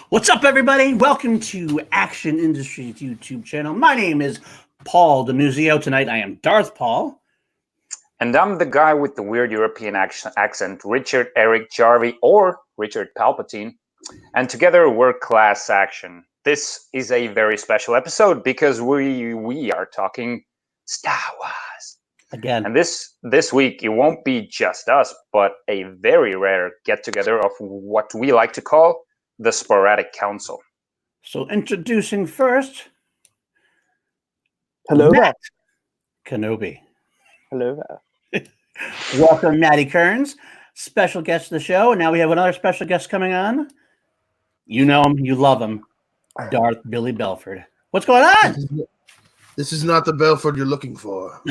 What's up, everybody? Welcome to Action Industries YouTube channel. My name is Paul Denuzio. Tonight, I am Darth Paul. And I'm the guy with the weird European accent, Richard Eric Jarvie, or Richard Palpatine. And together we're Class Action. This is a very special episode because we are talking Star Wars. Again. And this week, it won't be just us, but a very rare get-together of what we like to call the Sporadic Council. So introducing first, Hello Matt Kenobi. Hello there. Welcome, Matty Kearns, special guest of the show. And now we have another special guest coming on. You know him, you love him, Darth Billy Belford. What's going on? This is not the Belford you're looking for.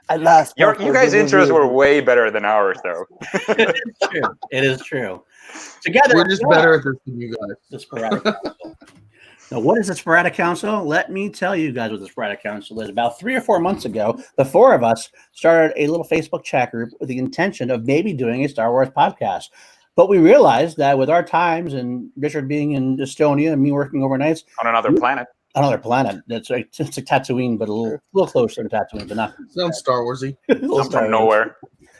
At last, You guys' intros were way better than ours, though. It is true. It is true. Together, We're just better at this than you guys. The Sporadic Council. Now, what is the Sporadic Council? Let me tell you guys what the Sporadic Council is. About 3 or 4 months ago, the four of us started a little Facebook chat group with the intention of maybe doing a Star Wars podcast. But we realized that with our times and Richard being in Estonia and me working overnights On another planet. Another planet. That's like it's like Tatooine, but a little closer to Tatooine, but not. Sounds Star Warsy. I'm from nowhere.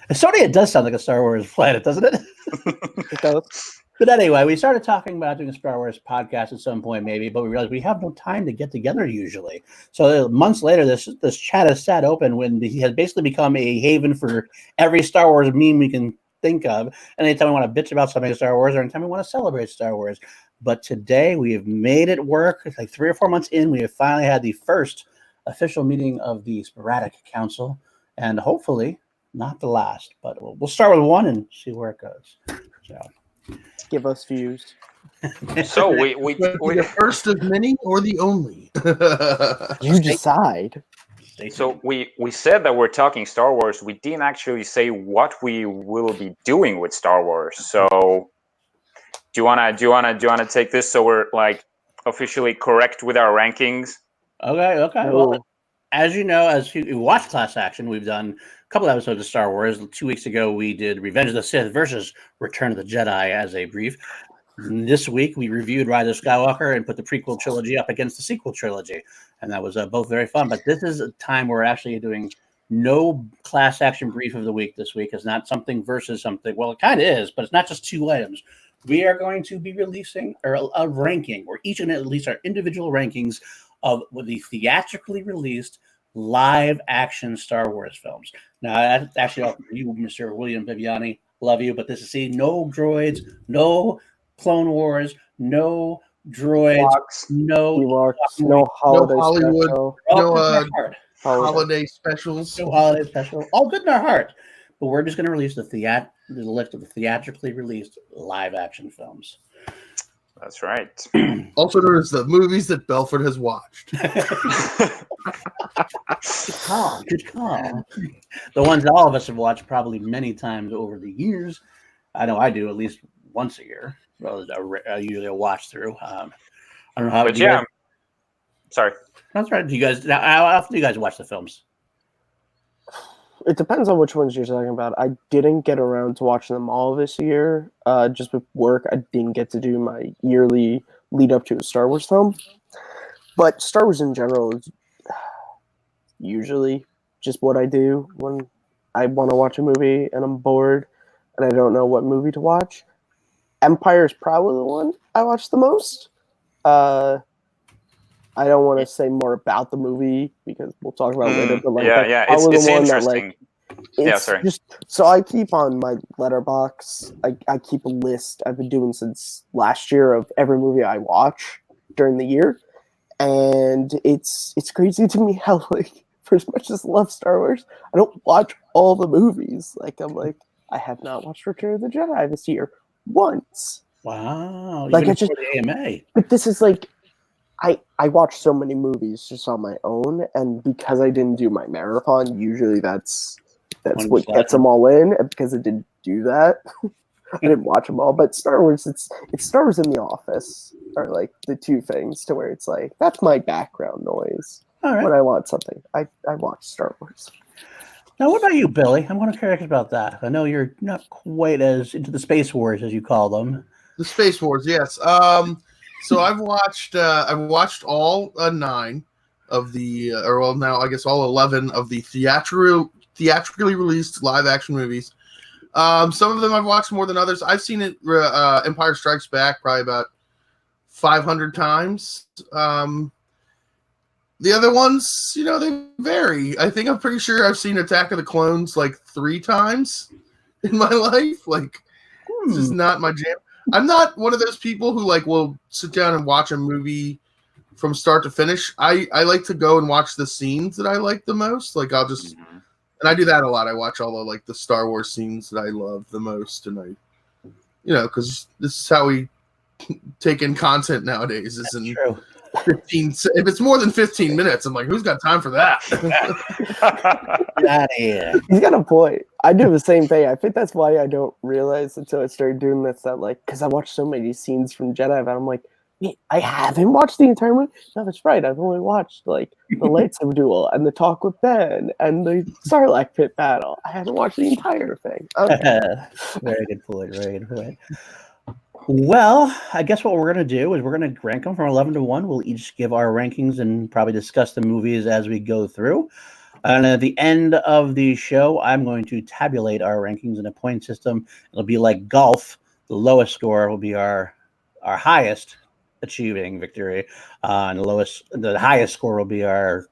Estonia does sound like a Star Wars planet, doesn't it? It does. But anyway, we started talking about doing a Star Wars podcast at some point, maybe, but we realized we have no time to get together usually. So months later, this chat has sat open when he has basically become a haven for every Star Wars meme we can think of. And anytime we want to bitch about something Star Wars, or anytime we want to celebrate Star Wars. But today we have made it work. It's like 3 or 4 months in, we have finally had the first official meeting of the Sporadic Council, and hopefully not the last. But we'll start with one and see where it goes. So. Give us views. So we the first of many or the only. You decide. So we said that we're talking Star Wars. We didn't actually say what we will be doing with Star Wars. So do you wanna take this so we're like officially correct with our rankings? Okay. No. Well, as you know, as you watch Class Action, we've done a couple episodes of Star Wars. 2 weeks ago, we did Revenge of the Sith versus Return of the Jedi as a brief. This week, we reviewed Rise of Skywalker and put the prequel trilogy up against the sequel trilogy. And that was both very fun. But this is a time where we're actually doing no Class Action brief of the week this week. It's not something versus something. Well, it kind of is, but it's not just 2 items. We are going to be releasing a ranking, or each and at least our individual rankings of the theatrically released live action Star Wars films. Now, that's actually all for you, Mr. William Viviani. Love you, but this is no droids, no Clone Wars, no droids, no holiday Hollywood, special. holiday specials. No holiday special. All good in our heart. But we're just going to release the list of the theatrically released live action films. That's right. Also known as the movies that Belford has watched. Good call. The ones that all of us have watched probably many times over the years. I know I do at least once a year. Well, usually a watch through. I don't know how. But yeah, sorry. That's right. How often do you guys watch the films? It depends on which ones you're talking about. I didn't get around to watching them all this year. Just with work, I didn't get to do my yearly lead up to a Star Wars film. But Star Wars in general is usually just what I do when I want to watch a movie and I'm bored and I don't know what movie to watch. Empire is probably the one I watch the most. I don't want to say more about the movie because we'll talk about it later. But like, it's interesting. So I keep on my letterbox. I keep a list I've been doing since last year of every movie I watch during the year, and it's crazy to me how like for as much as I love Star Wars, I don't watch all the movies. Like I have not watched Return of the Jedi this year once. Wow! Like I just the AMA. But this is like. I watch so many movies just on my own, and because I didn't do my marathon, usually that's what gets them all in. And because I didn't do that, I didn't watch them all. But Star Wars, it's Star Wars and The Office are like the two things to where it's like that's my background noise when I want something. I watch Star Wars. Now, what about you, Billy? I'm kind of curious about that. I know you're not quite as into the Space Wars as you call them. The Space Wars, yes. So I've watched all 9 of the, or well, now I guess all 11 of the theatrically released live action movies. Some of them I've watched more than others. I've seen it, Empire Strikes Back, probably about 500 times. The other ones, they vary. I'm pretty sure I've seen Attack of the Clones like 3 times in my life. Like, it's just not my jam. I'm not one of those people who will sit down and watch a movie from start to finish. I like to go and watch the scenes that I like the most. Like, I'll just, and I do that a lot. I watch all the the Star Wars scenes that I love the most, and because this is how we take in content nowadays. Is in True. 15. If it's more than 15 minutes, I'm like, who's got time for that? Get out of here. He's got a point. I do the same thing. I think that's why I don't realize until I started doing this that because I watched so many scenes from Jedi that I'm like, wait, I haven't watched the entire movie? No, that's right. I've only watched the lightsaber duel and the talk with Ben and the Sarlacc pit battle. I haven't watched the entire thing. Okay. Very good point. Very good point. Well, I guess what we're going to do is we're going to rank them from 11 to 1. We'll each give our rankings and probably discuss the movies as we go through. And at the end of the show, I'm going to tabulate our rankings in a point system. It'll be like golf. The lowest score will be our highest achieving victory. And the highest score will be our,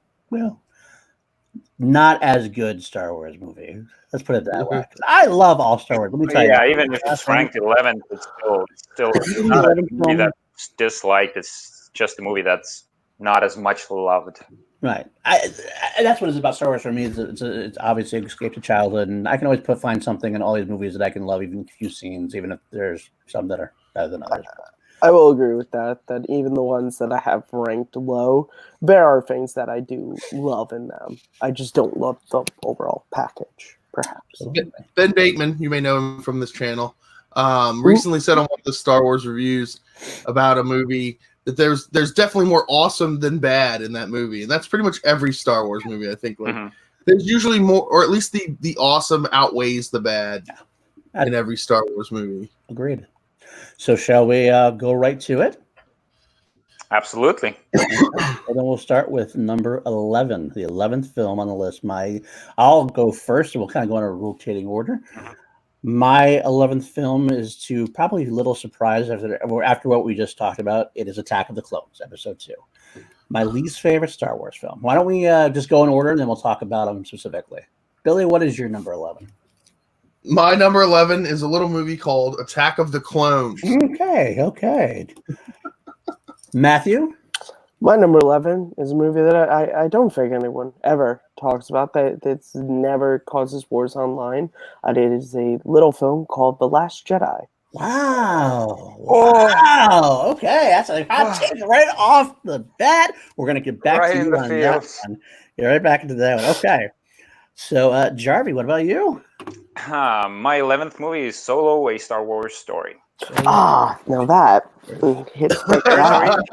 not as good Star Wars movie. Let's put it that way. I love all Star Wars. Let me tell you. Yeah, even if it's ranked 11th, it's still not a movie that's disliked. It's just a movie that's not as much loved. Right. That's what it's about Star Wars for me. It's obviously an escape to childhood, and I can always find something in all these movies that I can love, even a few scenes, even if there's some that are better than others. I will agree with that even the ones that I have ranked low, there are things that I do love in them. I just don't love the overall package, perhaps. Ben Bateman, you may know him from this channel, recently said on one of the Star Wars reviews about a movie that there's definitely more awesome than bad in that movie. And that's pretty much every Star Wars movie, I think. There's usually more, or at least the awesome outweighs the bad in every Star Wars movie. Agreed. So shall we go right to it? Absolutely. And then we'll start with number 11, the 11th film on the list. I'll go first, and we'll kind of go in a rotating order. My 11th film is, to probably little surprise after what we just talked about, it is Attack of the Clones, Episode 2. My least favorite Star Wars film. Why don't we just go in order, and then we'll talk about them specifically. Billy, what is your number 11? My number 11 is a little movie called Attack of the Clones. Okay. Matthew? My number 11 is a movie that I don't think anyone ever talks about, that's never causes wars online. It is a little film called The Last Jedi. Wow. Wow. Okay. That's a hot take right off the bat. We're going to get back to you on that one. Get right back into that one. Okay. So, Jarvie, what about you? My 11th movie is Solo, a Star Wars story. Now that hits like that.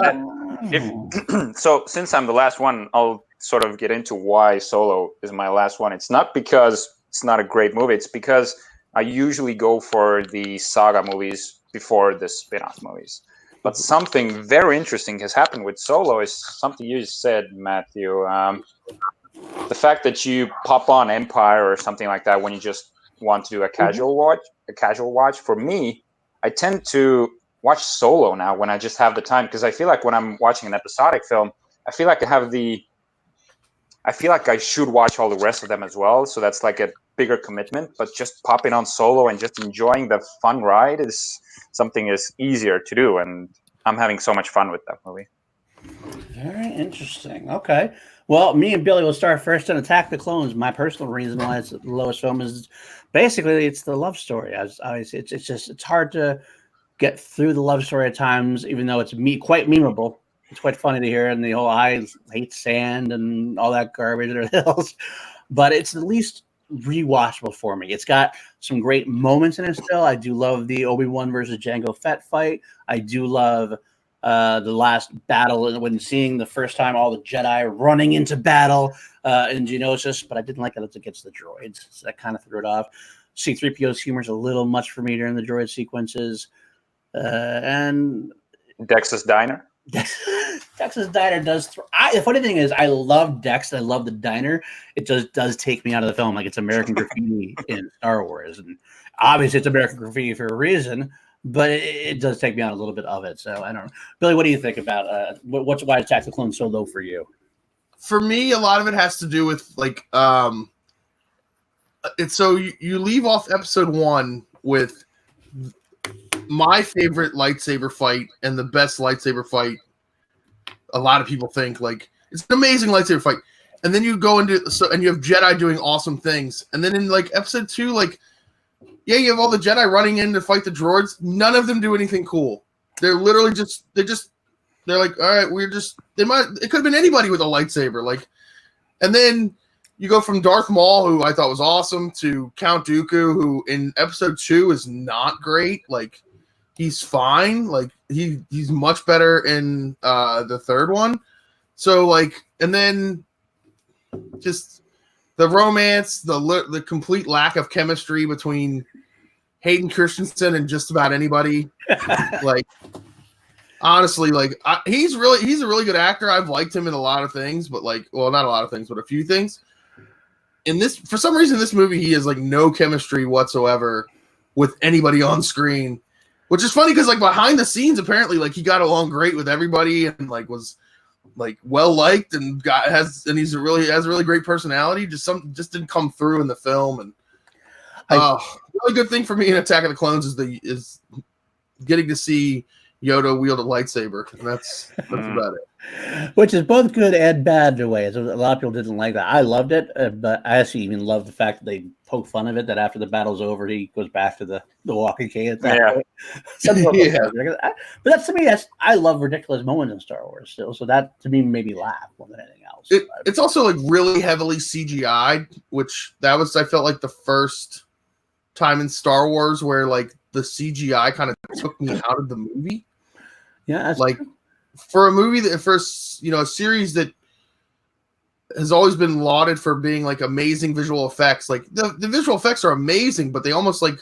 So, since I'm the last one, I'll sort of get into why Solo is my last one. It's not because it's not a great movie. It's because I usually go for the saga movies before the spin-off movies. But something very interesting has happened with Solo is something you said, Matthew. The fact that you pop on Empire or something like that when you just want to do a casual watch. For me, I tend to watch Solo now when I just have the time, because I feel like when I'm watching an episodic film, I feel like I should watch all the rest of them as well. So that's like a bigger commitment. But just popping on Solo and just enjoying the fun ride is something is easier to do, and I'm having so much fun with that movie. Very interesting. Okay. Well, me and Billy will start first and Attack the Clones. My personal reason why it's the lowest film is basically it's the love story. It's hard to get through the love story at times, even though it's quite memeable. It's quite funny to hear, and the whole I hate sand and all that garbage or hills. But it's at least rewatchable for me. It's got some great moments in it still. I do love the Obi-Wan versus Jango Fett fight. I do love the last battle when seeing the first time all the Jedi running into battle in Geonosis, but I didn't like that it's against the droids, so that kind of threw it off. C-3PO's humor is a little much for me during the droid sequences. And Dex's Diner. Dex's Diner does. The funny thing is, I love Dex. I love the diner. It just does take me out of the film. Like it's American Graffiti in Star Wars, and obviously it's American Graffiti for a reason. But it does take me out a little bit of it. So I don't know, Billy. What do you think about why Attack of the Clones so low for you? For me, a lot of it has to do with like it's so you leave off episode 1 with my favorite lightsaber fight and the best lightsaber fight. A lot of people think like it's an amazing lightsaber fight, and then you go into and you have Jedi doing awesome things, and then in like episode 2, like you have all the Jedi running in to fight the droids. None of them do anything cool. They're literally they're like, all right, it could have been anybody with a lightsaber, like, and then you go from Darth Maul, who I thought was awesome, to Count Dooku, who in episode 2 is not great. Like, he's fine. Like, he's much better in the third one. So, like, and then just the romance, the complete lack of chemistry between Hayden Christensen and just about anybody. Like, honestly, like, he's a really good actor. I've liked him in a lot of things, but like, well, not a lot of things, but a few things. In this, for some reason, this movie, he has like no chemistry whatsoever with anybody on screen, which is funny because like behind the scenes, apparently, like he got along great with everybody and like was like well liked and has a really great personality. Just didn't come through in the film. And really good thing for me in Attack of the Clones is getting to see Yoda wield a lightsaber, and that's about it. Which is both good and bad in ways. A lot of people didn't like that. I loved it, but I actually even loved the fact that they poke fun of it. That after the battle's over, he goes back to the walking cane at that point. But that's to me. I love ridiculous moments in Star Wars still. So that to me made me laugh more than anything else. It's also like really heavily CGI, which I felt like the first time in Star Wars where like the CGI kind of took me out of the movie. Yeah, like for a movie a series that has always been lauded for being like amazing visual effects. Like the visual effects are amazing, but they almost like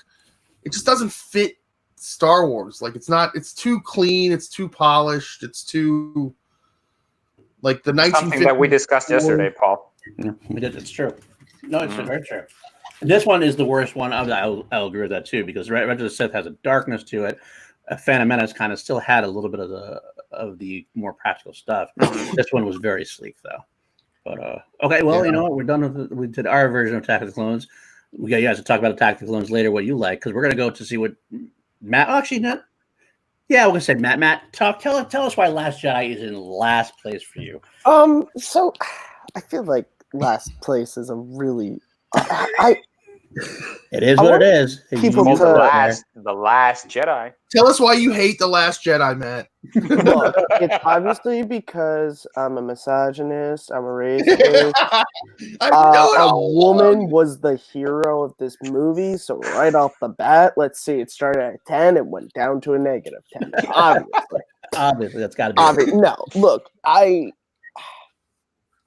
it just doesn't fit Star Wars. Like it's too clean, it's too polished, it's too like the 1950s. Something that we discussed yesterday, Paul. Yeah, we did. It's true. No, it's very true. This one is the worst one. I'll agree with that too, because Revenge of the Sith has a darkness to it. Phantom Menace kind of still had a little bit of the more practical stuff. This one was very sleek though. But okay, well, you know what? We're done we did our version of Attack of the Clones. We got you guys to talk about Attack of the Clones later, what you like, because we're gonna go to see what Matt. Actually, not. Yeah, we're gonna say Matt. Tell us why Last Jedi is in last place for you. So I feel like last place is a really It is what it is. People the last Jedi. Tell us why you hate The Last Jedi, Matt. Look, it's obviously because I'm a misogynist, I'm a racist. A woman was the hero of this movie, so right off the bat, let's see, it started at 10, it went down to a negative 10. Obviously. Obviously, that's got to be. No, look, my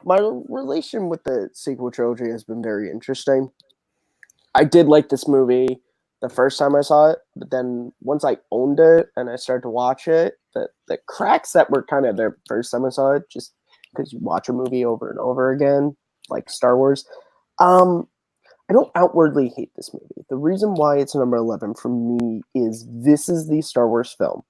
relation with the sequel trilogy has been very interesting. I did like this movie the first time I saw it, but then once I owned it and I started to watch it, the cracks that were kind of there first time I saw it, just because you watch a movie over and over again, like Star Wars, I don't outwardly hate this movie. The reason why it's number 11 for me is this is the Star Wars film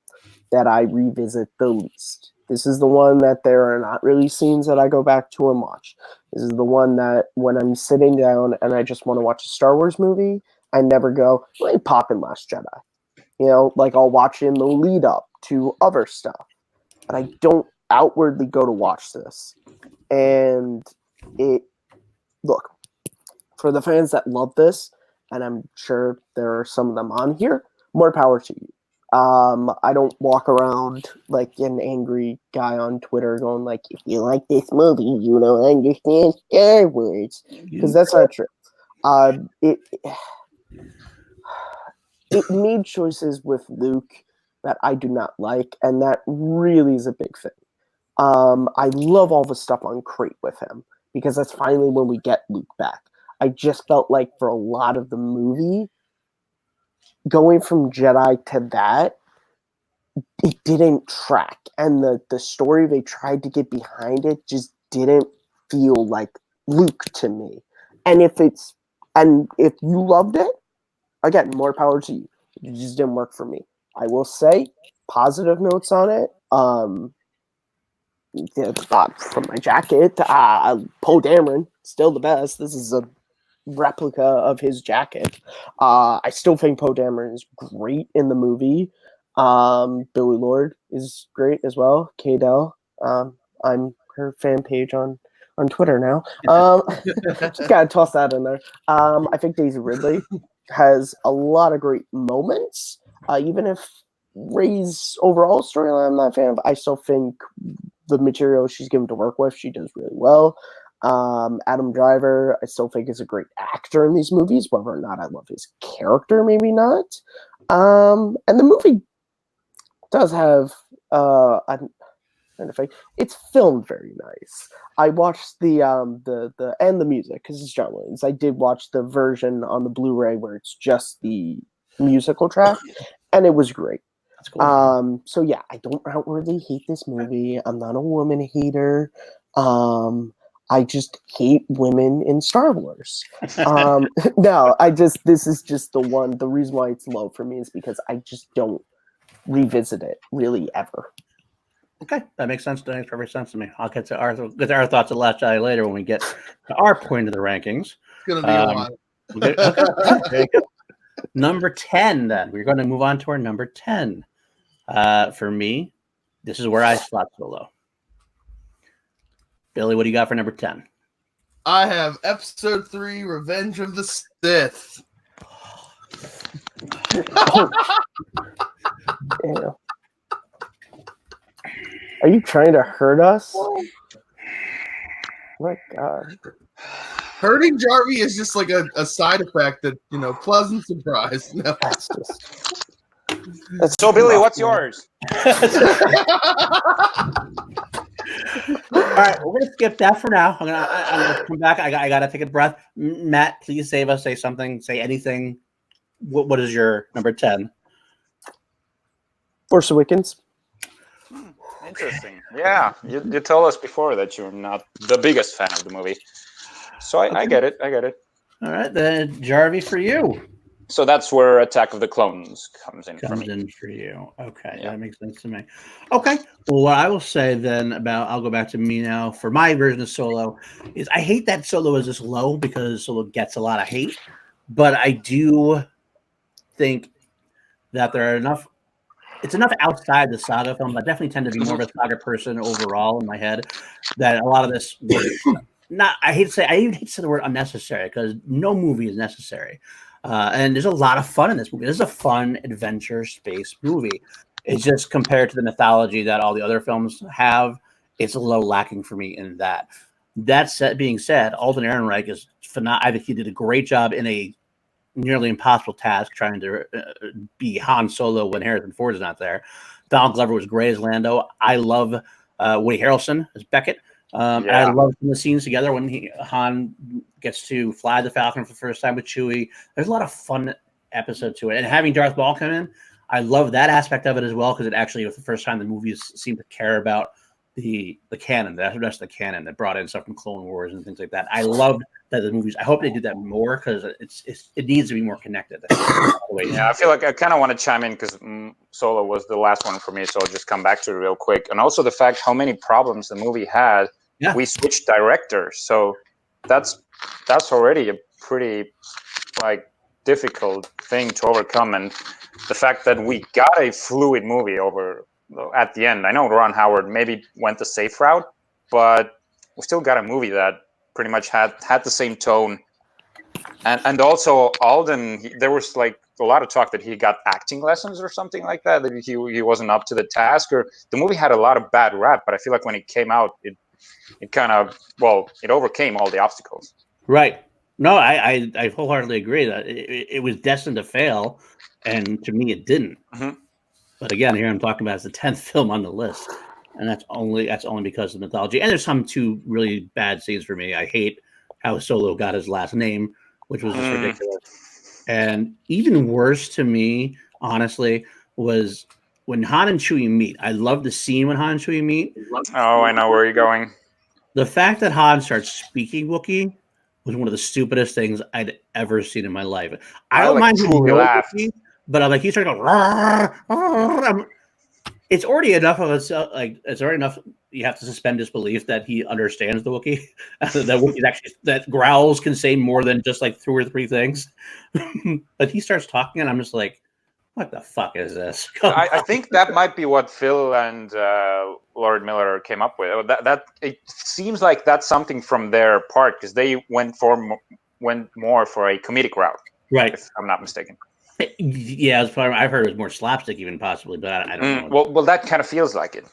that I revisit the least. This is the one that there are not really scenes that I go back to and watch. This is the one that when I'm sitting down and I just want to watch a Star Wars movie, I never go, let me pop in Last Jedi. You know, like I'll watch in the lead up to other stuff. But I don't outwardly go to watch this. And look, for the fans that love this, and I'm sure there are some of them on here, more power to you. I don't walk around like an angry guy on Twitter going like, if you like this movie, you don't understand Star Wars. Because that's not true. It made choices with Luke that I do not like, and that really is a big thing. I love all the stuff on Crate with him, because that's finally when we get Luke back. I just felt like for a lot of the movie, going from Jedi to that it didn't track, and the story they tried to get behind it just didn't feel like Luke to me. And if you loved it, again, more power to you. It just didn't work for me. I will say positive notes on it. From my jacket, Poe Dameron, still the best. This is a replica of his jacket. I still think Poe Dameron is great in the movie. Billy Lord is great as well. Kaydell. I'm her fan page on Twitter now. Just gotta toss that in there. I think Daisy Ridley has a lot of great moments. Even if Rey's overall storyline I'm not a fan of, I still think the material she's given to work with, she does really well. Adam Driver, I still think is a great actor in these movies, whether or not I love his character, maybe not. And the movie does have it's filmed very nice. I watched the and the music because it's John Williams. I did watch the version on the Blu-ray where it's just the musical track, and it was great. That's cool. So yeah, I don't outwardly hate this movie. I'm not a woman hater. I just hate women in Star Wars. No, this is just the reason why it's low for me is because I just don't revisit it really ever. Okay, that makes sense. That makes perfect sense to me. I'll get to our thoughts at Last Jedi later when we get to our point of the rankings. It's gonna be a while. There you go. Number 10, then. We're going to move on to our number 10. For me, this is where I slot Solo. Billy, what do you got for number 10? I have Episode 3, Revenge of the Sith. Yeah. Are you trying to hurt us? Oh my God. Hurting Jarvie is just like a side effect that, pleasant surprise. No. That's So, Billy, what's yours? All right, we're going to skip that for now. I'm gonna come back. I got to take a breath. Matt, please save us. Say something. Say anything. What is your number 10? Force Awakens. Interesting. Yeah, you told us before that you're not the biggest fan of the movie. So I get it. All right, then Jarvie for you. So that's where Attack of the Clones comes in for me. For you. Okay, Yeah. That makes sense to me. Okay, well, what I will say then I'll go back to me now for my version of Solo is I hate that Solo is this low because Solo gets a lot of hate, but I do think that there are enough. It's enough outside the saga film. I definitely tend to be more of a saga person overall in my head. That a lot of this was not. I even hate to say the word unnecessary because no movie is necessary. And there's a lot of fun in this movie. This is a fun adventure space movie. It's just compared to the mythology that all the other films have, it's a little lacking for me in that. That being said, Alden Ehrenreich is phenomenal. I think he did a great job in a nearly impossible task trying to be Han Solo when Harrison Ford is not there. Donald Glover was great as Lando. I love Woody Harrelson as Beckett. And I love the scenes together when Han gets to fly the Falcon for the first time with Chewie. There's a lot of fun episode to it. And having Darth Maul come in, I love that aspect of it as well because it actually was the first time the movies seemed to care about the canon, the rest of the canon that brought in stuff from Clone Wars and things like that. I love that the movies. I hope they do that more because it needs to be more connected. Yeah, I feel like I kind of want to chime in because Solo was the last one for me, so I'll just come back to it real quick. And also the fact how many problems the movie had. Yeah. We switched directors, so that's already a pretty difficult thing to overcome. And the fact that we got a fluid movie over at the end. I know Ron Howard maybe went the safe route, but we still got a movie that pretty much had the same tone. And also Alden, there was a lot of talk that he got acting lessons or something like that he wasn't up to the task. Or the movie had a lot of bad rap, but I feel like when it came out, it kind of it overcame all the obstacles. Right. No, I wholeheartedly agree that it was destined to fail, and to me it didn't. Mm-hmm. But again, here I'm talking about as the 10th film on the list, and that's only because of the mythology. And there's two really bad scenes for me. I hate how Solo got his last name, which was just ridiculous. And even worse to me, honestly, was when Han and Chewie meet, I love the scene when Han and Chewie meet. Oh, I know where you're going. The fact that Han starts speaking Wookiee was one of the stupidest things I'd ever seen in my life. I don't mind him truly knowing laughed. Wookiee, but I'm like, he started going, "Rah, rah." It's already enough of a, like, it's already enough. You have to suspend disbelief that he understands the Wookiee. That Wookiees actually, that growls can say more than just like 2 or 3 things. But he starts talking, and I'm just like, what the fuck is this? I think that might be what Phil and Lord Miller came up with. That it seems like that's something from their part, because they went more for a comedic route, Right. if I'm not mistaken. Yeah, I've heard it was more slapstick, even possibly, but I don't know. Well, that kind of feels like it.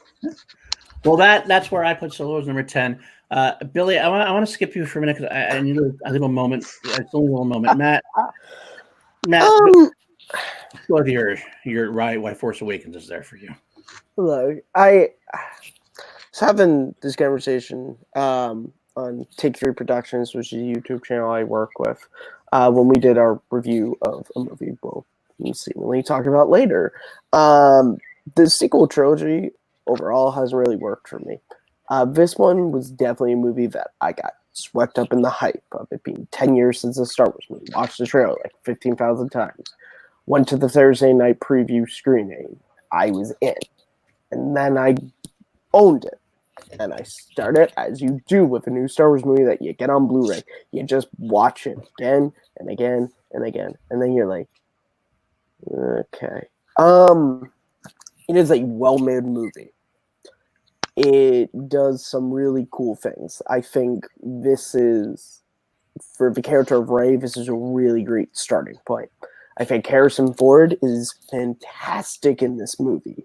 Well, that's where I put Solo as number 10. Billy, I want to skip you for a minute because I need a little moment. It's only a little moment. Matt, go with your right. Why Force Awakens is there for you? Look, I was having this conversation on Take 3 Productions, which is a YouTube channel I work with, when we did our review of a movie we'll seemingly talk about later. The sequel trilogy overall hasn't really worked for me. This one was definitely a movie that I got swept up in the hype of it being 10 years since the Star Wars movie. Watched the trailer like 15,000 times. Went to the Thursday night preview screening. I was in. And then I owned it. And I started, as you do with a new Star Wars movie that you get on Blu-ray, you just watch it again and again and again. And then you're like, okay. It is a well-made movie. It does some really cool things. I think this is, for the character of Rey, this is a really great starting point. I think Harrison Ford is fantastic in this movie.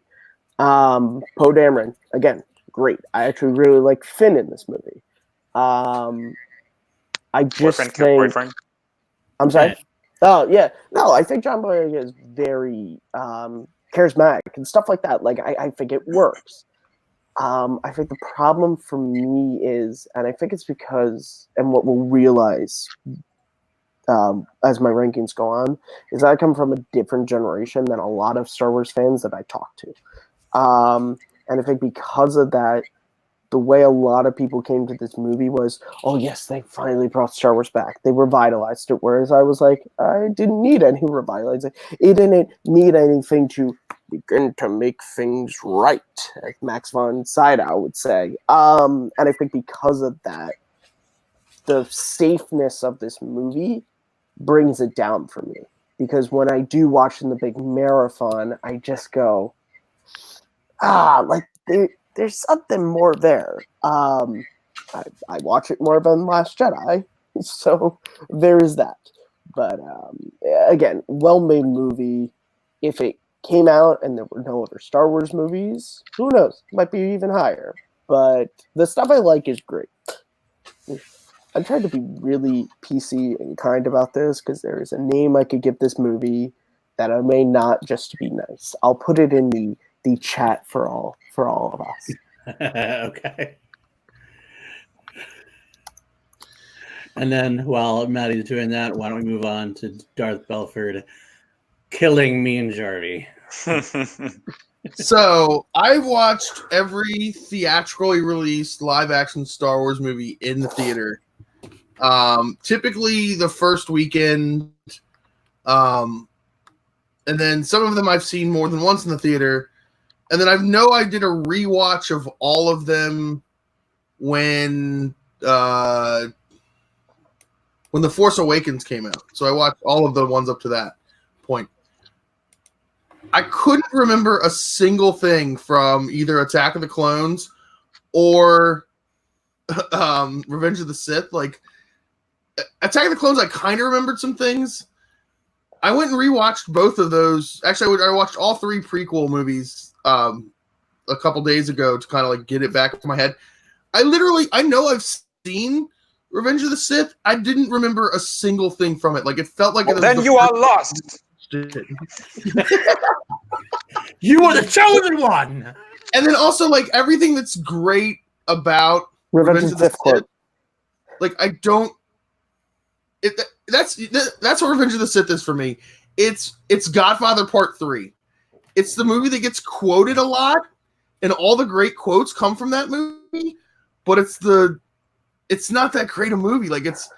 Poe Dameron, again, great. I actually really like Finn in this movie. I just boyfriend. I'm sorry? Oh, yeah. No, I think John Boyega is very charismatic and stuff like that. Like, I think it works. I think the problem for me is, and I think it's because, and what we'll realize as my rankings go on, is that I come from a different generation than a lot of Star Wars fans that I talk to. And I think because of that, the way a lot of people came to this movie was, oh yes, they finally brought Star Wars back. They revitalized it. Whereas I was like, I didn't need any revitalizing. It didn't need anything to begin to make things right, as Max von Sydow would say. And I think because of that, the safeness of this movie brings it down for me. Because when I do watch in the big marathon, I just go, like there's something more there. I watch it more than Last Jedi, so there is that. But again, well-made movie. If it came out and there were no other Star Wars movies, who knows? Might be even higher. But the stuff I like is great. I'm trying to be really PC and kind about this because there is a name I could give this movie that I may not, just to be nice. I'll put it in the chat for all of us. Okay. And then while Maddie's doing that, why don't we move on to Darth Belford killing me and Jarvie? So I've watched every theatrically released live-action Star Wars movie in the theater. Typically the first weekend, and then some of them I've seen more than once in the theater. And then I did a rewatch of all of them when The Force Awakens came out. So I watched all of the ones up to that point. I couldn't remember a single thing from either Attack of the Clones or Revenge of the Sith. Like, Attack of the Clones, I kind of remembered some things. I went and rewatched both of those. Actually, I watched all 3 prequel movies a couple days ago to kind of like get it back into my head. I know I've seen Revenge of the Sith. I didn't remember a single thing from it. Like, it felt like then you are lost. You are the chosen one. And then also, like, everything that's great about Revenge of the Sith quote. Like, I don't. That's what Revenge of the Sith is for me. It's Godfather Part 3. it's the movie that gets quoted a lot, and all the great quotes come from that movie. But it's not that great a movie. Like it's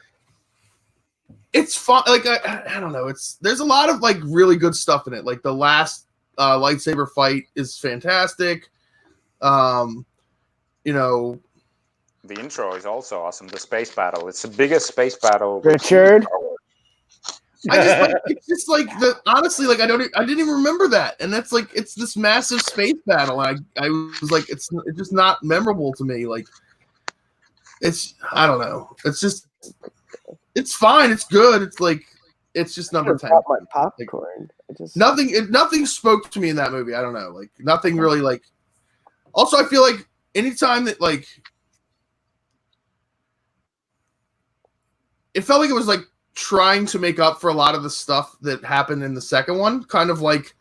fun. Like I don't know. There's a lot of like really good stuff in it. Like the last lightsaber fight is fantastic. You know, the intro is also awesome. The space battle. It's the biggest space battle. Richard. It's just like honestly, like I didn't even remember that, and that's like it's this massive space battle. And I was like, it's just not memorable to me. Like I don't know. It's fine. It's good. It's like it's just number 10. My popcorn. Nothing spoke to me in that movie. I don't know. Like nothing really like. Also, I feel like anytime that like it felt like it was like trying to make up for a lot of the stuff that happened in the second one, kind of like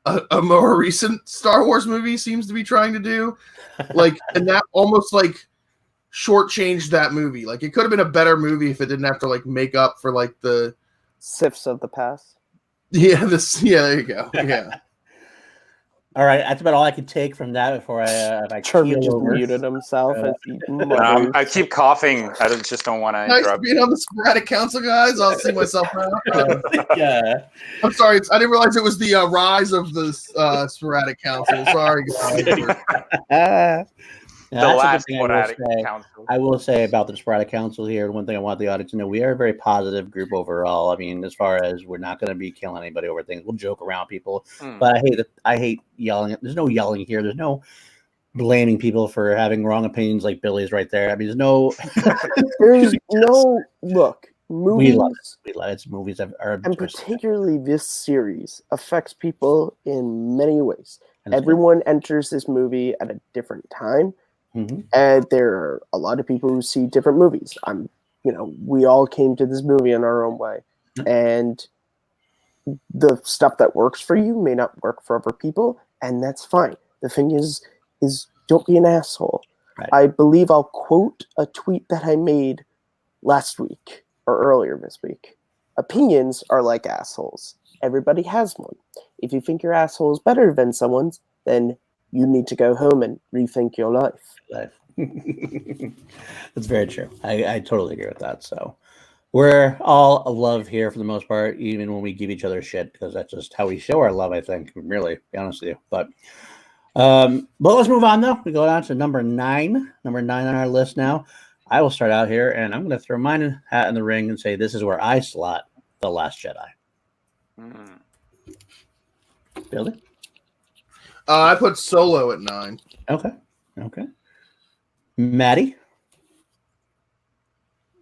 a more recent Star Wars movie seems to be trying to do. Like, and that almost like shortchanged that movie. Like, it could have been a better movie if it didn't have to like make up for like the Sifs of the past. Yeah, there you go. Yeah. All right, that's about all I could take from that before I Charlie keel just over. muted himself. As he I keep coughing. I just don't want to Nice interrupt. being on the sporadic council, guys. I'll see myself now. Yeah. I'm sorry. I didn't realize it was the rise of the sporadic council. Sorry, guys. The Now, that's a last good thing I will sporadic say. council. I will say about the sporadic council here, and one thing I want the audience to know, we are a very positive group overall. I mean, as far as we're not going to be killing anybody over things. We'll joke around people, but I hate yelling. There's no yelling here. There's no blaming people for having wrong opinions like Billy's right there. I mean, there's no look. We Movies, love it. Movies are and particularly this series affects people in many ways. and Everyone enters this movie at a different time. Mhm. And there are a lot of people who see different movies. We all came to this movie in our own way. And the stuff that works for you may not work for other people, and that's fine. The thing is don't be an asshole. Right. I believe I'll quote a tweet that I made last week or earlier this week. Opinions are like assholes. Everybody has one. If you think your asshole is better than someone's, then you need to go home and rethink your life. That's very true. I totally agree with that. So we're all love here for the most part, even when we give each other shit, because that's just how we show our love, I think, really, to be honest with you. But let's move on, though. We go down to number 9 on our list now. I will start out here, and I'm going to throw mine hat in the ring and say this is where I slot The Last Jedi. Billy? I put Solo at 9. Okay. Maddie?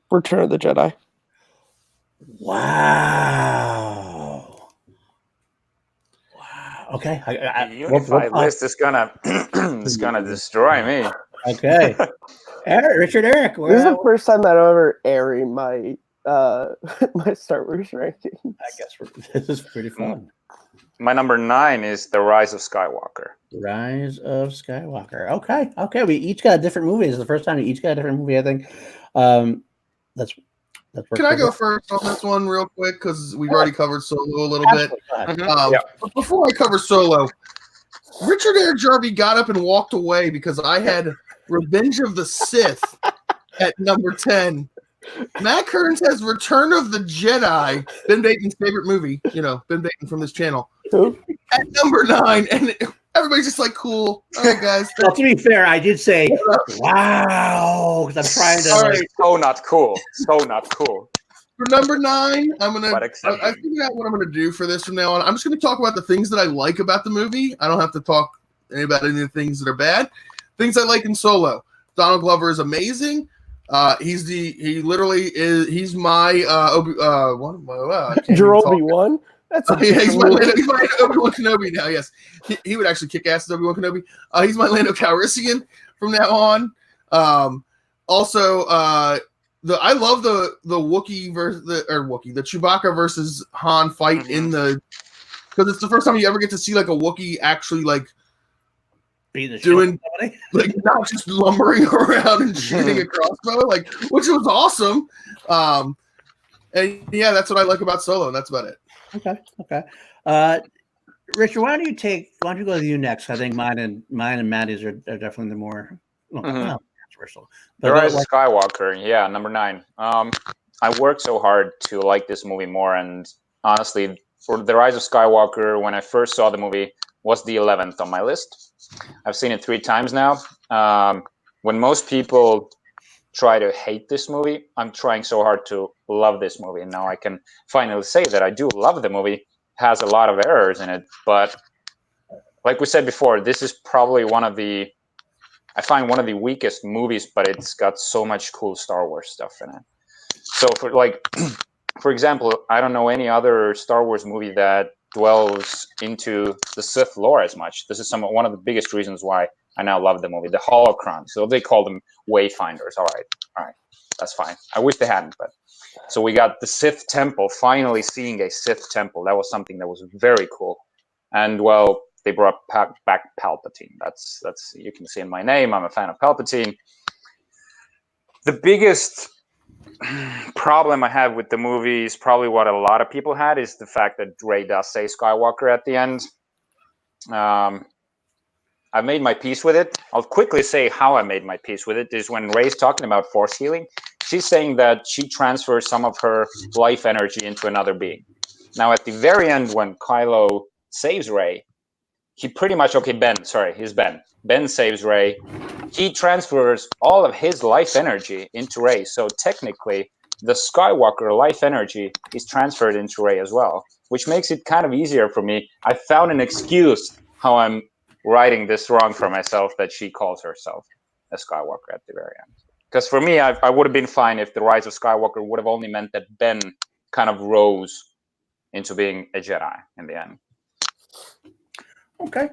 Return of the Jedi. Wow. Okay. The unified list is gonna destroy me. Okay. Richard Eric. This is the first time that I've ever aired my my Star Wars ranking. I guess this is pretty fun. My number 9 is The Rise of Skywalker. Rise of Skywalker. Okay. We each got a different movie. This is the first time we each got a different movie, I think. That's Can I go first on this one real quick? Because we've already covered Solo a little bit. But before I cover Solo, Richard Eric Jarvie got up and walked away because I had Revenge of the Sith at number 10. Matt Kearns has Return of the Jedi, Ben Baton's favorite movie, Ben Baton from this channel, at number 9. And everybody's just like, cool. All right, guys. Well, to be fair, I did say, wow, because I'm trying to. So not cool. For number 9, I figured out what I'm gonna do for this from now on. I'm just gonna talk about the things that I like about the movie. I don't have to talk about any of the things that are bad. Things I like in Solo. Donald Glover is amazing. He's my Your Obi-Wan? He's my Obi-Wan Kenobi now. Yes, he would actually kick ass as Obi-Wan Kenobi. He's my Lando Calrissian from now on. Also, I love the Wookiee the Chewbacca versus Han fight because it's the first time you ever get to see like a Wookiee actually like doing like not just lumbering around and shooting a crossbow, which was awesome. And yeah, that's what I like about Solo, and that's about it. Okay. Richard, why don't you go to you next? I think mine and Maddie's are definitely the more controversial. The Rise of Skywalker, yeah, number 9. I worked so hard to like this movie more, and honestly, for The Rise of Skywalker, when I first saw the movie, was the 11th on my list. I've seen it 3 times now. When most people try to hate this movie, I'm trying so hard to love this movie, and now I can finally say that I do love the movie. It has a lot of errors in it, but like we said before, this is probably one of the weakest movies, but it's got so much cool Star Wars stuff in it. So for example, I don't know any other Star Wars movie that dwells into the Sith lore as much. This is one of the biggest reasons why I now love the movie. The holocrons, so they call them wayfinders. All right, that's fine. I wish they hadn't, but so we got the Sith temple. Finally, seeing a Sith temple, that was something that was very cool. And well, they brought back Palpatine. That's you can see in my name. I'm a fan of Palpatine. The biggest problem I have with the movie is probably what a lot of people had, is the fact that Rey does say Skywalker at the end. I made my peace with it. I'll quickly say how I made my peace with it is when Rey's talking about force healing. She's saying that she transfers some of her life energy into another being. Now, at the very end, when Kylo saves Rey, he pretty much, he's Ben. Ben saves Rey. He transfers all of his life energy into Rey. So technically, the Skywalker life energy is transferred into Rey as well, which makes it kind of easier for me. I found an excuse how I'm writing this wrong for myself, that she calls herself a Skywalker at the very end. Because for me, I would have been fine if the Rise of Skywalker would have only meant that Ben kind of rose into being a Jedi in the end. Okay.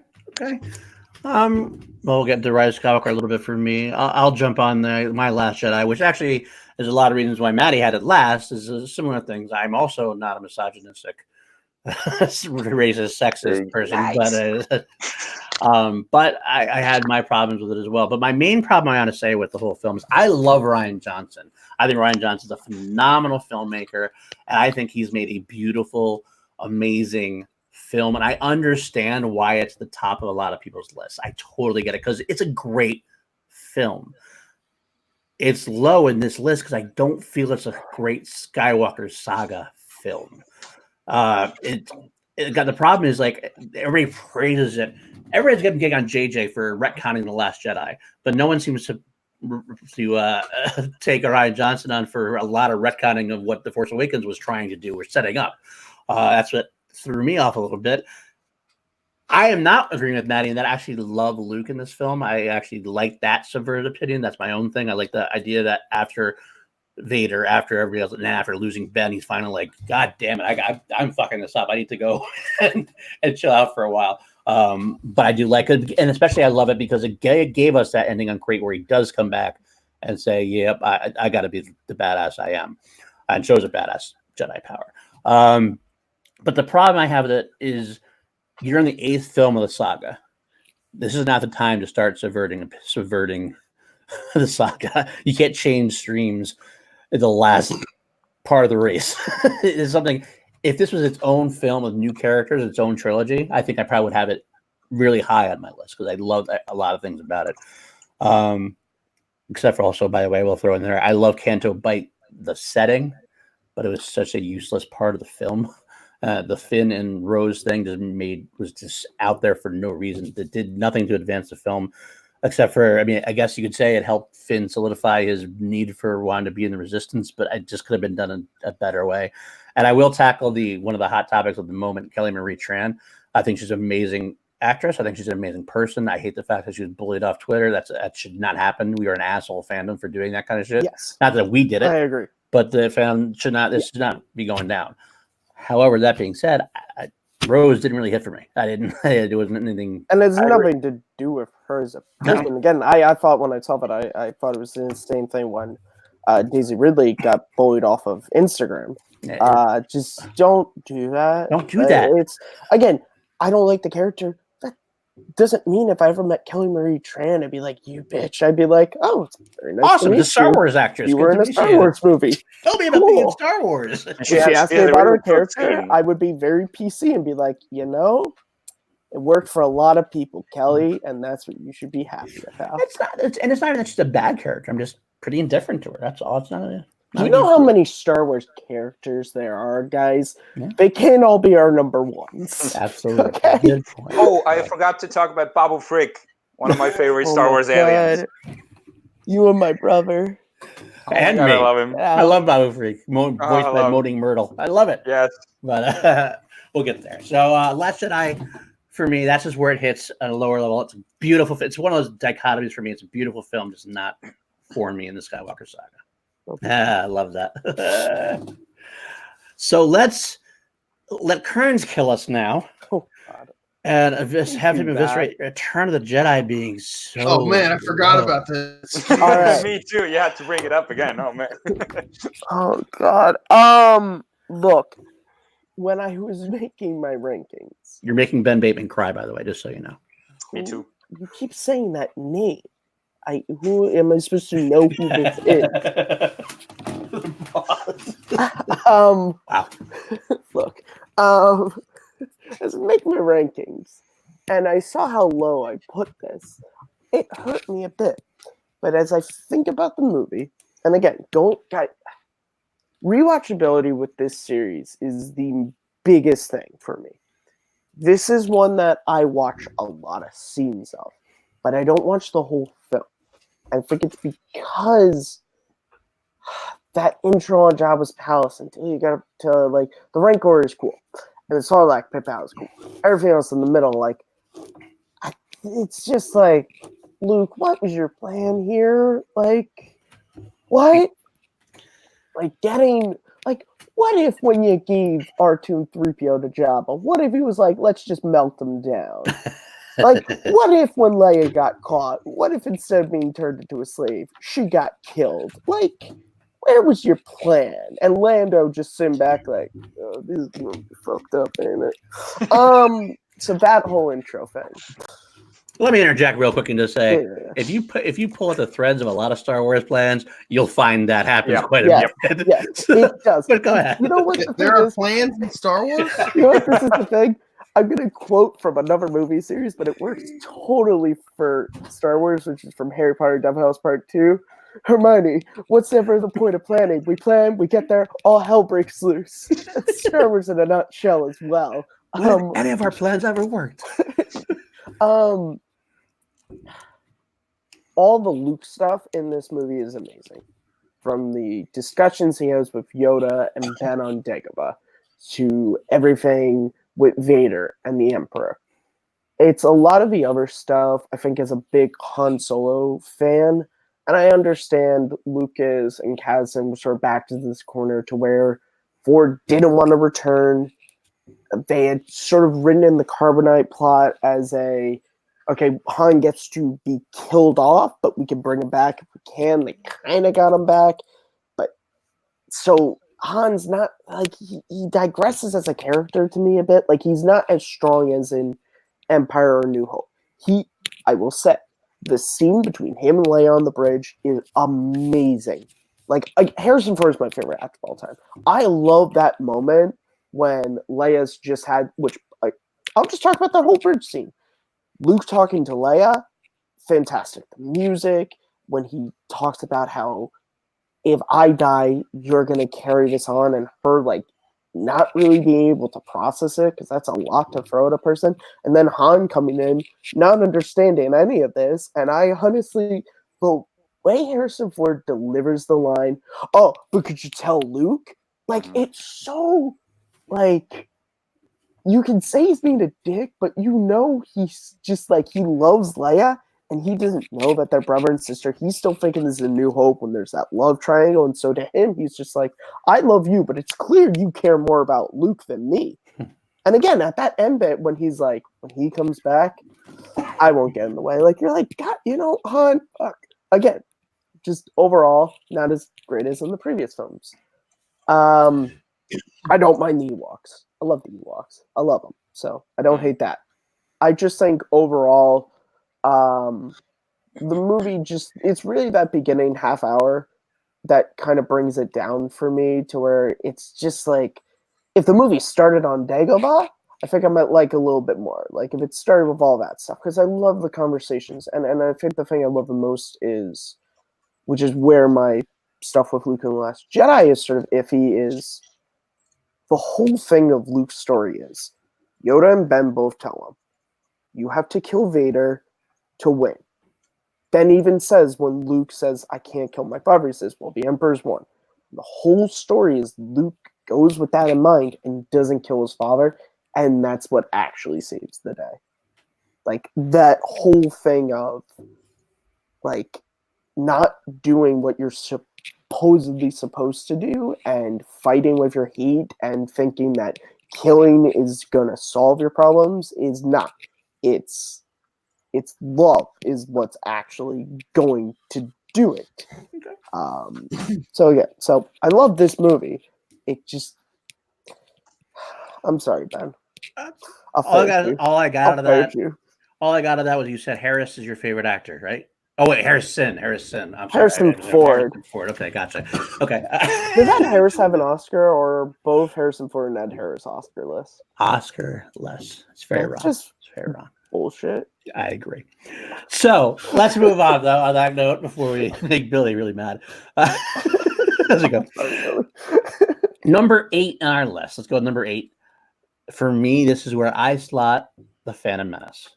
We'll get to Rise of Skywalker a little bit for me. I'll jump on My Last Jedi, which actually is a lot of reasons why Maddie had it last. Is similar things. I'm also not a misogynistic, racist, sexist person, nice. But I had my problems with it as well. But my main problem, I want to say, with the whole film is I love Rian Johnson. I think Rian Johnson's a phenomenal filmmaker, and I think he's made a beautiful, amazing film, and I understand why it's the top of a lot of people's lists. I totally get it, because it's a great film. It's low in this list because I don't feel it's a great Skywalker saga film. The problem is, like, everybody praises it. Everybody's getting gig on JJ for retconning The Last Jedi, but no one seems to take Rian Johnson on for a lot of retconning of what The Force Awakens was trying to do or setting up. That's what threw me off a little bit. I am not agreeing with Maddie in that I actually love Luke in this film. I actually like that subverted opinion. That's my own thing. I like the idea that after Vader, after everybody else, and after losing Ben, he's finally like, God damn it, I'm fucking this up. I need to go and chill out for a while. But I do like it, and especially I love it because it gave us that ending on Crate where he does come back and say, yep, I got to be the badass I am, and shows a badass Jedi power. But the problem I have with it is you're in the 8th film of the saga. This is not the time to start subverting the saga. You can't change streams in the last part of the race. It's something. If this was its own film with new characters, its own trilogy, I think I probably would have it really high on my list because I love a lot of things about it. Except for also, by the way, we'll throw in there, I love Canto Bight, the setting, but it was such a useless part of the film. The Finn and Rose thing was just out there for no reason. It did nothing to advance the film, except for, I mean, I guess you could say it helped Finn solidify his need for wanting to be in the Resistance, but it just could have been done in a better way. And I will tackle one of the hot topics of the moment, Kelly Marie Tran. I think she's an amazing actress. I think she's an amazing person. I hate the fact that she was bullied off Twitter. That should not happen. We are an asshole fandom for doing that kind of shit. Yes. Not that we did it. I agree. But the fan should not be going down. However, that being said, Rose didn't really hit for me. It wasn't anything. And it's nothing to do with her as a person. No. Again, I thought when I saw it, I thought it was the same thing when Daisy Ridley got bullied off of Instagram. Just don't do that. Don't do that. It's, again, I don't like the character. That doesn't mean if I ever met Kelly Marie Tran, I'd be like, you bitch. I'd be like, oh, it's very nice. Awesome, the Star Wars actress. You were in a Star Wars movie. Tell me about being in Star Wars. If she asked me about her character, I would be very PC and be like, It worked for a lot of people, Kelly, and that's what you should be happy about. It's not even just a bad character. I'm just pretty indifferent to her. That's all. It's not. Do you know how many Star Wars characters there are, guys? Yeah. They can't all be our number ones. Absolutely. Okay. Good point. Oh, I forgot to talk about Babu Frick, one of my favorite Star Wars aliens. You and my brother. And God, me. I love him. I love Babu Freak, voiced by Moaning Myrtle. I love it. Yes. But we'll get there. So Last Jedi, for me, that's just where it hits at a lower level. It's beautiful. It's one of those dichotomies for me. It's a beautiful film, just not for me in the Skywalker saga. Okay. I love that. So let's let Kearns kill us now. Oh, God. And just have him eviscerate Return of the Jedi being so. Oh man, I forgot about this. All right. Me too. You had to bring it up again. Oh man. Oh God. Look, when I was making my rankings, You're making Ben Bateman cry, by the way, just so you know. Me too. You keep saying that name. Who am I supposed to know who this is? Wow. Look, as I make my rankings, and I saw how low I put this, it hurt me a bit. But as I think about the movie, and again, rewatchability with this series is the biggest thing for me. This is one that I watch a lot of scenes of, but I don't watch the whole film. I think it's because that intro on Jabba's palace until you got to like the Rancor is cool, and the Sarlacc pit is cool. Everything else in the middle, like it's just like, Luke, what was your plan here? Like, what? Like getting like, what if when you gave R2 and 3PO to Jabba, what if he was like, let's just melt them down? Like, what if when Leia got caught, what if instead of being turned into a slave, she got killed? Like, where was your plan? And Lando just sitting back like, oh, this is gonna be fucked up, ain't it? So that whole intro thing. Let me interject real quick and just say, if you pull at the threads of a lot of Star Wars plans, you'll find that happens quite a bit. Yes, it does. But go ahead. You know what? There are plans in Star Wars? You know what? This is the thing. I'm going to quote from another movie series, but it works totally for Star Wars, which is from Harry Potter Devil House Part 2. Hermione, what's ever the point of planning? We plan, we get there, all hell breaks loose. Star Wars in a nutshell as well. Any of our plans ever worked? All the Luke stuff in this movie is amazing. From the discussions he has with Yoda and Ben on Dagobah to everything with Vader and the Emperor. It's a lot of the other stuff, I think, as a big Han Solo fan. And I understand Lucas and Kasdan were sort of backed into this corner to where Ford didn't want to return. They had sort of written in the Carbonite plot as a, okay, Han gets to be killed off, but we can bring him back if we can. They kind of got him back. But so Han's not, like, he digresses as a character to me a bit. Like, he's not as strong as in Empire or New Hope. I will say, the scene between him and Leia on the bridge is amazing. Like Harrison Ford is my favorite actor of all time. I love that moment when Leia's just had, I'll just talk about that whole bridge scene. Luke talking to Leia, fantastic. The music, when he talks about how if I die, you're going to carry this on, and her, like, not really being able to process it, because that's a lot to throw at a person. And then Han coming in, not understanding any of this. And I honestly, the way Harrison Ford delivers the line, oh, but could you tell Luke? Like, it's so, like, you can say he's being a dick, but you know he's just, like, he loves Leia, and he doesn't know that they're brother and sister. He's still thinking this is a New Hope when there's that love triangle. And so to him, he's just like, I love you, but it's clear you care more about Luke than me. And again, at that end bit, when he's like, when he comes back, I won't get in the way. Like, you're like, God, you know, Han, fuck. Again, just overall, not as great as in the previous films. I don't mind the Ewoks. I love the Ewoks. I love them. So I don't hate that. I just think overall, the movie just, it's really that beginning half hour that kind of brings it down for me to where it's just like, if the movie started on Dagobah, I think I might like a little bit more. Like if it started with all that stuff, because I love the conversations, and I think the thing I love the most is, which is where my stuff with Luke and the Last Jedi is sort of iffy, is the whole thing of Luke's story is Yoda and Ben both tell him, you have to kill Vader to win. Ben even says when Luke says, I can't kill my father, he says, well, the Emperor's won. The whole story is Luke goes with that in mind and doesn't kill his father, and that's what actually saves the day. Like, that whole thing of, like, not doing what you're supposedly supposed to do and fighting with your hate and thinking that killing is going to solve your problems is not. It's love is what's actually going to do it. So I love this movie. It just, I'm sorry, Ben. All I got out of that was you said Harris is your favorite actor, right? Oh wait, Harrison. I'm sorry. Harrison Ford. Harrison Ford. Okay, gotcha. Okay. Did Ed Harris have an Oscar, or both Harrison Ford and Ed Harris Oscar-less? Oscar-less. It's very wrong. Just it's very wrong. Bullshit. I agree. So let's move on, though, on that note, before we make Billy really mad. How's it go? Number 8 on our list. Let's go with number 8. For me, this is where I slot The Phantom Menace,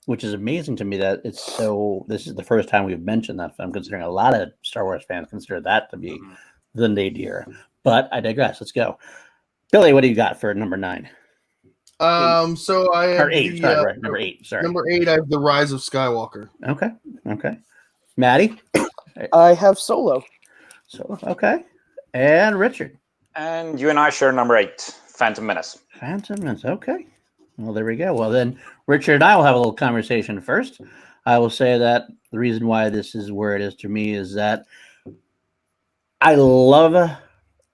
which is amazing to me that it's so. This is the first time we've mentioned that film, considering a lot of Star Wars fans consider that to be the nadir. But I digress. Let's go. Billy, what do you got for number 9? So I have number 8. Sorry. Number 8, I have The Rise of Skywalker. Okay. Maddie? I have Solo. Okay. And Richard? And you and I share number 8, Phantom Menace. Phantom Menace, okay. Well, there we go. Well, then Richard and I will have a little conversation first. I will say that the reason why this is where it is to me is that I love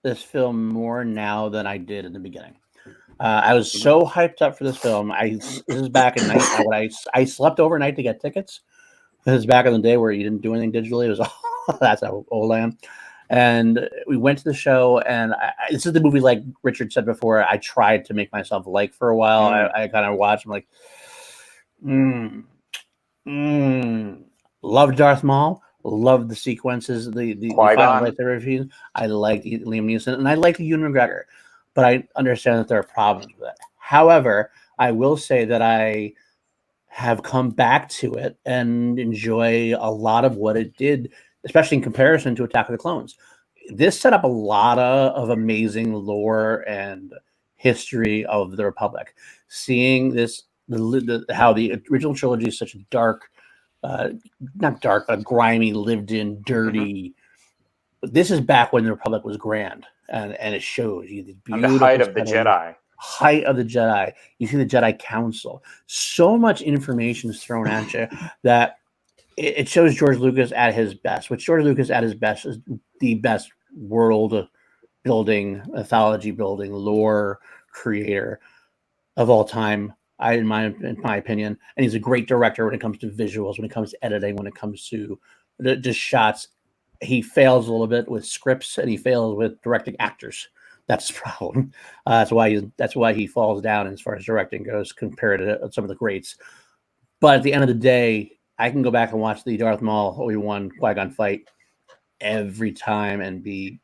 this film more now than I did in the beginning. I was so hyped up for this film. This is back in night when I slept overnight to get tickets. This is back in the day where you didn't do anything digitally. It was that's how old I am. And we went to the show, and this is the movie, like Richard said before, I tried to make myself like for a while. I kind of watched. I'm like, love Darth Maul. Love the sequences, the final lightsaber scenes. I liked Liam Neeson, and I liked Ewan McGregor. But I understand that there are problems with it. However, I will say that I have come back to it and enjoy a lot of what it did, especially in comparison to Attack of the Clones. This set up a lot of amazing lore and history of the Republic. Seeing this, how the original trilogy is such a dark, not dark, but grimy, lived-in, dirty. This is back when the Republic was grand. And it shows you the height of the Jedi. Height of the Jedi. You see the Jedi Council. So much information is thrown at you that it shows George Lucas at his best. Which George Lucas at his best is the best world building, mythology building, lore creator of all time. In my opinion, and he's a great director when it comes to visuals, when it comes to editing, when it comes to just shots. He fails a little bit with scripts, and he fails with directing actors. That's the problem. That's why he falls down as far as directing goes compared to some of the greats. But at the end of the day, I can go back and watch the Darth Maul Obi-Wan Qui-Gon fight every time and be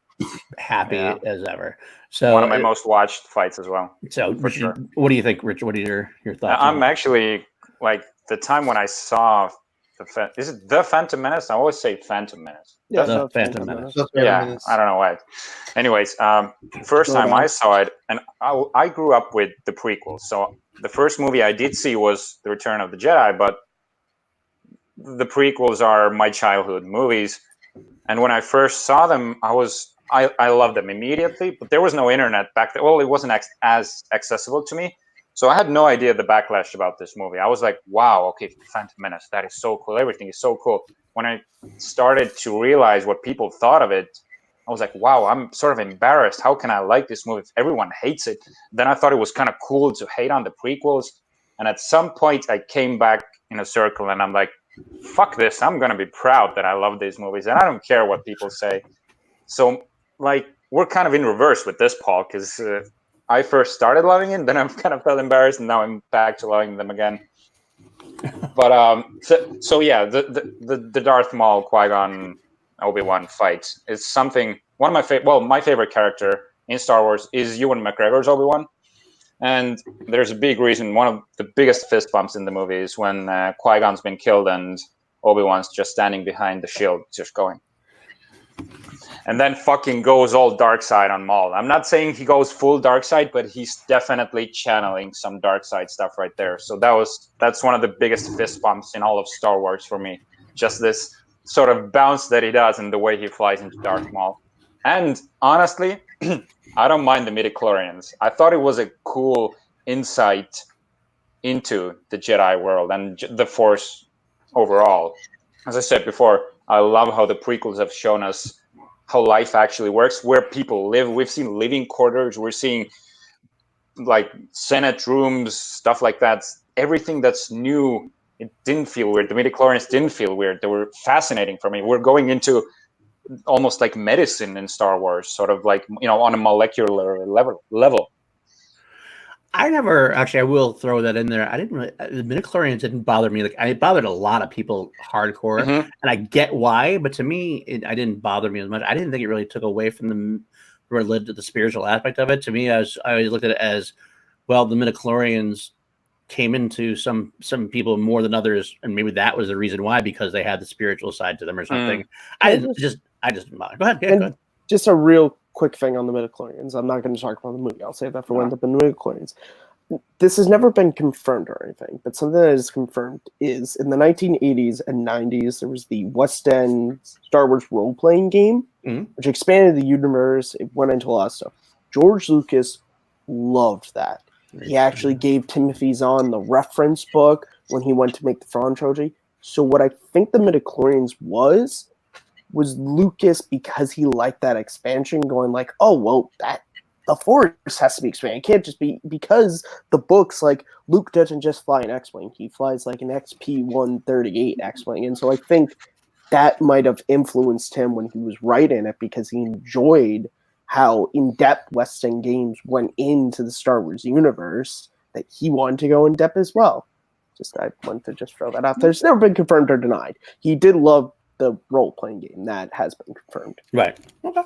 happy as ever. So one of my most watched fights as well. So for sure. What do you think, Richard? What are your thoughts? I'm actually like the time when I saw is it The Phantom Menace? I always say Phantom Menace. Yeah, The Phantom Menace. Yeah, I don't know why. Anyways, first time I saw it, and I grew up with the prequels. So the first movie I did see was The Return of the Jedi, but the prequels are my childhood movies. And when I first saw them, I loved them immediately, but there was no internet back then. Well, it wasn't as accessible to me. So I had no idea the backlash about this movie. I was like, wow, okay, Phantom Menace, that is so cool. Everything is so cool. When I started to realize what people thought of it, I was like, wow, I'm sort of embarrassed. How can I like this movie if everyone hates it? Then I thought it was kind of cool to hate on the prequels. And at some point, I came back in a circle, and I'm like, fuck this. I'm going to be proud that I love these movies, and I don't care what people say. So, like, we're kind of in reverse with this, Paul, because I first started loving it, then I kind of felt embarrassed, and now I'm back to loving them again. But so yeah, the Darth Maul, Qui-Gon, Obi-Wan fight is something. One of my favorite character in Star Wars is Ewan McGregor's Obi-Wan, and there's a big reason. One of the biggest fist bumps in the movie is when Qui-Gon's been killed and Obi-Wan's just standing behind the shield, just going. And then fucking goes all dark side on Maul. I'm not saying he goes full dark side, but he's definitely channeling some dark side stuff right there. So that's one of the biggest fist bumps in all of Star Wars for me. Just this sort of bounce that he does and the way he flies into Darth Maul. And honestly, I don't mind the midichlorians. I thought it was a cool insight into the Jedi world and the Force overall. As I said before, I love how the prequels have shown us how life actually works, where people live. We've seen living quarters. We're seeing like Senate rooms, stuff like that. Everything that's new, it didn't feel weird. The midichlorians didn't feel weird. They were fascinating for me. We're going into almost like medicine in Star Wars, sort of like, on a molecular level. I never actually. I will throw that in there. I didn't really. The midichlorians didn't bother me. Like it bothered a lot of people hardcore, and I get why. But to me, I didn't bother me as much. I didn't think it really took away from the spiritual aspect of it. To me, I always looked at it as, well, the midichlorians came into some people more than others, and maybe that was the reason why, because they had the spiritual side to them or something. I just didn't bother. Go ahead. Yeah, go ahead. Just a real quick thing on the midichlorians. I'm not going to talk about the movie. I'll save that for when the midichlorians. This has never been confirmed or anything, but something that is confirmed is in the 1980s and 90s, there was the West End Star Wars role-playing game, which expanded the universe. It went into a lot of stuff. George Lucas loved that. He actually gave Timothy Zahn the reference book when he went to make the Thrawn trilogy. So what I think the midichlorians was Lucas, because he liked that expansion, going like, oh, well, the Force has to be expanded. It can't just be, because the books, like, Luke doesn't just fly an X-Wing. He flies like an XP-138 X-Wing. And so I think that might have influenced him when he was writing it, because he enjoyed how in-depth West End games went into the Star Wars universe, that he wanted to go in-depth as well. I wanted to just throw that out there. It's never been confirmed or denied. He did love the role-playing game. That has been confirmed. Right. Okay.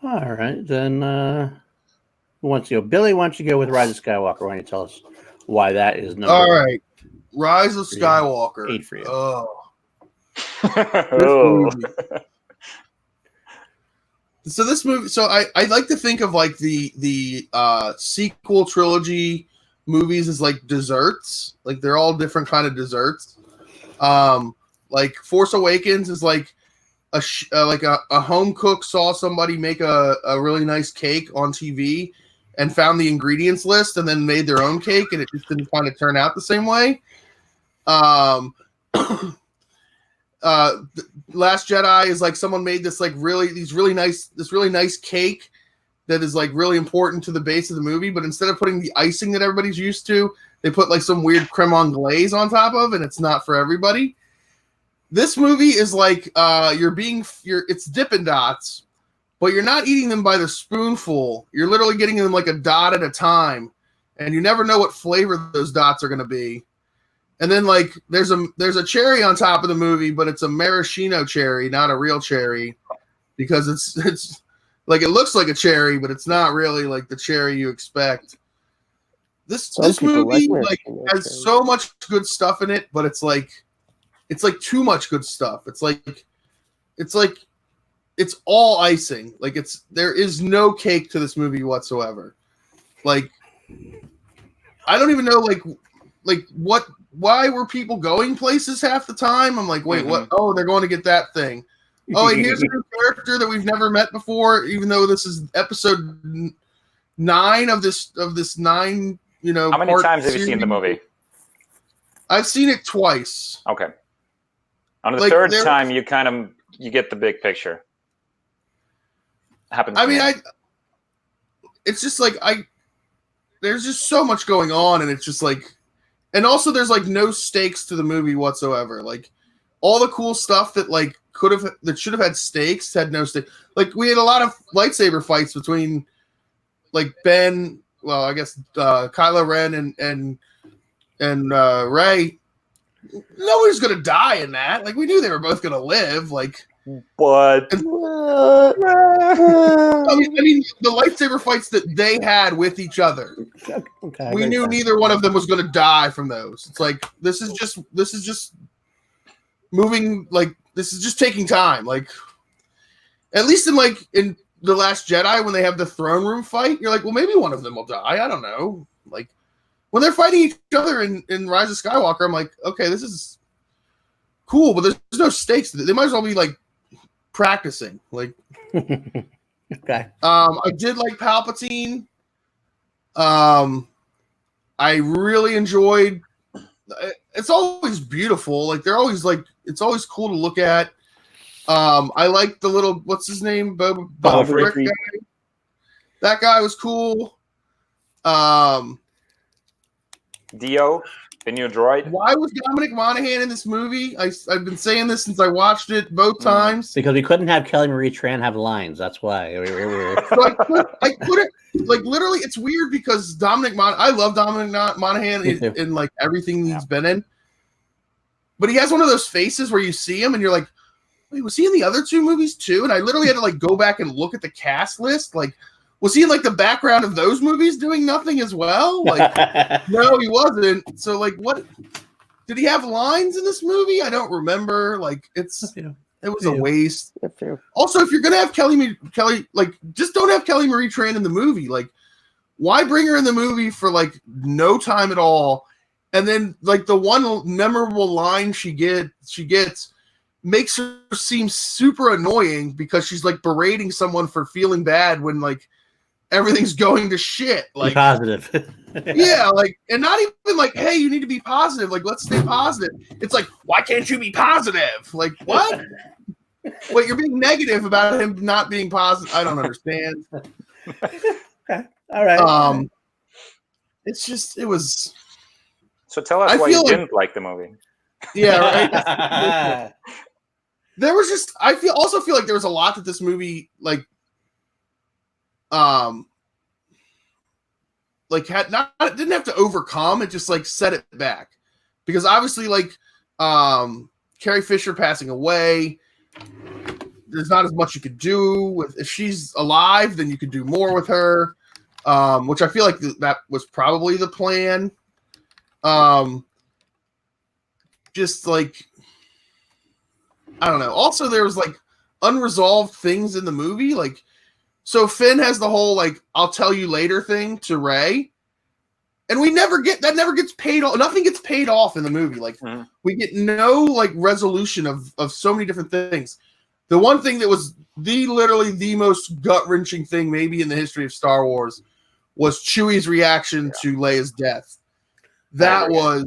All right. Then who wants to go? Billy, why don't you go with Rise of Skywalker? Why don't you tell us why that is number All right. Rise of Skywalker. 8 for you. So this movie, I like to think of like the sequel trilogy movies as like desserts. Like they're all different kind of desserts. Like Force Awakens is like a home cook saw somebody make a really nice cake on TV and found the ingredients list and then made their own cake, and it just didn't kind of turn out the same way. Last Jedi is like someone made this really nice cake that is like really important to the base of the movie, but instead of putting the icing that everybody's used to, they put like some weird creme anglaise on top of, and it's not for everybody. This movie is like it's Dippin' Dots, but you're not eating them by the spoonful. You're literally getting them like a dot at a time, and you never know what flavor those dots are going to be. And then like there's a cherry on top of the movie, but it's a maraschino cherry, not a real cherry, because it's like it looks like a cherry, but it's not really like the cherry you expect. This movie like has so much good stuff in it, but it's like too much good stuff. It's all icing. Like there is no cake to this movie whatsoever. Like I don't even know why were people going places half the time? I'm like, wait, what? Oh, they're going to get that thing. Oh, and here's a new character that we've never met before, even though this is episode 9 of this 9, How many times have you seen the movie? I've seen it twice. Okay. On the third time, you get the big picture. Happens. It's just like there's just so much going on, and it's just like, and also there's like no stakes to the movie whatsoever. Like all the cool stuff that like should have had stakes had no stakes. Like we had a lot of lightsaber fights between like Ben, well, I guess Kylo Ren and Rey, nobody's gonna die in that. Like we knew they were both gonna live. Like, But I mean, the lightsaber fights that they had with each other, Okay, we knew neither one of them was gonna die from those. It's like this is just moving. Like this is just taking time. Like at least in The Last Jedi when they have the throne room fight, you're like, well, maybe one of them will die. I don't know. Like when they're fighting each other in Rise of Skywalker, I'm like, okay, this is cool, but there's no stakes. They might as well be like practicing. Like, okay. I did like Palpatine. I really enjoyed. It's always beautiful. Like they're always like it's always cool to look at. I like the little what's his name, Boba Frick guy. That guy was cool. Dio, the new droid. Why was Dominic Monaghan in this movie? I've been saying this since I watched it both times. Because we couldn't have Kelly Marie Tran have lines. That's why. So I couldn't like literally. It's weird because I love Dominic Monaghan in like everything he's been in, but he has one of those faces where you see him and you're like, wait, was he in the other two movies too? And I literally had to like go back and look at the cast list. Like, was he in like the background of those movies doing nothing as well? Like, no, he wasn't. So like, what did he have lines in this movie? I don't remember. Like, it was a waste. Also, if you're gonna have Kelly, like, just don't have Kelly Marie Tran in the movie. Like, why bring her in the movie for like no time at all? And then like the one memorable line she gets makes her seem super annoying because she's like berating someone for feeling bad when like everything's going to shit. Like be positive. Yeah, like, and not even like, hey, you need to be positive. Like, let's stay positive. It's like, why can't you be positive? Like, what? Wait, you're being negative about him not being positive. I don't understand. Okay. All right. It's just, it was. So tell us why you didn't like the movie. Yeah, right. There was just, also feel like there was a lot that this movie didn't have to overcome. It just like set it back because obviously like Carrie Fisher passing away, there's not as much you could do with. If she's alive, then you could do more with her, which I feel like that was probably the plan. Just like, I don't know. Also, there was like unresolved things in the movie. Like, so Finn has the whole like "I'll tell you later" thing to Rey, and we never gets paid off. Nothing gets paid off in the movie. Like, we get no like resolution of so many different things. The one thing that was literally the most gut wrenching thing maybe in the history of Star Wars was Chewie's reaction to Leia's death. That was,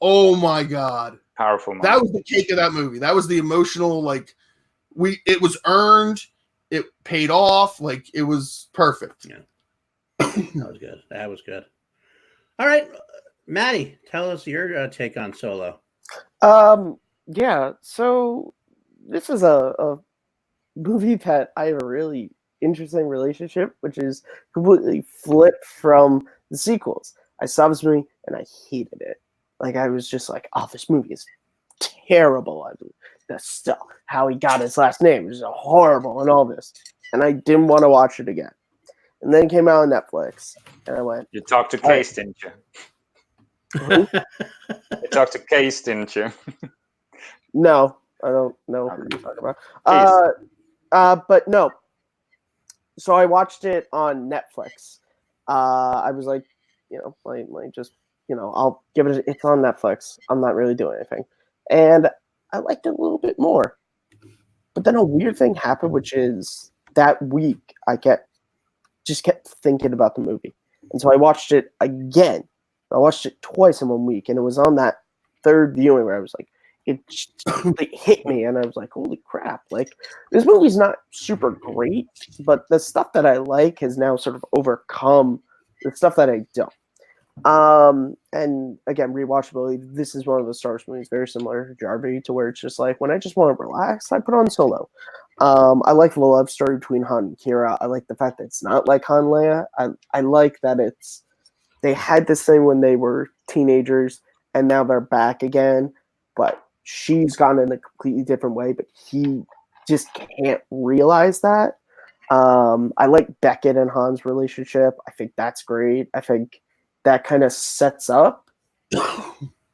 oh my god. Powerful moment. That was the cake of that movie. That was the emotional, like, it was earned, it paid off, like, it was perfect. Yeah. That was good. That was good. All right, Maddie, tell us your take on Solo. Yeah, so this is a movie that I have a really interesting relationship, which is completely flipped from the sequels. I saw this movie and I hated it. Like, I was just like, oh, this movie is terrible. The stuff, how he got his last name is horrible and all this. And I didn't want to watch it again. And then it came out on Netflix. And I went. You talked to Case, didn't you? Who? You talked to Case, didn't you? No, I don't know who you're talking about. But no. So I watched it on Netflix. I was like, just, I'll give it. It's on Netflix. I'm not really doing anything, and I liked it a little bit more. But then a weird thing happened, which is that week I kept thinking about the movie, and so I watched it again. I watched it twice in 1 week, and it was on that third viewing where I was like, it hit me, and I was like, holy crap! Like, this movie's not super great, but the stuff that I like has now sort of overcome the stuff that I don't. And again, rewatchability. This is one of the Star Wars movies very similar to Jarby, to where it's just like when I just want to relax, I put on Solo. I like the love story between Han and Kira. I like the fact that it's not like Han Leia. I like that they had this thing when they were teenagers and now they're back again, but she's gone in a completely different way, but he just can't realize that. I like Beckett and Han's relationship. I think that's great. I think that kind of sets up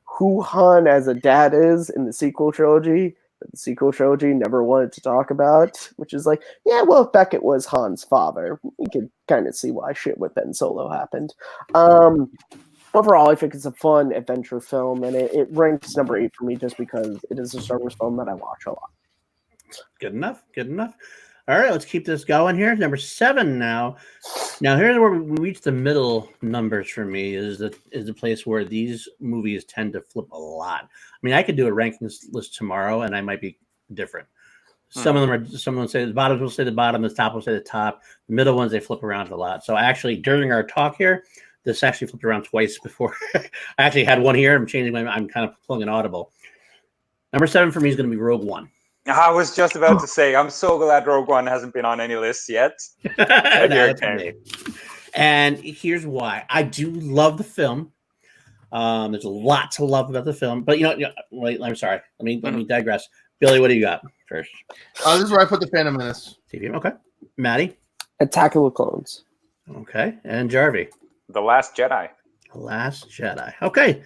who Han as a dad is in the sequel trilogy. The sequel trilogy never wanted to talk about, which is like, yeah, well, if Beckett was Han's father, we could kind of see why shit with Ben Solo happened. Overall, I think it's a fun adventure film, and it ranks number 8 for me just because it is a Star Wars film that I watch a lot. Good enough. Good enough. All right, let's keep this going here. Number 7 now. Now, here's where we reach the middle numbers for me, is the place where these movies tend to flip a lot. I mean, I could do a rankings list tomorrow, and I might be different. Some of them will say the bottom will say the bottom, the top will say the top. The middle ones, they flip around a lot. So actually, during our talk here, this actually flipped around twice before. I actually had one here. I'm kind of pulling an audible. Number 7 for me is going to be Rogue One. I was just about to say, I'm so glad Rogue One hasn't been on any lists yet. And here's why. I do love the film. There's a lot to love about the film, but wait, I'm sorry. Let me digress. Billy, what do you got first? This is where I put the Phantom Menace. Okay. Maddie? Attack of the Clones. Okay. And Jarvie? The Last Jedi. The Last Jedi. Okay.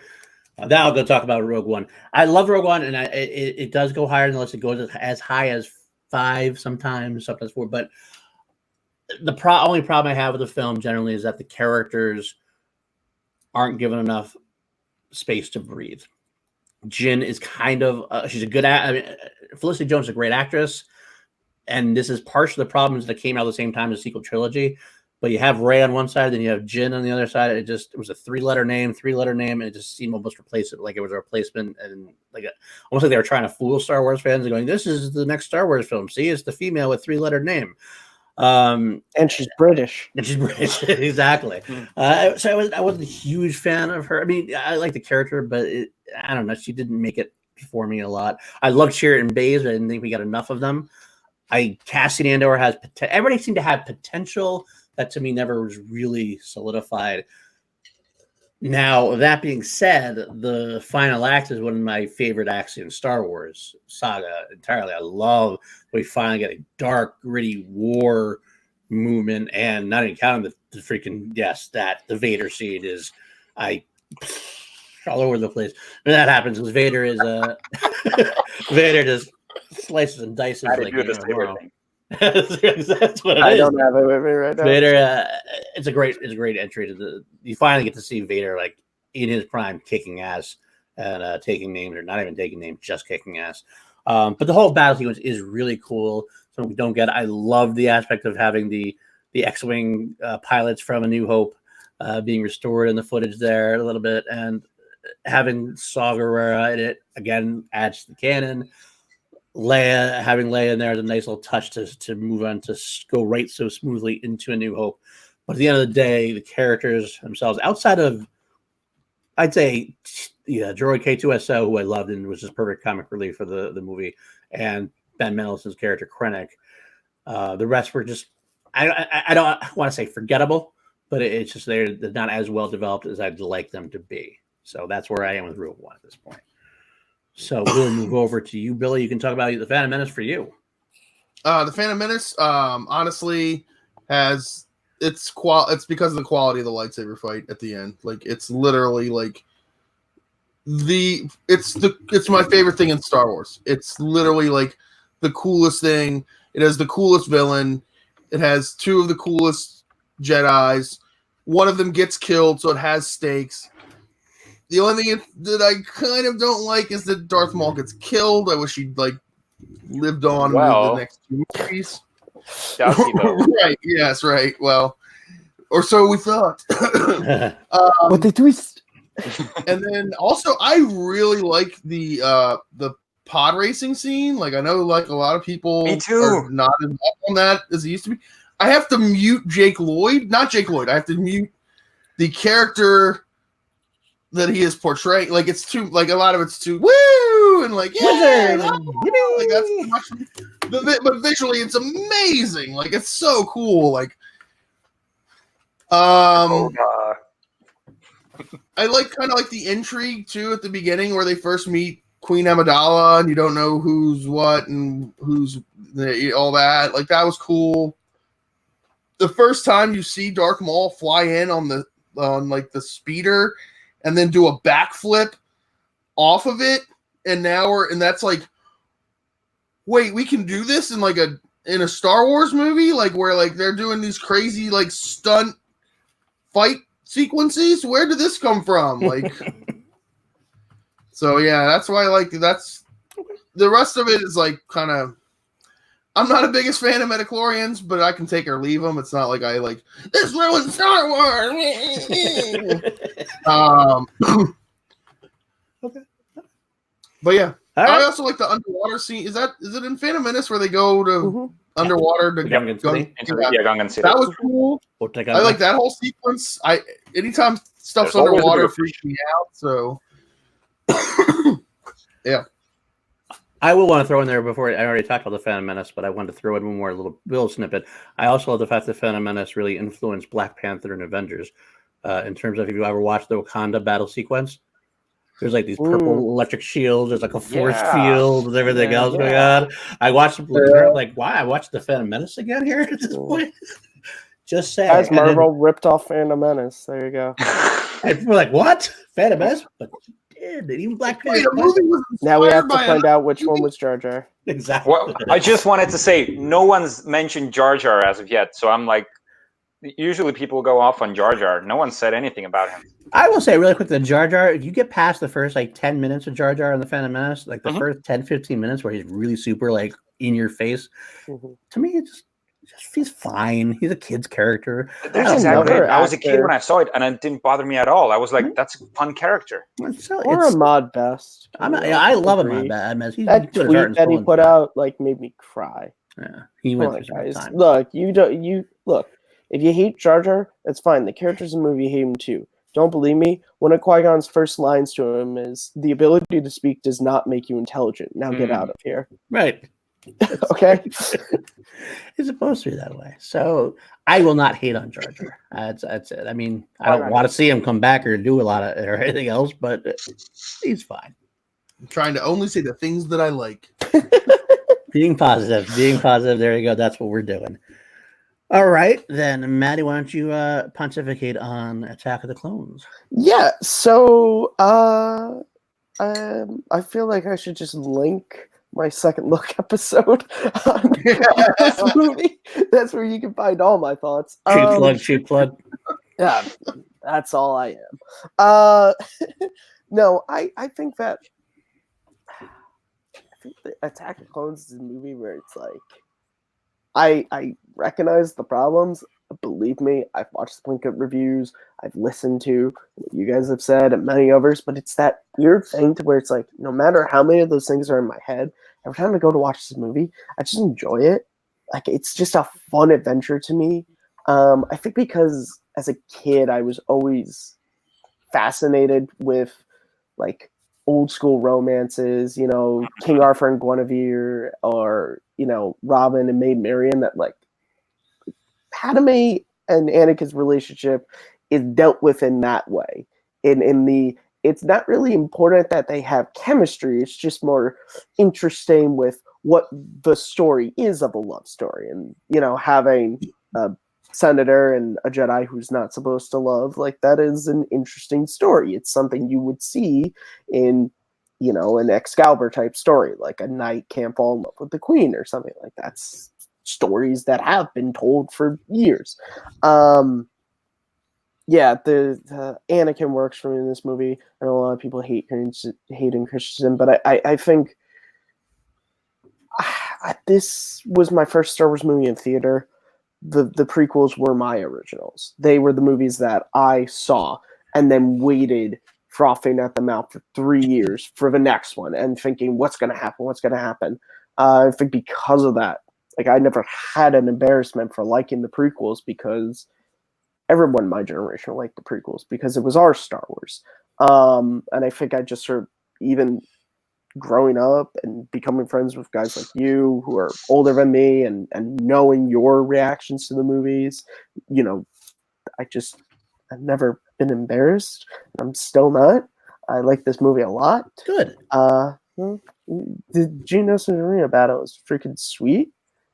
Now I'll go talk about Rogue One. I love Rogue One, and it does go higher than the list. It goes as high as 5 sometimes 4. But the only problem I have with the film generally is that the characters aren't given enough space to breathe. Jyn is kind of she's a good Felicity Jones is a great actress, and this is partially the problems that came out at the same time as the sequel trilogy. But you have Rey on one side, then you have Jyn on the other side. It was a three-letter name, and it just seemed almost replace it like it was a replacement, and almost like they were trying to fool Star Wars fans and going, "This is the next Star Wars film. See, it's the female with 3-letter name." And she's British. Exactly. So I wasn't a huge fan of her. I mean, I like the character, but I don't know. She didn't make it for me a lot. I loved Sheridan Bays, but I didn't think we got enough of them. Cassian Andor has everybody seemed to have potential. That to me never was really solidified. Now, that being said, the final act is one of my favorite acts in Star Wars saga entirely. I love we finally get a dark, gritty war movement, and not even counting the freaking the Vader scene is all over the place. When that happens, because Vader is Vader just slices and dices like thing. That's what it is. I don't have it with me right now. Vader, it's a great entry to you finally get to see Vader like in his prime kicking ass and taking names, or not even taking names, just kicking ass. But the whole battle sequence is really cool. So we don't get. I love the aspect of having the X-wing pilots from A New Hope being restored in the footage there a little bit, and having Saw Gerrera in it again adds to the canon. Having Leia in there is a nice little touch to move on to go right so smoothly into A New Hope. But at the end of the day, the characters themselves, outside of, I'd say, Droid K2SO, who I loved and was just perfect comic relief for the movie, and Ben Mendelsohn's character Krennic, the rest were just, I don't want to say forgettable, but it's just they're not as well developed as I'd like them to be. So that's where I am with Rogue One at this point. So we'll move over to you, Billy. You can talk about the Phantom Menace for you. The Phantom Menace, honestly, has it's because of the quality of the lightsaber fight at the end. Like it's literally like it's my favorite thing in Star Wars. It's literally like the coolest thing. It has the coolest villain. It has 2 of the coolest Jedis. One of them gets killed, so it has stakes. The only thing that I kind of don't like is that Darth Maul gets killed. I wish he'd lived on with the next 2 movies. Right? Yes. Right. Well, or so we thought. But they twist. And then also, I really like the pod racing scene. Like I know, like a lot of people, Me too, are not as up on that as they used to be. I have to mute Jake Lloyd, not Jake Lloyd. I have to mute the character that he is portraying. Like it's too like a lot of it's too woo and like yeah, like that's too much. But visually, it's amazing. Like it's so cool. Like I like kind of like the intrigue too at the beginning where they first meet Queen Amidala and you don't know who's what and who's all that. Like that was cool. The first time you see Darth Maul fly in on like the speeder and then do a backflip off of it, and that's like, wait, we can do this in a Star Wars movie, like where like they're doing these crazy like stunt fight sequences. Where did this come from? Like, so yeah, that's why that's the rest of it is like kind of. I'm not a biggest fan of Metachlorians, but I can take or leave them. It's not like I like this ruins Star Wars. Okay. But yeah, right. I also like the underwater scene. Is it in Phantom Menace where they go to underwater to Gungan City? Gungan City. That was cool. I like that whole sequence. Anytime stuff's underwater freaks me out. So yeah. I will want to throw in there before I already talked about the Phantom Menace, but I wanted to throw in one more little snippet. I also love the fact that Phantom Menace really influenced Black Panther and Avengers in terms of if you ever watched the Wakanda battle sequence. There's like these purple electric shields. There's like a force field with everything else going on. I watched like, why? I watched the Phantom Menace again here at this point. Just saying. Guys, Marvel ripped off Phantom Menace. There you go. And people were like, what? Phantom Menace? But even Black Panther. Now we have to find out which one was Jar Jar. Exactly. Well, I just wanted to say no one's mentioned Jar Jar as of yet, so I'm like, usually people go off on Jar Jar. No one said anything about him. I will say really quick that Jar Jar, if you get past the first like 10 minutes of Jar Jar in the Phantom Menace, like the first 10, 15 minutes where he's really super like in your face, to me it just he's fine. He's a kid's character. That's exactly it. I was a kid when I saw it, and it didn't bother me at all. I was like, "That's a fun character." Or Ahmad Best. I love Ahmad Best. That tweet that he put out like made me cry. Yeah, he went through some time. Look, look. If you hate Jar Jar, that's fine. The characters in the movie hate him too. Don't believe me? One of Qui-Gon's first lines to him is, "The ability to speak does not make you intelligent. Now get out of here." Right. Okay. It's supposed to be that way. So I will not hate on Jar Jar. That's it. I mean, I don't want to see him come back or do a lot of or anything else, but he's fine. I'm trying to only say the things that I like. Being positive. There you go. That's what we're doing. All right, then, Maddie, why don't you pontificate on Attack of the Clones? Yeah. So I feel like I should just link my second look episode on this movie. That's where you can find all my thoughts. Cheap plug. Yeah, that's all I am. No, I think that the Attack of the Clones is a movie where it's like I recognize the problems. Believe me, I've watched the Plinkett reviews. I've listened to what you guys have said and many others, but it's that weird thing to where it's like, no matter how many of those things are in my head, every time I go to watch this movie, I just enjoy it. Like, it's just a fun adventure to me. I think because as a kid, I was always fascinated with like old school romances, you know, King Arthur and Guinevere, or, you know, Robin and Maid Marian, that like Padme and Anakin's relationship is dealt with in that way. It's not really important that they have chemistry. It's just more interesting with what the story is of a love story. And, you know, having a senator and a Jedi who's not supposed to love, like, that is an interesting story. It's something you would see in, you know, an Excalibur type story, like a knight can't fall in love with the queen or something like that. That's stories that have been told for years. Yeah, the Anakin works for me in this movie. I know a lot of people hate Hayden Christensen, but I think this was my first Star Wars movie in theater. The prequels were my originals. They were the movies that I saw and then waited frothing at the mouth for 3 years for the next one and thinking, what's going to happen? I think because of that, like, I never had an embarrassment for liking the prequels because everyone in my generation liked the prequels because it was our Star Wars. And I think I just sort of, even growing up and becoming friends with guys like you who are older than me, and knowing your reactions to the movies, I've never been embarrassed. I'm still not. I like this movie a lot. Good. The Geonosis Arena battle is freaking sweet,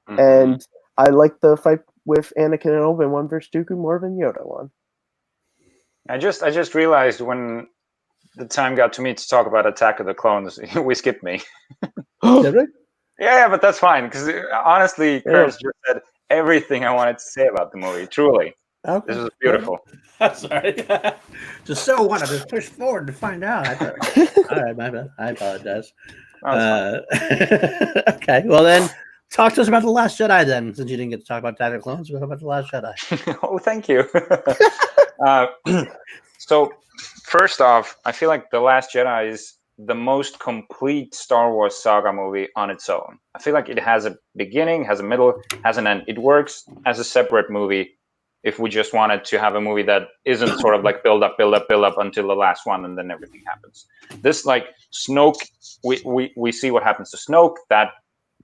Mhm. and I like the fight with Anakin and Obi-Wan versus Dooku more than Yoda one. I just realized when the time got to me to talk about Attack of the Clones, we skipped me. Did we? Yeah, but that's fine because honestly, Curtis just said everything I wanted to say about the movie. Truly, Okay. this was beautiful. Sorry. Just so wanted to push forward to find out. All right, my bad. I apologize. No, Okay, well then, talk to us about The Last Jedi then, since you didn't get to talk about Attack of the Clones. What about The Last Jedi? Oh, thank you. So, first off, I feel like The Last Jedi is the most complete Star Wars saga movie on its own. I feel like it has a beginning, has a middle, has an end. It works as a separate movie if we just wanted to have a movie that isn't sort of like build up until the last one and then everything happens. This, like Snoke, we see what happens to Snoke. That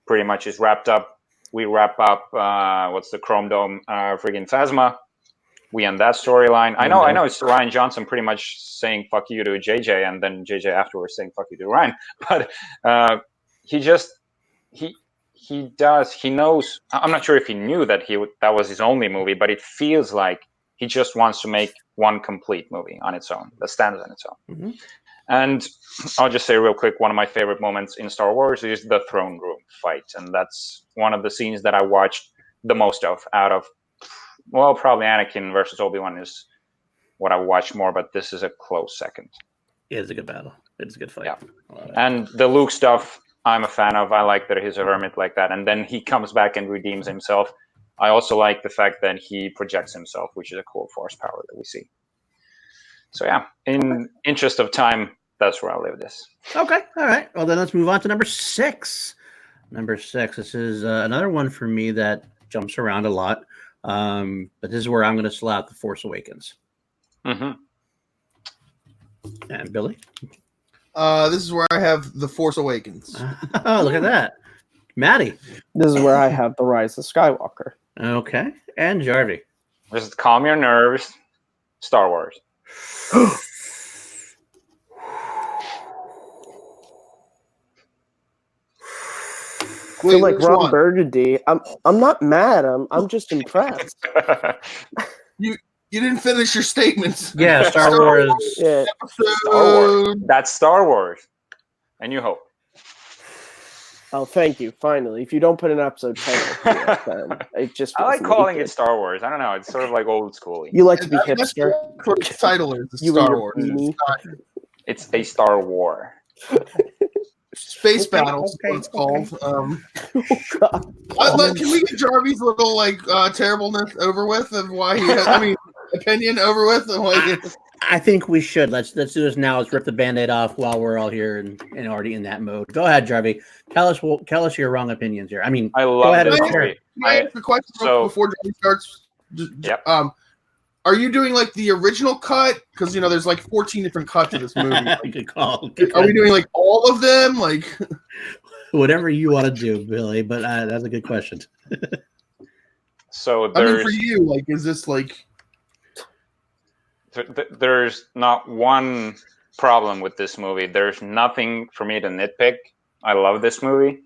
pretty much is wrapped up. We wrap up what's the Chrome Dome friggin' Phasma. We end that storyline. I know it's Ryan Johnson pretty much saying fuck you to JJ, and then JJ afterwards saying fuck you to Ryan. But he knows. I'm not sure if he knew that that was his only movie, but it feels like he just wants to make one complete movie on its own that stands on its own. Mm-hmm. And I'll just say real quick, one of my favorite moments in Star Wars is the throne room fight, and that's one of the scenes that I watched the most of out of. Well, probably Anakin versus Obi-Wan is what I watch more, but this is a close second. Yeah, it's a good battle. It's a good fight. Yeah. And the Luke stuff, I'm a fan of. I like that he's a hermit like that. And then he comes back and redeems himself. I also like the fact that he projects himself, which is a cool force power that we see. So yeah, in interest of time, that's where I'll leave this. Okay. All right. Well, then let's move on to number 6. Number 6. This is another one for me that jumps around a lot. But this is where I'm going to slap The Force Awakens. Mm-hmm. And Billy? This is where I have The Force Awakens. Oh, look at that. Maddie? This is where I have The Rise of Skywalker. Okay. And Jarvie? Just calm your nerves. Star Wars. I feel like Ron Burgundy. I'm not mad. I'm just impressed. You didn't finish your statements. Yeah, Star Wars. Yeah. Star Wars. That's Star Wars. A New Hope. Oh, thank you. Finally, if you don't put an episode title, then it just. I like calling it Star Wars. I don't know. It's sort of like old school. You like to be hipster. That's what the title is. You Star Wars. It's a Star War. Space Battle is what it's called. Can we get Jarvie's little terribleness over with of why he has, opinion over with of why I think we should. Let's do this now. Let's rip the Band-Aid off while we're all here and already in that mode. Go ahead, Jarvie. Tell us your wrong opinions here. I love this movie. Can I ask a question before Jarvie starts? Yep. Are you doing the original cut? Because there's 14 different cuts of this movie. Good call. Are we doing all of them? Whatever you want to do, Billy. But that's a good question. So for you, is this There's not one problem with this movie. There's nothing for me to nitpick. I love this movie.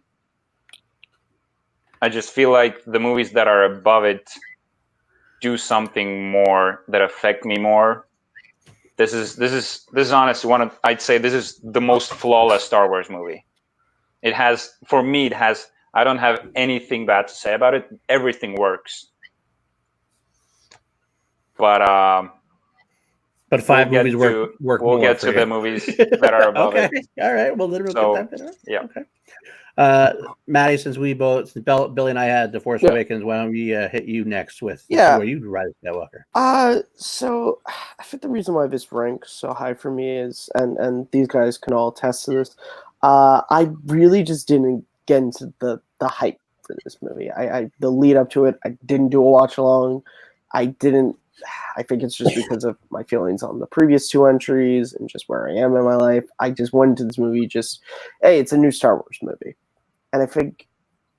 I just feel like the movies that are above it do something more that affect me more. This is honestly I'd say this is the most flawless Star Wars movie. It has, for me, I don't have anything bad to say about it. Everything works. But 5 movies work. We'll get to the movies that are above okay. it. All right. Well, then we'll get that bit. Yeah. Okay. Maddie, since Billy and I had The Force Awakens, why don't we hit you next with where you Rise of Skywalker? So I think the reason why this ranks so high for me is, and these guys can all attest to this, I really just didn't get into the hype for this movie. The lead up to it, I didn't do a watch along. I didn't I think it's just because of my feelings on the previous 2 entries and just where I am in my life. I just went into this movie hey, it's a new Star Wars movie. And I think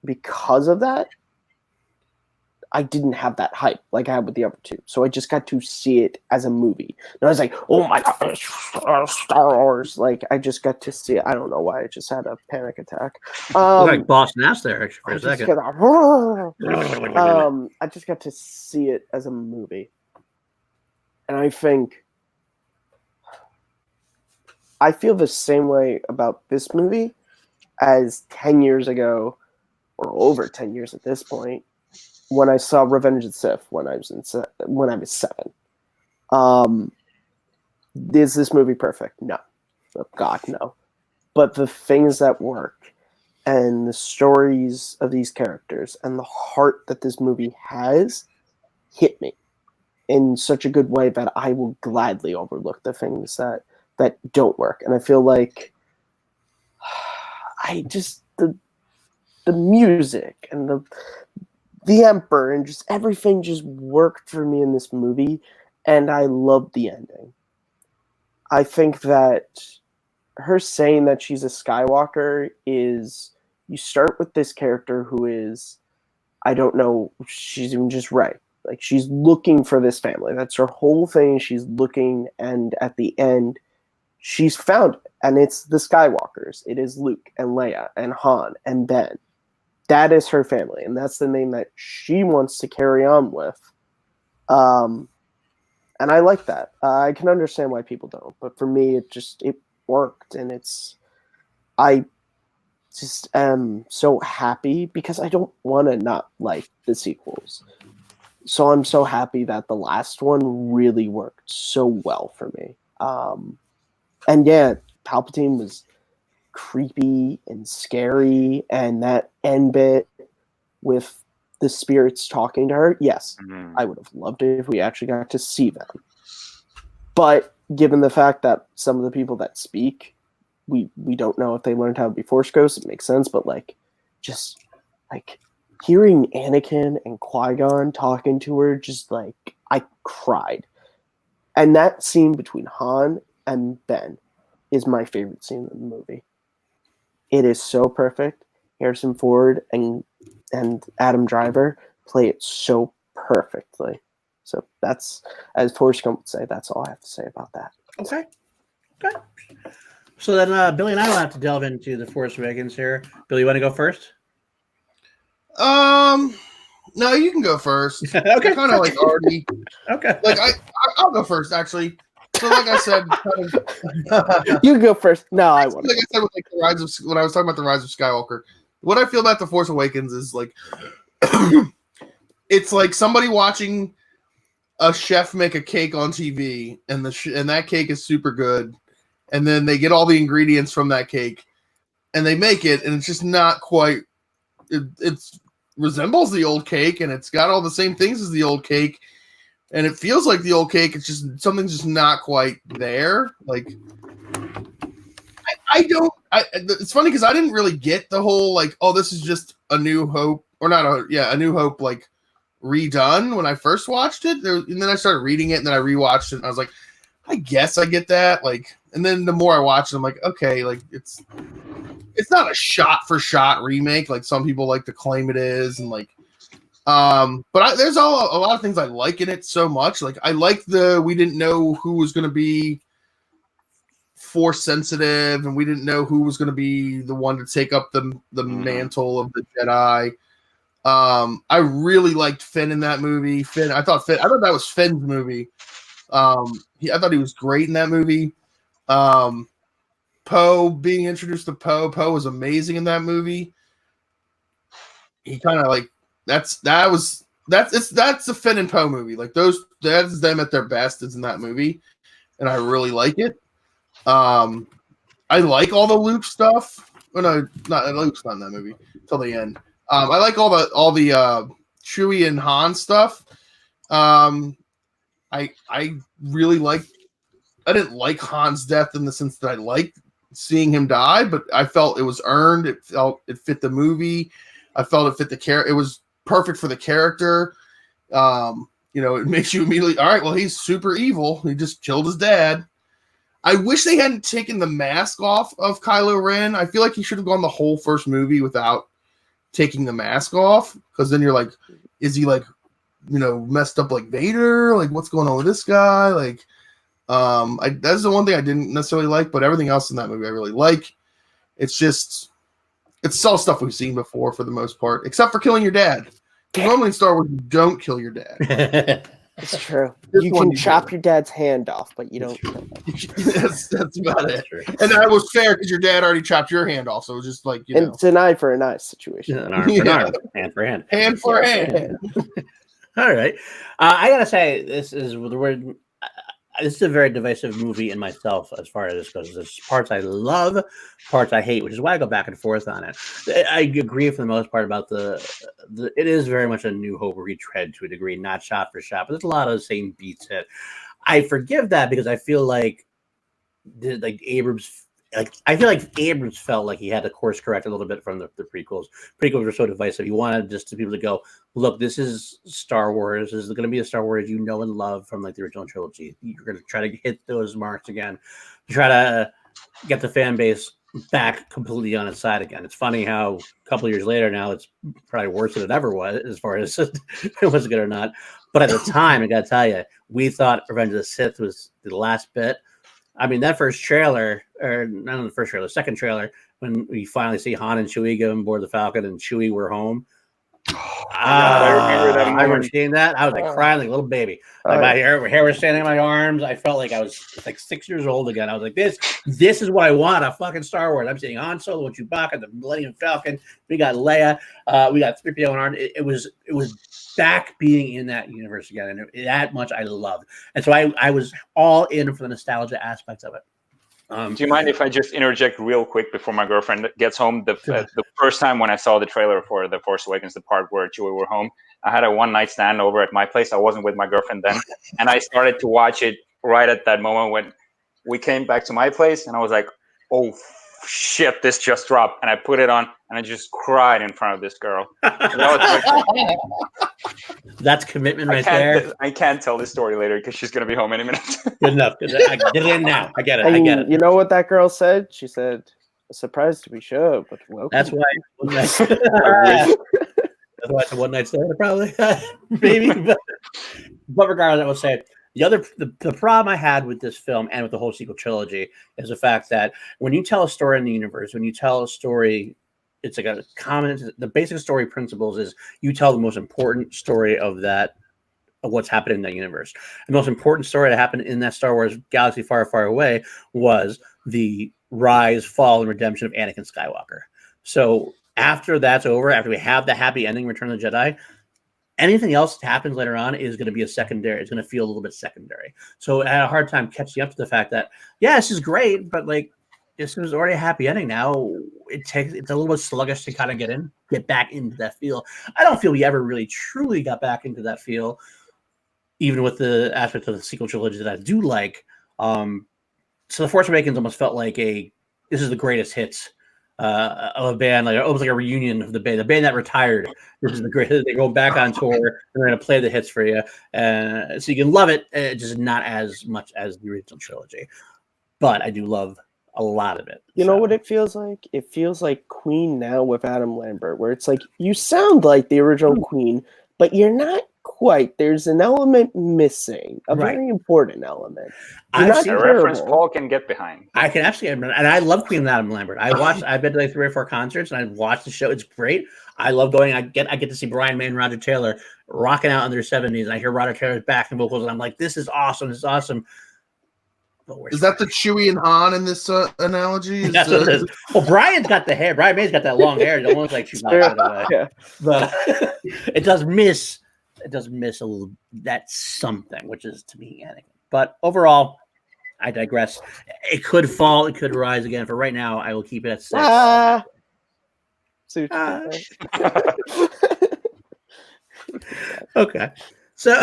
because of that, I didn't have that hype like I had with the other 2. So I just got to see it as a movie. And I was like, oh my God, Star Wars. Like, I just got to see it. I don't know why. I just had a panic attack. Like Boston ass there, actually, for a second. I just got to see it as a movie. And I feel the same way about this movie as 10 years ago, or over 10 years at this point, when I saw Revenge of the Sith when I was 7. Is this movie perfect? No. Oh, God, no. But the things that work and the stories of these characters and the heart that this movie has hit me in such a good way that I will gladly overlook the things that don't work. And I feel like the music and the Emperor and just everything just worked for me in this movie, and I loved the ending. I think that her saying that she's a Skywalker is, you start with this character who is, I don't know, she's even just Rey. Like, she's looking for this family. That's her whole thing. She's looking, and at the end, she's found it. And it's the Skywalkers. It is Luke and Leia and Han and Ben. That is her family, and that's the name that she wants to carry on with. And I like that. I can understand why people don't, but for me, it worked, and I just am so happy because I don't want to not like the sequels. So I'm so happy that the last one really worked so well for me. And yeah, Palpatine was creepy and scary, and that end bit with the spirits talking to her, yes, I would have loved it if we actually got to see them. But given the fact that some of the people that speak, we don't know if they learned how to be Force ghosts, it makes sense, but just hearing Anakin and Qui-Gon talking to her, I cried. And that scene between Han and Ben is my favorite scene in the movie. It is so perfect. Harrison Ford and Adam Driver play it so perfectly. So that's, as Forrest Gump would say, that's all I have to say about that. Okay. Good. So then Billy and I will have to delve into The Force Awakens here. Billy, you want to go first? No, you can go first. Okay. Kind of already. Okay. I'll go first, actually. So, like I said, you go first. No, I won't. Like I said, when I was talking about the Rise of Skywalker, what I feel about The Force Awakens is it's like somebody watching a chef make a cake on TV, and and that cake is super good, and then they get all the ingredients from that cake, and they make it, and it's just not quite. It resembles the old cake, and it's got all the same things as the old cake. And it feels like the old cake. It's just something's just not quite there. It's funny because I didn't really get the whole this is just A New Hope, or not A New Hope redone when I first watched it. And then I started reading it, and then I rewatched it, and I was like, I guess I get that. And then the more I watch it, I'm like, okay, it's not a shot for shot remake like some people like to claim it is, and but there's a lot of things I like in it so much. I like we didn't know who was going to be Force sensitive, and we didn't know who was going to be the one to take up the mantle of the Jedi. I really liked Finn in that movie. I thought that was Finn's movie. I thought he was great in that movie. Poe, being introduced to Poe was amazing in that movie. He kind of that's a Finn and Poe movie. That's them at their best is in that movie, and I really like it. I like all the Luke stuff. Oh no, Luke's not in that movie till the end. I like all the Chewie and Han stuff. I really like. I didn't like Han's death in the sense that I liked seeing him die, but I felt it was earned. It fit the movie. I felt it fit the character. It was perfect for the character. it makes you immediately, all right, well, he's super evil. He just killed his dad. I wish they hadn't taken the mask off of Kylo Ren. I feel like he should have gone the whole first movie without taking the mask off, because then you're like, is he like, messed up like Vader? Like, what's going on with this guy? Like, that's the one thing I didn't necessarily like, but everything else in that movie I really like. It's all stuff we've seen before for the most part, except for killing your dad. Normally in Star Wars, you don't kill your dad. It's true. You can chop your dad's hand off, but you don't kill him. that's about it. True. And that was fair because your dad already chopped your hand off, so it was just like, It's an eye for an eye situation. An arm for an arm, hand for hand. Hand for hand. All right. I gotta say, this is the word. This is a very divisive movie in myself as far as this goes. There's parts I love, parts I hate, which is why I go back and forth on it. I agree for the most part about the it is very much a New Hope retread to a degree, not shot for shot, but there's a lot of the same beats hit. I forgive that because I feel like Abrams. I feel like Abrams felt like he had to course correct a little bit from the prequels. Prequels were so divisive. He wanted just to people to go, look, this is Star Wars. This is going to be a Star Wars you know and love from like the original trilogy. You're going to try to hit those marks again, try to get the fan base back completely on its side again. It's funny how a couple of years later now it's probably worse than it ever was as far as it was good or not. But at the time, I got to tell you, we thought Revenge of the Sith was the last bit. I mean, that first trailer, or not the first trailer, the second trailer, when we finally see Han and Chewie go on board the Falcon and Chewie were home. I remember that. I remember seeing that. I was like crying like a little baby. Like my hair was standing on my arms. I felt like I was like 6 years old again. I was like, this is what I want, a fucking Star Wars. I'm seeing Han Solo with Chewbacca, the Millennium Falcon. We got Leia. We got 3PO and R. It was back being in that universe again, and that much I loved. And so I was all in for the nostalgia aspects of it. Do you mind if I just interject real quick before my girlfriend gets home? The first time when I saw the trailer for The Force Awakens, the part where Chewie were home, I had a one-night stand over at my place. I wasn't with my girlfriend then. And I started to watch it right at that moment when we came back to my place. And I was like, oh, shit, this just dropped. And I put it on, and I just cried in front of this girl. That's commitment right there. I can't tell this story later because she's going to be home any minute. Good enough. I get it in now. I get it. I get it. You know what that girl said? She said, surprised to be sure, but welcome. That's why. That's why it's a one-night stand, probably. Maybe. But regardless, I will say, the problem I had with this film and with the whole sequel trilogy is the fact that when you tell a story in the universe, when you tell a story, it's like a common, the basic story principles is you tell the most important story of what's happening in that universe. The most important story that happened in that Star Wars galaxy far, far away was the rise, fall, and redemption of Anakin Skywalker. So after that's over, after we have the happy ending, Return of the Jedi, anything else that happens later on is going to be a secondary. It's going to feel a little bit secondary. So I had a hard time catching up to the fact that, yeah, this is great, but like this was already a happy ending. Now it's a little bit sluggish to kind of get back into that feel. I don't feel we ever really truly got back into that feel, even with the aspect of the sequel trilogy that I do like. So The Force Awakens almost felt like this is the greatest hits of a band, like almost like a reunion of the band that retired. This is the greatest. They go back on tour and they're going to play the hits for you, so you can love it. Just not as much as the original trilogy, but I do love a lot of it. You know what it feels like? It feels like Queen now with Adam Lambert, where it's like you sound like the original Queen, but you're not quite. There's an element missing, a very important element. I've seen a reference Paul can get behind. I can absolutely, and I love Queen and Adam Lambert. I've been to like 3 or 4 concerts, and I've watched the show. It's great. I love going. I get to see Brian May and Roger Taylor rocking out in their 70s. And I hear Roger Taylor's backing vocals, and I'm like, this is awesome. This is awesome. Is that the Chewie and Han in this analogy? That's what it is. Well, Brian's got the hair. Brian May's got that long hair. It don't look like Chewbacca. Yeah. But it does miss a little that something, which is to me Anakin. But overall, I digress. It could fall, it could rise again. For right now, I will keep it at 6. Okay. So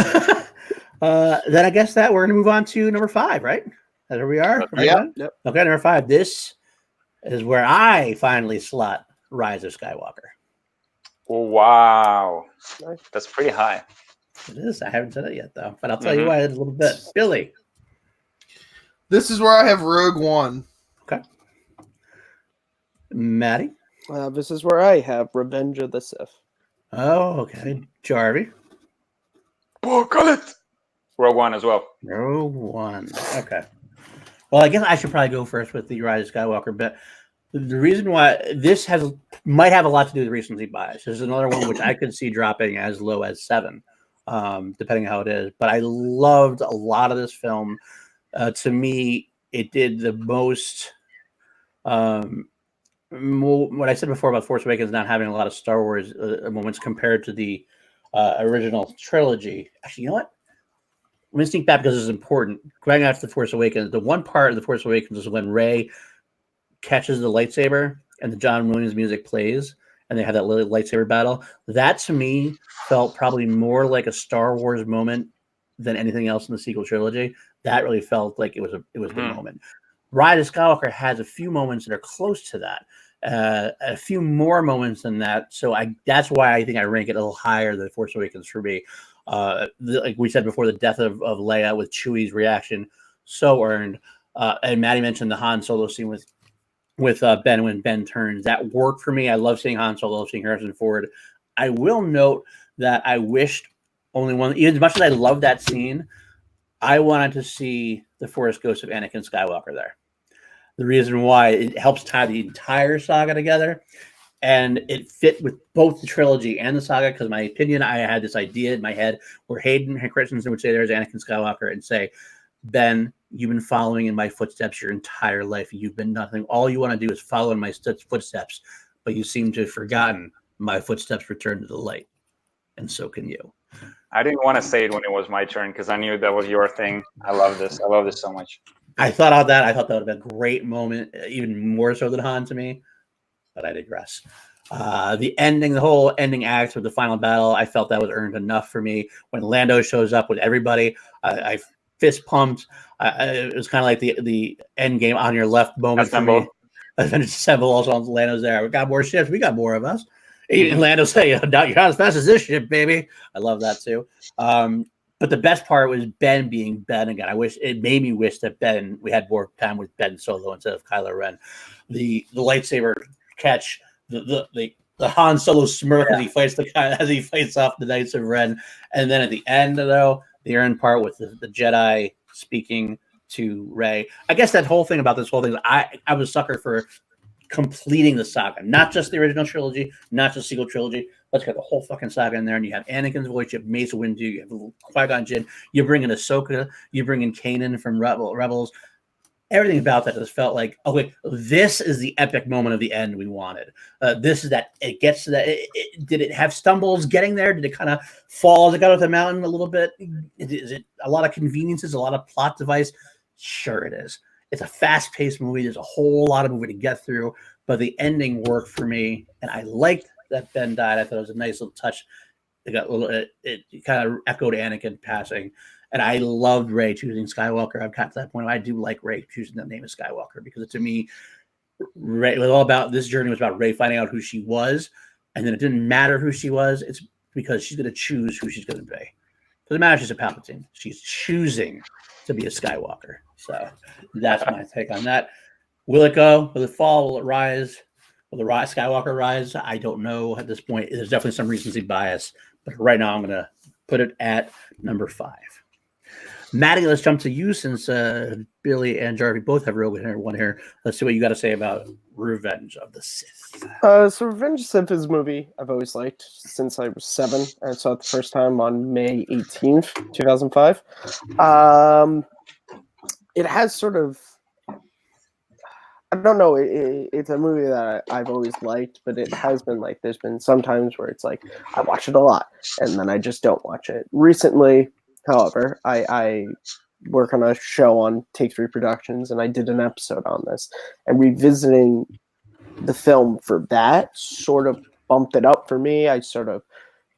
then I guess that we're gonna move on to number 5, right? There we are. Yeah. Yep. Okay, number 5. This is where I finally slot Rise of Skywalker. Oh, wow. That's pretty high. It is. I haven't said it yet, though. But I'll tell you why in a little bit. Billy. This is where I have Rogue One. Okay. Maddie. This is where I have Revenge of the Sith. Oh, okay. Jarvie. Apocalypse. Rogue One as well. Rogue One. Okay. Well, I guess I should probably go first with the Rise of Skywalker, but the reason why this might have a lot to do with recency bias. There's another one which I could see dropping as low as 7, depending on how it is. But I loved a lot of this film. To me, it did the most. What I said before about Force Awakens not having a lot of Star Wars moments compared to the original trilogy. Actually, you know what? Let me sneak back because it's important. Going after the Force Awakens, the one part of the Force Awakens is when Rey catches the lightsaber and the John Williams music plays, and they have that little lightsaber battle. That to me felt probably more like a Star Wars moment than anything else in the sequel trilogy. That really felt like it was a good moment. Rise of Skywalker has a few moments that are close to that, a few more moments than that. So that's why I think I rank it a little higher than Force Awakens for me. Like we said before, the death of Leia with Chewie's reaction, so earned. And Maddie mentioned the Han Solo scene with Ben when Ben turns. That worked for me. I love seeing Han Solo, seeing Harrison Ford. I will note that I wished only one, even as much as I love that scene, I wanted to see the Force Ghost of Anakin Skywalker there. The reason why it helps tie the entire saga together, and it fit with both the trilogy and the saga, because my opinion, I had this idea in my head where Hayden Christensen would say there's Anakin Skywalker and say, Ben, you've been following in my footsteps your entire life. You've been nothing. All you want to do is follow in my footsteps, but you seem to have forgotten my footsteps return to the light, and so can you. I didn't want to say it when it was my turn because I knew that was your thing. I love this. I love this so much. I thought about that. I thought that would have been a great moment, even more so than Han to me, but I digress. The whole ending act with the final battle, I felt that was earned enough for me. When Lando shows up with everybody, I fist pumped. It was kind of like the end game on your left moment for me. Avengers Assemble also on Lando's there. We got more ships. We got more of us. And Lando say, "You're not as fast as this ship, baby." I love that too. But the best part was Ben being Ben again. It made me wish that we had more time with Ben Solo instead of Kylo Ren. The lightsaber catch, the Han Solo smirk as he fights off the Knights of Ren, and then at the end though, the end part with the Jedi speaking to Rey. I guess that whole thing about this whole thing, I was a sucker for completing the saga, not just the original trilogy, not just the sequel trilogy. Let's get the whole fucking saga in there, and you have Anakin's voice, you have Mace Windu, you have Qui-Gon Jinn, you bring in Ahsoka, you bring in Kanan from Rebels. Everything about that just felt like, okay, this is the epic moment of the end we wanted. This is that it gets to that. Did it have stumbles getting there? Did it kind of fall as it got off the mountain a little bit? Is it a lot of conveniences, a lot of plot device? Sure, it is. It's a fast-paced movie. There's a whole lot of movie to get through, but the ending worked for me, and I liked that Ben died. I thought it was a nice little touch. It kind of echoed Anakin passing, and I loved Rey choosing Skywalker. I've got to that point where I do like Rey choosing the name of Skywalker, because to me, Rey was all about, this journey was about Rey finding out who she was, and then it didn't matter who she was. It's because she's going to choose who she's going to be. Doesn't matter if she's a Palpatine. She's choosing to be a Skywalker. So that's my take on that. Will it go? Will it fall? Will it rise? Will the Skywalker rise? I don't know at this point. There's definitely some recency bias, but right now I'm going to put it at number 5. Maddie, let's jump to you since Billy and Jarvie both have Rogue One here. Let's see what you got to say about Revenge of the Sith. So Revenge of the Sith is a movie I've always liked since I was 7. I saw it the first time on May 18th, 2005. It has sort of, I don't know, it's a movie that I've always liked, but it has been like, there's been some times where it's like, I watch it a lot, and then I just don't watch it. Recently, however, I work on a show on Take 3 Productions, and I did an episode on this, and revisiting the film for that sort of bumped it up for me. I sort of,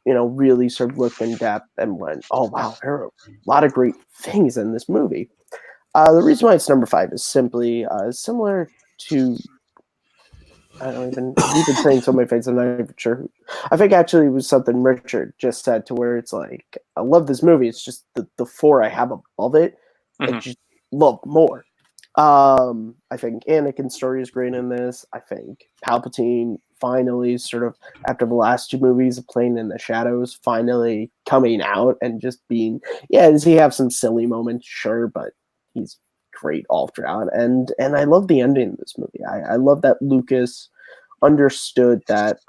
really sort of looked in depth and went, oh, wow, there are a lot of great things in this movie. The reason why it's number 5 is simply similar to I don't even. You've been saying so many things. I'm not even sure. I think actually it was something Richard just said to where it's like, I love this movie. It's just the four I have above it. I just love more. I think Anakin's story is great in this. I think Palpatine finally, sort of after the last two movies of playing in the shadows, finally coming out and just being. Yeah, does he have some silly moments? Sure, but he's great all throughout, and I love the ending of this movie. I love that Lucas understood that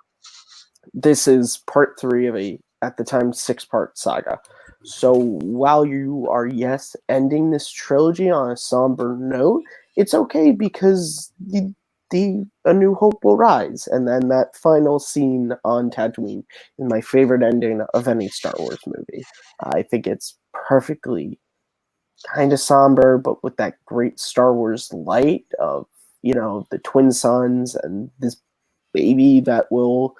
this is part 3 of a, at the time, 6-part saga. So while you are, yes, ending this trilogy on a somber note, it's okay because A New Hope will rise, and then that final scene on Tatooine is my favorite ending of any Star Wars movie. I think it's perfectly kind of somber, but with that great Star Wars light of, the twin suns and this baby that will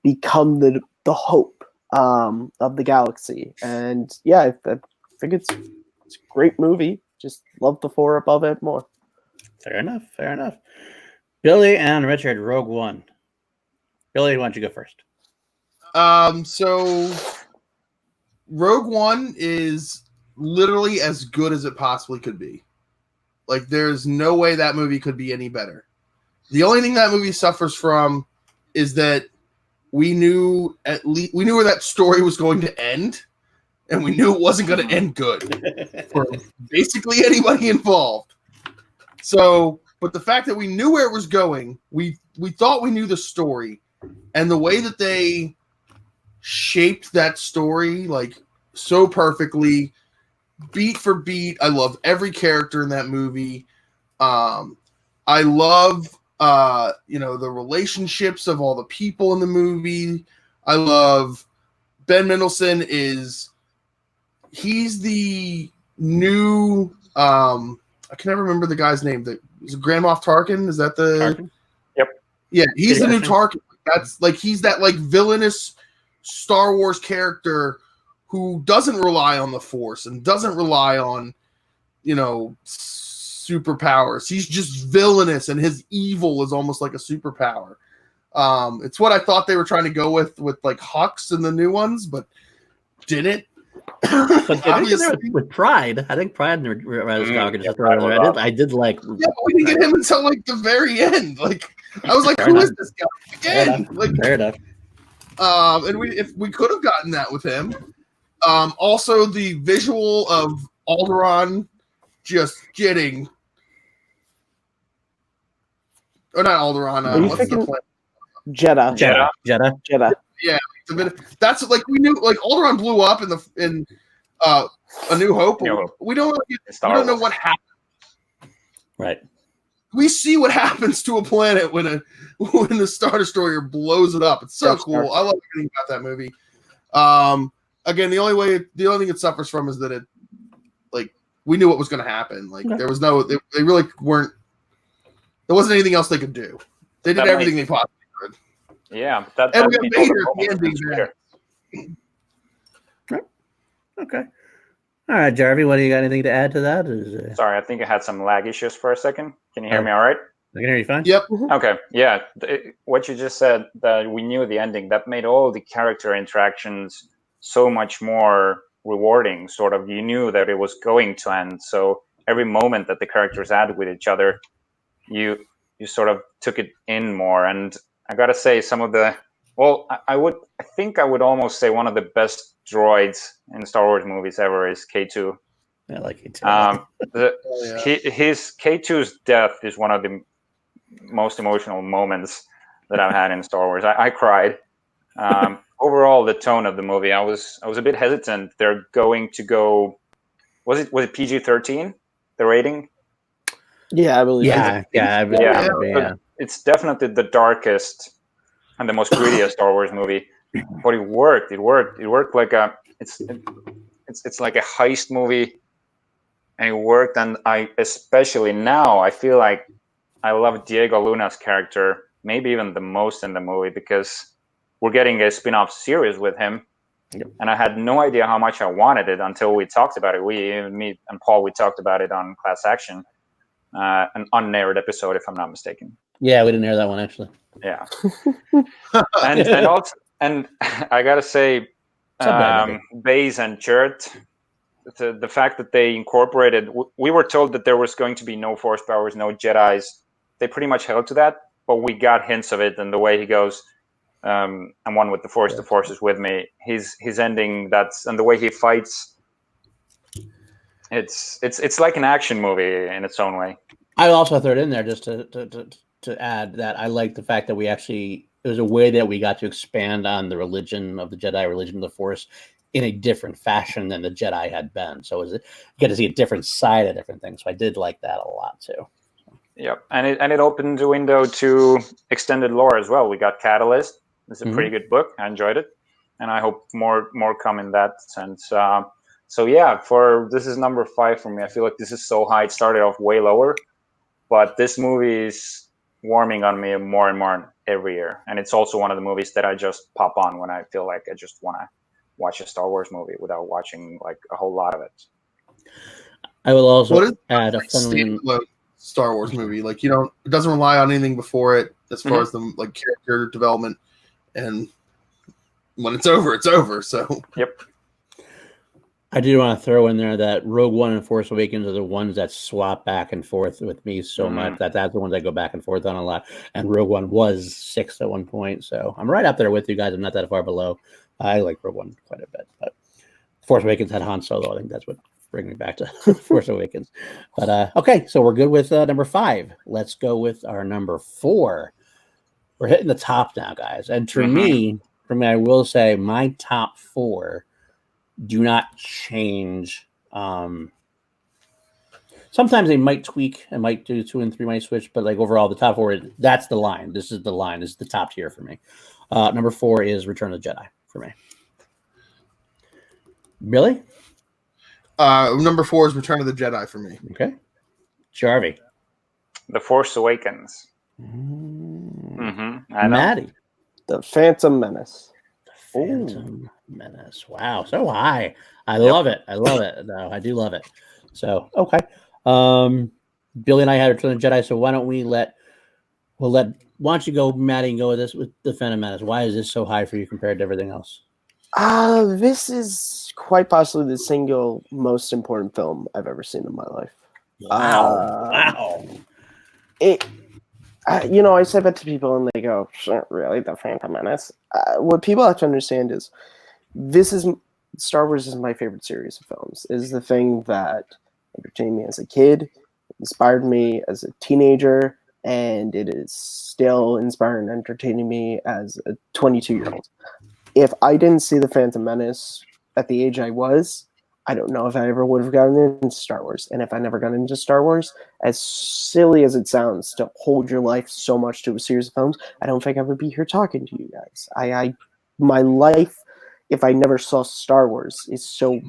become the hope of the galaxy. And yeah, I think it's a great movie. Just love the 4 above it more. Fair enough. Billy and Richard, Rogue One. Billy, why don't you go first? So Rogue One is literally as good as it possibly could be. Like, there's no way that movie could be any better. The only thing that movie suffers from is that we knew where that story was going to end, and we knew it wasn't going to end good for basically anybody involved. So, but the fact that we knew where it was going, we thought we knew the story, and the way that they shaped that story, like, so perfectly, beat for beat. I love every character in that movie. I love the relationships of all the people in the movie. I love Ben Mendelsohn. He's the new I can never remember the guy's name. Is Grand Moff Tarkin? Is that the Tarkin? Yep. Yeah, he's the new Tarkin. That's like, he's that like villainous Star Wars character who doesn't rely on the Force and doesn't rely on, superpowers. He's just villainous, and his evil is almost like a superpower. It's what I thought they were trying to go with like Hux in the new ones, but didn't. But obviously, with Pride, I think Pride and Rise of Skywalker just throw in there. I did like. Yeah, but we didn't get him until like the very end. Like, I was like, who is this guy again? Fair enough. And if we could have gotten that with him. Also, the visual of Alderaan just getting, or not Alderaan. What's the planet? Jedha. Yeah, that's like, we knew, like, Alderaan blew up in A New Hope. We don't know what happened. Right. We see what happens to a planet when the Star Destroyer blows it up. It's so cool. I love everything about that movie. Again, the only thing it suffers from is that it, like, we knew what was going to happen. Like, there was they really weren't. There wasn't anything else they could do. They did everything they possibly could. Yeah, and we got Vader at the ending there. Okay. All right, Jarvie, what do you got? Anything to add to that? Sorry, I think I had some lag issues for a second. Can you hear me all right? I can hear you fine. Yep. Okay. Yeah. What you just said, that we knew the ending, that made all the character interactions so much more rewarding. Sort of, you knew that it was going to end. So every moment that the characters had with each other, you sort of took it in more. And I gotta say, some of the, well, I think I would almost say one of the best droids in Star Wars movies ever is K2. I like K2. His K2's death is one of the most emotional moments that I've had in Star Wars. I cried. Overall, the tone of the movie, I was a bit hesitant. They're going to go. Was it PG-13? The rating? Yeah, I believe. Yeah. It's definitely the darkest and the most grittiest Star Wars movie, but it worked. It worked like it's like a heist movie, and it worked. And I especially now I feel like I love Diego Luna's character maybe even the most in the movie, because we're getting a spin-off series with him. Yep. And I had no idea how much I wanted it until we talked about it. Me and Paul, we talked about it on Class Action, an unaired episode, if I'm not mistaken. Yeah, we didn't hear that one actually. Yeah. and also, and I gotta say, Baze and Chert, the fact that they incorporated, we were told that there was going to be no Force powers, no Jedis. They pretty much held to that, but we got hints of it. And the way he goes, I'm one with the Force. The Force is with me. His ending. And the way he fights. It's like an action movie in its own way. I also throw it in there just to add that I like the fact that it was a way that we got to expand on the religion of the Jedi, religion of the Force, in a different fashion than the Jedi had been. So you get to see a different side of different things. So I did like that a lot too. Yep, and it opened the window to extended lore as well. We got Catalyst. It's a pretty good book. I enjoyed it, and I hope more come in that sense. So yeah, this is number 5 for me. I feel like this is so high. It started off way lower, but this movie is warming on me more and more every year. And it's also one of the movies that I just pop on when I feel like I just want to watch a Star Wars movie without watching like a whole lot of it. I will also add a fun Star Wars movie. Like, it doesn't rely on anything before it as far as the like character development, and when it's over, it's over. So yep. I do want to throw in there that Rogue One and Force Awakens are the ones that swap back and forth with me so much that's the ones I go back and forth on a lot. And Rogue One was 6th at one point, so I'm right up there with you guys. I'm not that far below. I like Rogue One quite a bit, but Force Awakens had Han Solo. I think that's what brings me back to Force Awakens. But okay, so we're good with number 5. Let's go with our number 4. We're hitting the top now, guys. And for me, I will say my top 4 do not change. Sometimes they might tweak and might do 2 and 3 might switch, but like overall, the top 4, that's the line. This is the line. This is the top tier for me. Number 4 is Return of the Jedi for me. Billy? Number 4 is Return of the Jedi for me. Okay. Jarvie? The Force Awakens. Maddie? The Phantom Menace. Phantom Menace. Wow, so high. I love it. No, I do love it. So okay. Billy and I had Return of the Jedi, so why don't why don't you go, Maddie, and go with this with the Phantom Menace? Why is this so high for you compared to everything else? This is quite possibly the single most important film I've ever seen in my life. Wow. I say that to people and they go, really, the Phantom Menace? What people have to understand is Star Wars is my favorite series of films. It is the thing that entertained me as a kid, inspired me as a teenager, and it is still inspiring and entertaining me as a 22-year-old. If I didn't see the Phantom Menace at the age I was, I don't know if I ever would have gotten into Star Wars. And if I never got into Star Wars, as silly as it sounds to hold your life so much to a series of films, I don't think I would be here talking to you guys. My life, if I never saw Star Wars, is so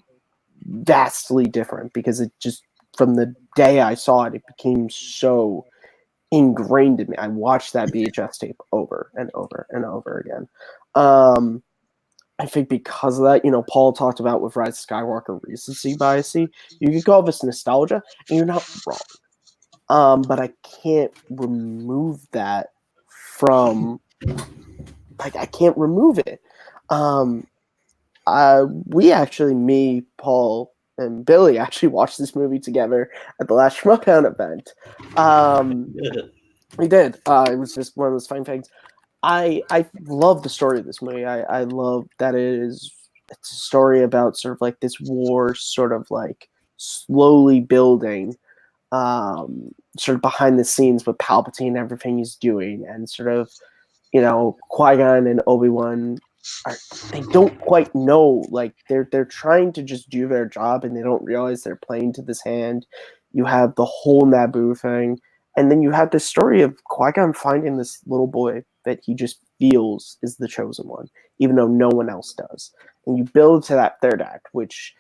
vastly different because it just, from the day I saw it, it became so ingrained in me. I watched that VHS tape over and over and over again. I think because of that, Paul talked about with Rise of Skywalker recency bias. You could call this nostalgia, and you're not wrong. But I can't remove that from, I can't remove it. We actually, me, Paul, and Billy actually watched this movie together at the last Schmuckhound event. We did. It was just one of those fine things. I love the story of this movie. I love that it's a story about sort of like this war sort of like slowly building sort of behind the scenes with Palpatine and everything he's doing, and sort of, Qui-Gon and Obi-Wan they don't quite know, like they're trying to just do their job and they don't realize they're playing to this hand. You have the whole Naboo thing, and then you have this story of Qui-Gon finding this little boy that he just feels is the chosen one, even though no one else does. And you build to that third act, which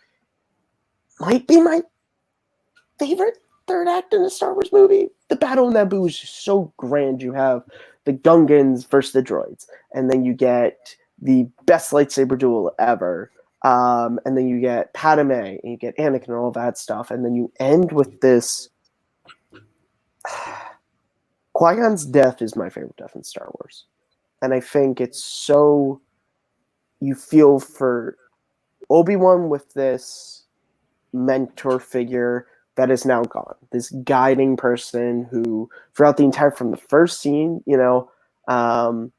might be my favorite third act in a Star Wars movie. The Battle of Naboo is just so grand. You have the Gungans versus the droids, and then you get the best lightsaber duel ever. And then you get Padme, and you get Anakin and all that stuff. And then you end with this Qui-Gon's death is my favorite death in Star Wars. And I think it's so... You feel for Obi-Wan with this mentor figure that is now gone. This guiding person who, throughout the entire... From the first scene, focus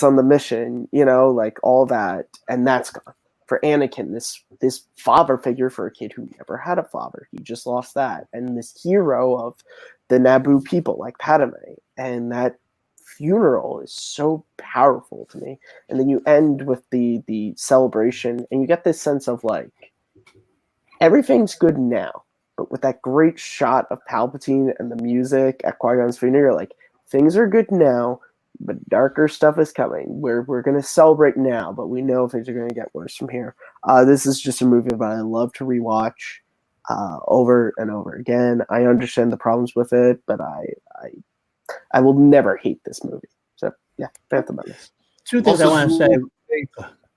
on the mission, like all that. And that's gone. For Anakin, this father figure for a kid who never had a father. He just lost that. And this hero of the Naboo people like Padme. And that funeral is so powerful to me. And then you end with the celebration, and you get this sense of like, everything's good now. But with that great shot of Palpatine and the music at Qui-Gon's funeral, you're like, things are good now, but darker stuff is coming. We're going to celebrate now, but we know things are going to get worse from here. This is just a movie that I love to rewatch over and over again. I understand the problems with it, but I will never hate this movie. So, yeah, Phantom Menace. Two things Also, I want to say.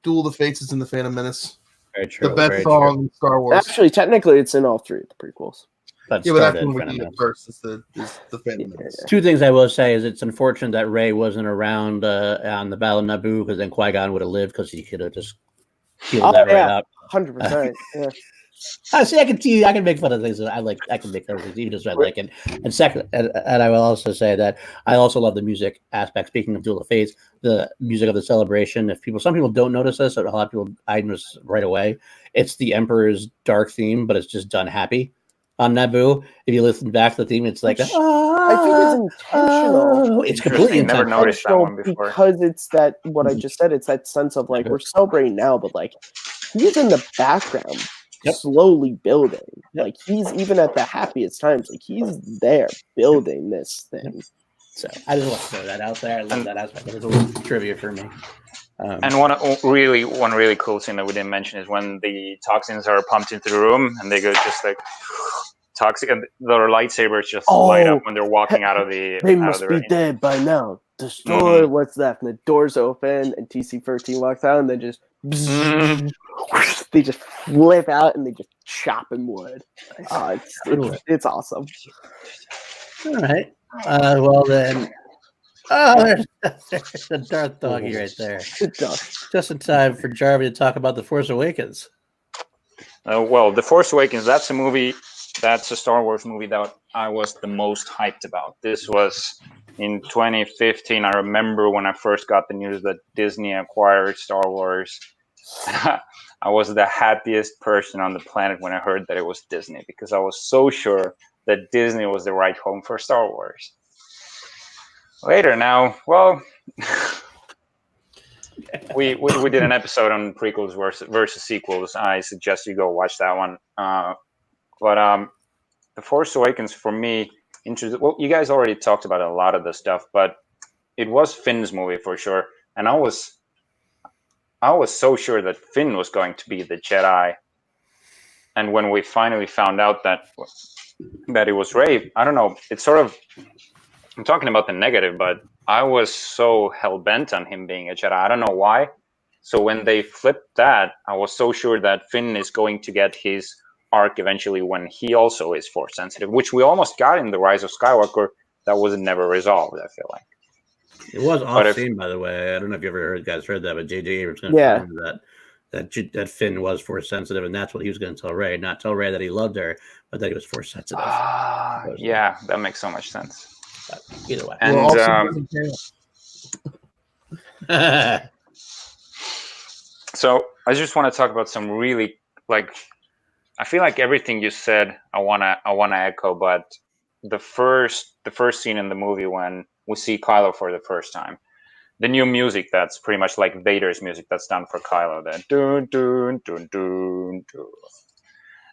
Duel of the Fates is in the Phantom Menace. Very true. The best song in Star Wars. Actually, technically, it's in all three of the prequels. But Yeah, but that's started when we Phantom need it Menace. first. Is the Phantom Menace. Two things I will say is it's unfortunate that Rey wasn't around on the Battle of Naboo, because then Qui-Gon would have lived, because he could have just healed that right up. 100%. Yeah. I see. I can make fun of things that I like. I can make fun of things even just I like it. And second, and I will also say that I also love the music aspect. Speaking of Duel of Fates, the music of the celebration. Some people don't notice this, but a lot of people I notice right away. It's the Emperor's dark theme, but it's just done happy on Naboo. If you listen back to the theme, it's like I think it's intentional. It's completely Interesting. Never intentional. noticed that one before. Because it's that what I just said. It's that sense of like we're celebrating now, but like he's in the background, slowly building. Like he's even at the happiest times, like he's there building this thing. So I just want to throw that out there. I love that aspect. It's a little trivia for me. And one really cool thing that we didn't mention is when the toxins are pumped into the room and they go just like toxic, and their lightsabers just light up when they're walking out of the. They must be dead by now. Destroy what's left, and the doors open, and TC-13 walks out, and they just they just flip out, and they just chop in wood. It's awesome. All right. Well then. Oh, there's a Darth Doggy right there. Just in time for Jarvie to talk about The Force Awakens. Well, The Force Awakens, that's a Star Wars movie that I was the most hyped about. This was in 2015. I remember when I first got the news that Disney acquired Star Wars. I was the happiest person on the planet when I heard that it was Disney, because I was so sure that Disney was the right home for Star Wars. Later now, well, we did an episode on prequels versus sequels. I suggest you go watch that one. But The Force Awakens for me, well, you guys already talked about a lot of the stuff, but it was Finn's movie for sure, and I was so sure that Finn was going to be the Jedi, and when we finally found out that it was Rey, I don't know. It's sort of. I'm talking about the negative, but I was so hell-bent on him being a Jedi. I don't know why. So when they flipped that, I was so sure that Finn is going to get his arc eventually when he also is Force sensitive, which we almost got in The Rise of Skywalker. That was never resolved, I feel like. It was off-scene, by the way. I don't know if you ever heard that, but J.J. Abrams confirmed that Finn was Force sensitive, and that's what he was going to tell Rey. Not tell Rey that he loved her, but that he was Force sensitive. Yeah, that makes so much sense. But either way. And so I just want to talk about some really, like, I feel like everything you said I wanna echo, but the first scene in the movie when we see Kylo for the first time, the new music that's pretty much like Vader's music that's done for Kylo, that dun dun dun dun dun.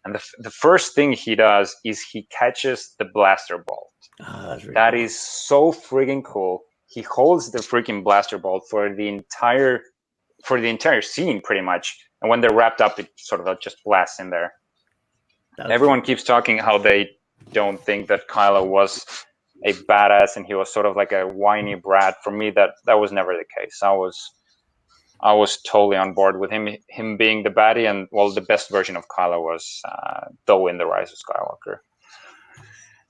And the first thing he does is he catches the blaster bolt. That is so friggin' cool. He holds the freaking blaster bolt for the entire scene, pretty much. And when they're wrapped up, it sort of just blasts in there. Everyone keeps talking how they don't think that Kylo was a badass and he was sort of like a whiny brat. For me, that was never the case. I was totally on board with him being the baddie, and well, the best version of Kylo was though in The Rise of Skywalker.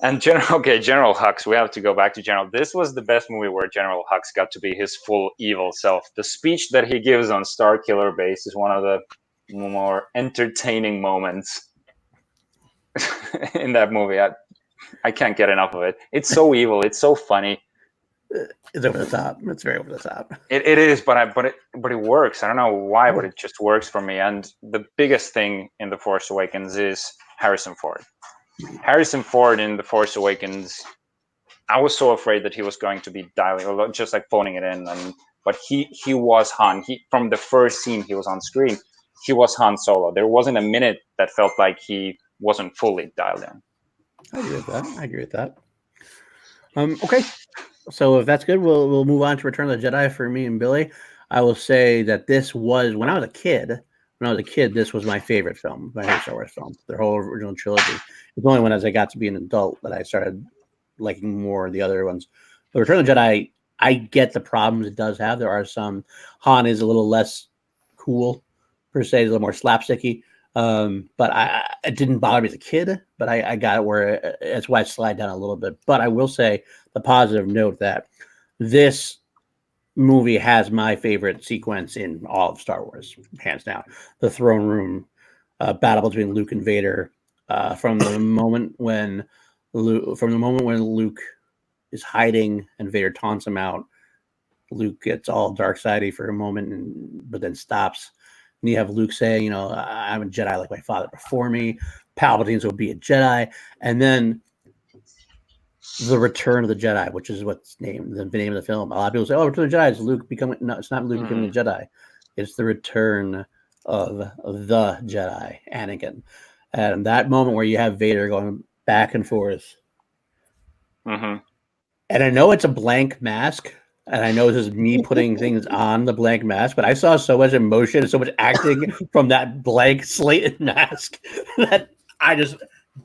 And General Hux. We have to go back to General. This was the best movie where General Hux got to be his full evil self. The speech that he gives on Starkiller Base is one of the more entertaining moments in that movie. I can't get enough of it. It's so evil. It's so funny. It's over the top. It's very over the top. It is, but it works. I don't know why, but it just works for me. And the biggest thing in The Force Awakens is Harrison Ford. Harrison Ford in The Force Awakens, I was so afraid that he was going to be dialing, just like phoning it in. But he was Han. From the first scene he was on screen, he was Han Solo. There wasn't a minute that felt like he wasn't fully dialed in. I agree with that. Okay, so if that's good, we'll move on to Return of the Jedi for me and Billy. I will say that this was when I was a kid. This was my favorite film, my favorite Star Wars film, the whole original trilogy. It's only when as I got to be an adult that I started liking more of the other ones. But Return of the Jedi, I get the problems it does have. There are some. Han is a little less cool, per se, a little more slapsticky. But it didn't bother me as a kid, but I got it where that's why I slide down a little bit. But I will say the positive note that this movie has my favorite sequence in all of Star Wars, hands down. The throne room battle between Luke and Vader, from the moment when Luke is hiding and Vader taunts him out. Luke gets all dark-sidey for a moment, but then stops. And you have Luke saying, I'm a Jedi like my father before me. Palpatine's will be a Jedi. And then the Return of the Jedi, which is what's named the name of the film. A lot of people say, Return of the Jedi is Luke becoming. No, it's not Luke becoming a Jedi. It's the return of the Jedi, Anakin. And that moment where you have Vader going back and forth. Mm-hmm. And I know it's a blank mask. And I know this is me putting things on the blank mask, but I saw so much emotion and so much acting from that blank slated mask that I just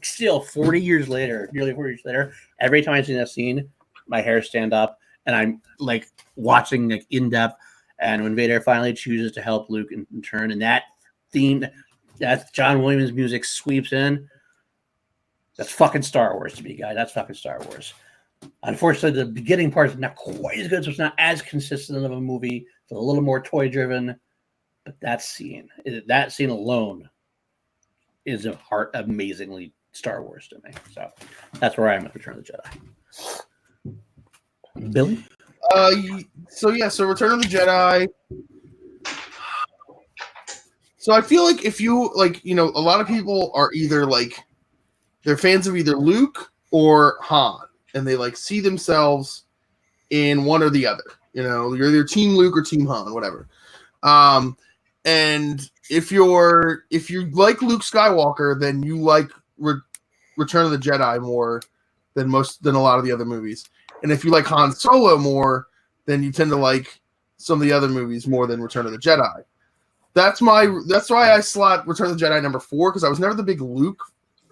still 40 years later, nearly 40 years later, every time I see that scene, my hair stand up and I'm like watching like in depth. And when Vader finally chooses to help Luke in turn, and that theme, that John Williams music sweeps in, that's fucking Star Wars to me, guys. That's fucking Star Wars. Unfortunately, the beginning part is not quite as good, so it's not as consistent of a movie. It's a little more toy-driven, but that scene alone is amazingly Star Wars to me. So that's where I am with Return of the Jedi. Billy? So Return of the Jedi. So I feel like if you a lot of people are either they're fans of either Luke or Han. And they see themselves in one or the other. You're either Team Luke or Team Han, whatever. And if you like Luke Skywalker, then you like Return of the Jedi more than a lot of the other movies. And if you like Han Solo more, then you tend to like some of the other movies more than Return of the Jedi. That's why I slot Return of the Jedi number 4, because I was never the big Luke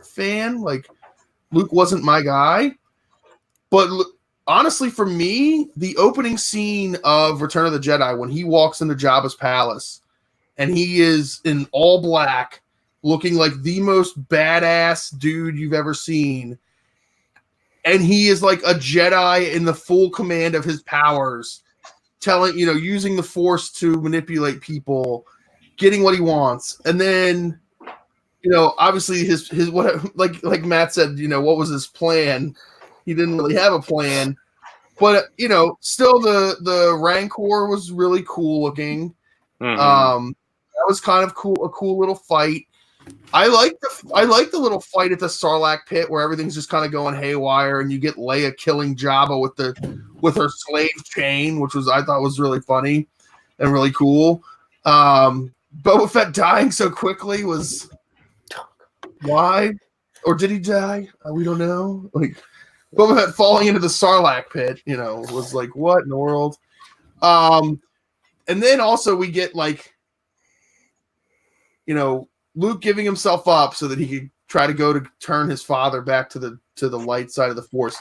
fan. Luke wasn't my guy. But honestly, for me, the opening scene of Return of the Jedi, when he walks into Jabba's palace and he is in all black, looking like the most badass dude you've ever seen, and he is like a Jedi in the full command of his powers, using the Force to manipulate people, getting what he wants, and then, obviously his what, like Matt said, what was his plan? He didn't really have a plan, but still the Rancor was really cool looking. Mm-hmm. That was kind of cool, a cool little fight. I like the little fight at the Sarlacc pit where everything's just kind of going haywire, and you get Leia killing Jabba with her slave chain, which I thought was really funny and really cool. Boba Fett dying so quickly was why, or did he die? We don't know. Boba Fett falling into the Sarlacc pit, was what in the world? And then also we get Luke giving himself up so that he could try to go to turn his father back to the light side of the Force.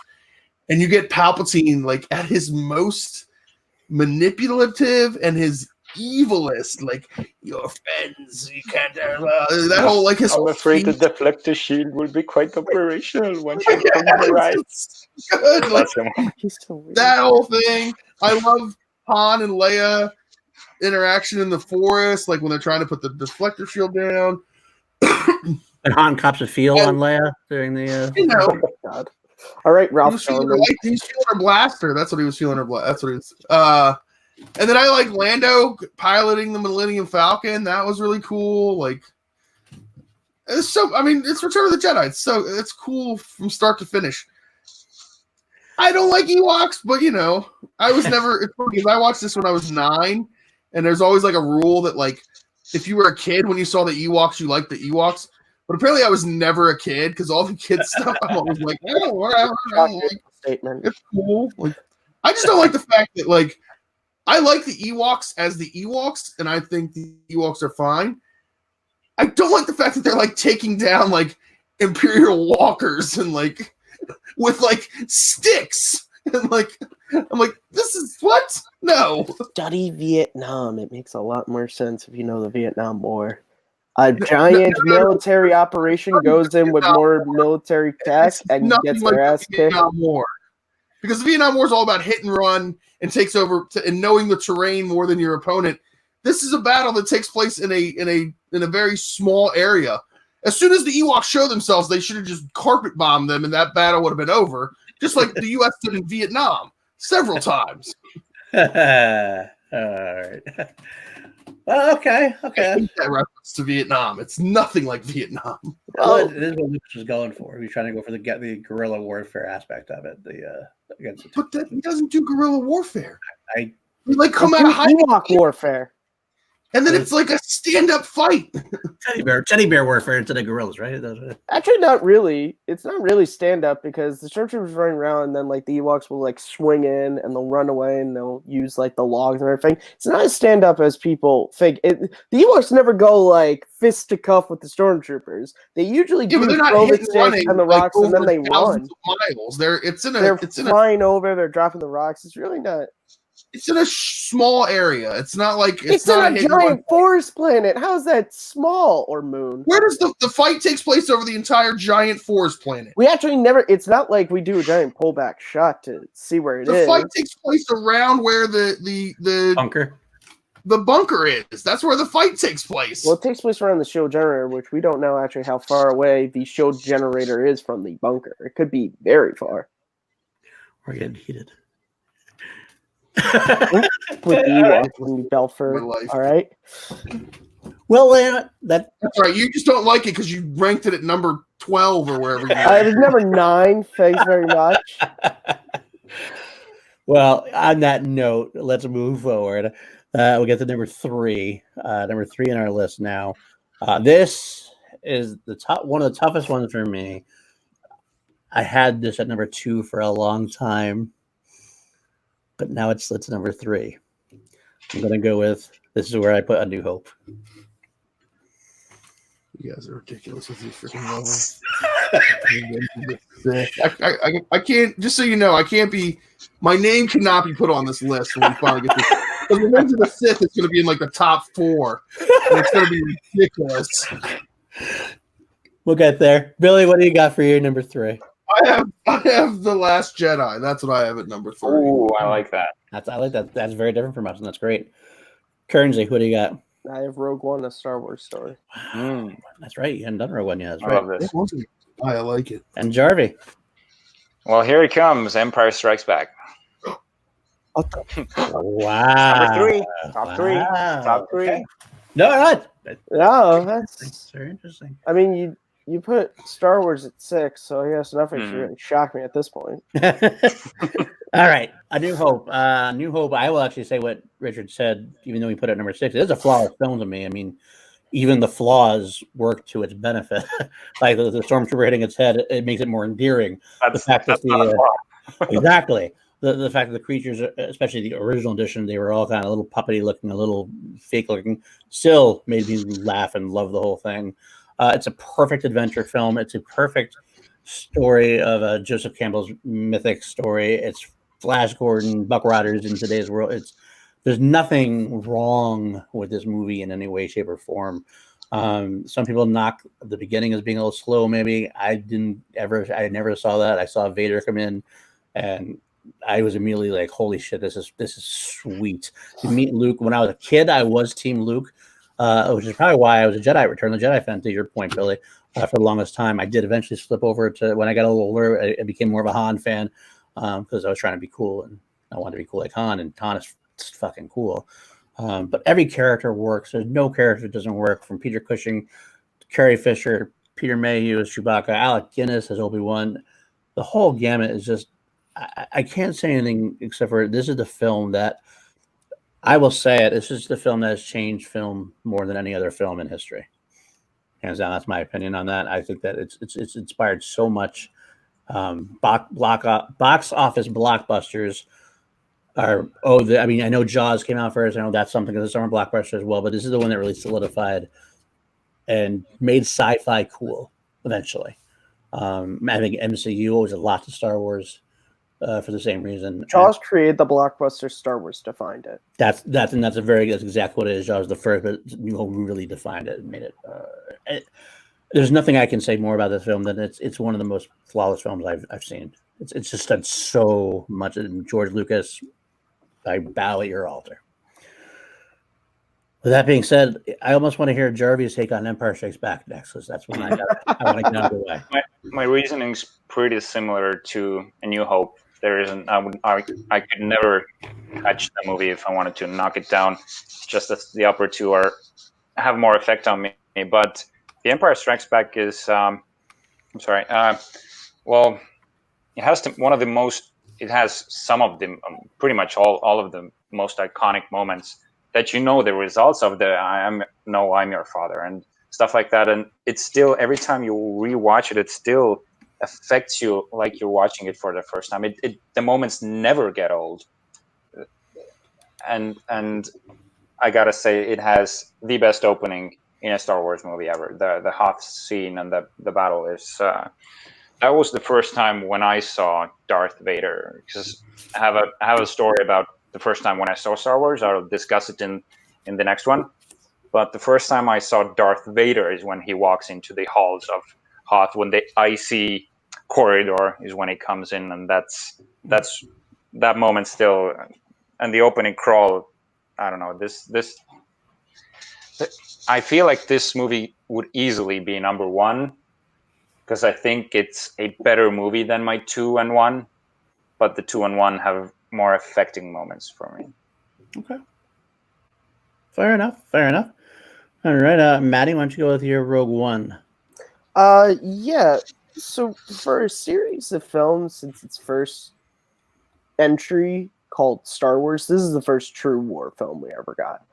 And you get Palpatine at his most manipulative and his evilest. Like your friends, you can't. That whole like his. I'm whole afraid the theme- deflector shield will be quite operational once you come the right. It's good. Like, That's him. He's so weird. that whole thing. I love Han and Leia interaction in the forest, like when they're trying to put the deflector shield down. And Han cops a feel on Leia during the. You know, Oh my God. All right, he Ralph. was feeling her blaster. That's what he was feeling her. That's what he was. And then I like Lando piloting the Millennium Falcon. That was really cool. Like, it's so. I mean, it's Return of the Jedi. It's cool from start to finish. I don't like Ewoks, but you know, I was never. It's funny because I watched this when I was 9, and there's always like a rule that like if you were a kid when you saw the Ewoks, you liked the Ewoks. But apparently, I was never a kid because all the kid stuff, I'm always like, oh, whatever. Statement. It's cool. Like, I just don't like the fact that like I like the Ewoks as the Ewoks, and I think the Ewoks are fine. I don't like the fact that they're like taking down like Imperial walkers and like with like sticks and like I'm like, this is what? No. Study Vietnam. It makes a lot more sense if you know the Vietnam War. A giant military operation goes in with more military tech and Nothing gets like their ass the kicked. Vietnam War. Because the Vietnam War is all about hit and run and takes over and knowing the terrain more than your opponent. This is a battle that takes place in a very small area. As soon as the Ewoks show themselves, they should have just carpet bombed them, and that battle would have been over. Just like the U.S. did in Vietnam several times. All right. Well, okay. I hate that reference to Vietnam. It's nothing like Vietnam. Well, it is what Lucas was going for. He was trying to go for the guerrilla warfare aspect of it. Against the But that he doesn't do guerrilla warfare. I- He like come out of hiding, Ewok warfare. and then it's like a stand-up fight. teddy bear warfare instead of gorillas, right? Actually, not really. It's not really stand up because the stormtroopers running around and then like the Ewoks will like swing in and they'll run away and they'll use like the logs and everything. It's not as stand up as people think. The Ewoks never go like fist to cuff with the stormtroopers. They usually Yeah, do but they're not throw the hitting sticks running and the like, rocks and then over they run. thousands of miles. They're flying over. They're dropping the rocks. It's really not. It's in a small area. It's not like It's not in a hidden run. giant forest planet. How is that small or moon? Where does the fight takes place over the entire giant forest planet? We actually never. It's not like we do a giant pullback shot to see where it The is. fight takes place around where the Bunker. bunker is. That's where the fight takes place. Well, it takes place around the shield generator, which we don't know actually how far away the shield generator is from the bunker. It could be very far. We're getting heated. With the Ewoks and the Belfort. My life. All right. Well, that That's right. You just don't like it because you ranked it at number 12 or wherever you It was number 9. Thanks very much. Well, on that note, let's move forward. We'll get to number 3. Number 3 in our list now. This is one of the toughest ones for me. I had this at number 2 for a long time, but now it's number 3. I'm going to go with, this is where I put A New Hope. You guys are ridiculous with your freaking levels. I can't, just so you know, I can't be, my name cannot be put on this list when we finally get this. Because Revenge of the Sith is going to be in like the top 4. And it's going to be ridiculous. We'll get there. Billy, what do you got for your number 3? I have The Last Jedi. That's what I have at number 3. Ooh, I like that. I like that. That's very different from us, and that's great. Kernsey, what do you got? I have Rogue One, a Star Wars story. That's right. You haven't done Rogue One yet. That's I right. love this. I like it. And Jarvie. Well, here it comes. Empire Strikes Back. Wow. Number 3. Top 3. Wow. Top 3. Okay. No, not. No, that's. Very interesting. I mean, you put Star Wars at 6, so I guess nothing should really shock me at this point. All right. A New Hope. New Hope. I will actually say what Richard said, even though he put it at number 6. It is a flawless film to me. I mean, even the flaws work to its benefit. Like the stormtrooper hitting its head, it makes it more endearing. That's The fact that not a flaw. exactly. The fact that the creatures, especially the original edition, they were all kind of a little puppety looking, a little fake looking, still made me laugh and love the whole thing. It's a perfect adventure film. It's a perfect story of Joseph Campbell's mythic story. It's Flash Gordon, Buck Rogers in today's world. It's there's nothing wrong with this movie in any way, shape, or form. Some people knock the beginning as being a little slow. Maybe I never saw that. I saw Vader come in, and I was immediately like, "Holy shit, this is sweet." To meet Luke when I was a kid, I was Team Luke, which is probably why I was a Jedi Return of the Jedi fan. To your point, Billy, for the longest time, I did eventually slip over to when I got a little older. I became more of a Han fan because I was trying to be cool and I wanted to be cool like Han, and Han is fucking cool. But every character works. There's no character that doesn't work. From Peter Cushing, Carrie Fisher, Peter Mayhew as Chewbacca, Alec Guinness as Obi-Wan. The whole gamut is just. I can't say anything except for this is the film that I will say it. This is the film that has changed film more than any other film in history. Hands down, that's my opinion on that. I think that it's inspired so much. Box office blockbusters. I know Jaws came out first. I know that's something because it's summer blockbuster as well, but this is the one that really solidified and made sci-fi cool eventually. I think MCU owes a lot to Star Wars for the same reason. Jaws created the blockbuster. Star Wars defined it. That's exactly what it is. Jaws the first, but really defined it and made it. There's nothing I can say more about this film than it's one of the most flawless films I've seen. It's just done so much. And George Lucas, I bow at your altar. With that being said, I almost want to hear Jarvis take on Empire Strikes Back next, because that's when I want to get out of the way. My reasoning's pretty similar to A New Hope. There isn't. I could never catch the movie if I wanted to knock it down. It's just that the upper two have more effect on me. But The Empire Strikes Back is. Well, it has one of the most. It has some of the pretty much all of the most iconic moments that the results of the I'm your father and stuff like that. And it's still, every time you rewatch it, it still affects you like you're watching it for the first time. The moments never get old. And I gotta say, it has the best opening in a Star Wars movie ever. The Hoth scene and the battle is that was the first time when I saw Darth Vader. Because I have a story about the first time when I saw Star Wars. I'll discuss it in the next one. But the first time I saw Darth Vader is when he walks into the halls of Hoth, when the icy corridor is when he comes in, and that's that moment still. And the opening crawl, I don't know. This I feel like this movie would easily be number one, because I think it's a better movie than my 2 and 1, but the 2 and 1 have more affecting moments for me. Okay. Fair enough. All right, Maddie, why don't you go with your Rogue One? Yeah. So for a series of films, since its first entry called Star Wars, this is the first true war film we ever got.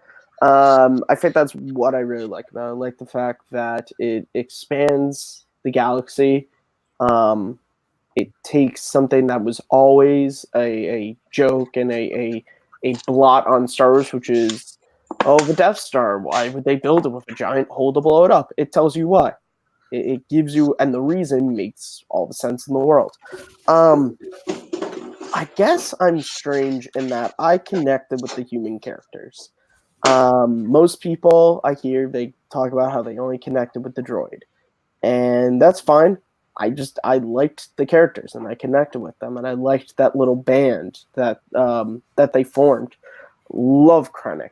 I think that's what I really like about it. I like the fact that it expands the galaxy. It takes something that was always a joke and a blot on Star Wars, which is, the Death Star. Why would they build it with a giant hole to blow it up? It tells you why. It gives you, and the reason makes all the sense in the world. I guess I'm strange in that I connected with the human characters. Most people I hear, they talk about how they only connected with the droid. And that's fine. I liked the characters and I connected with them, and I liked that little band that they formed. Love Krennic.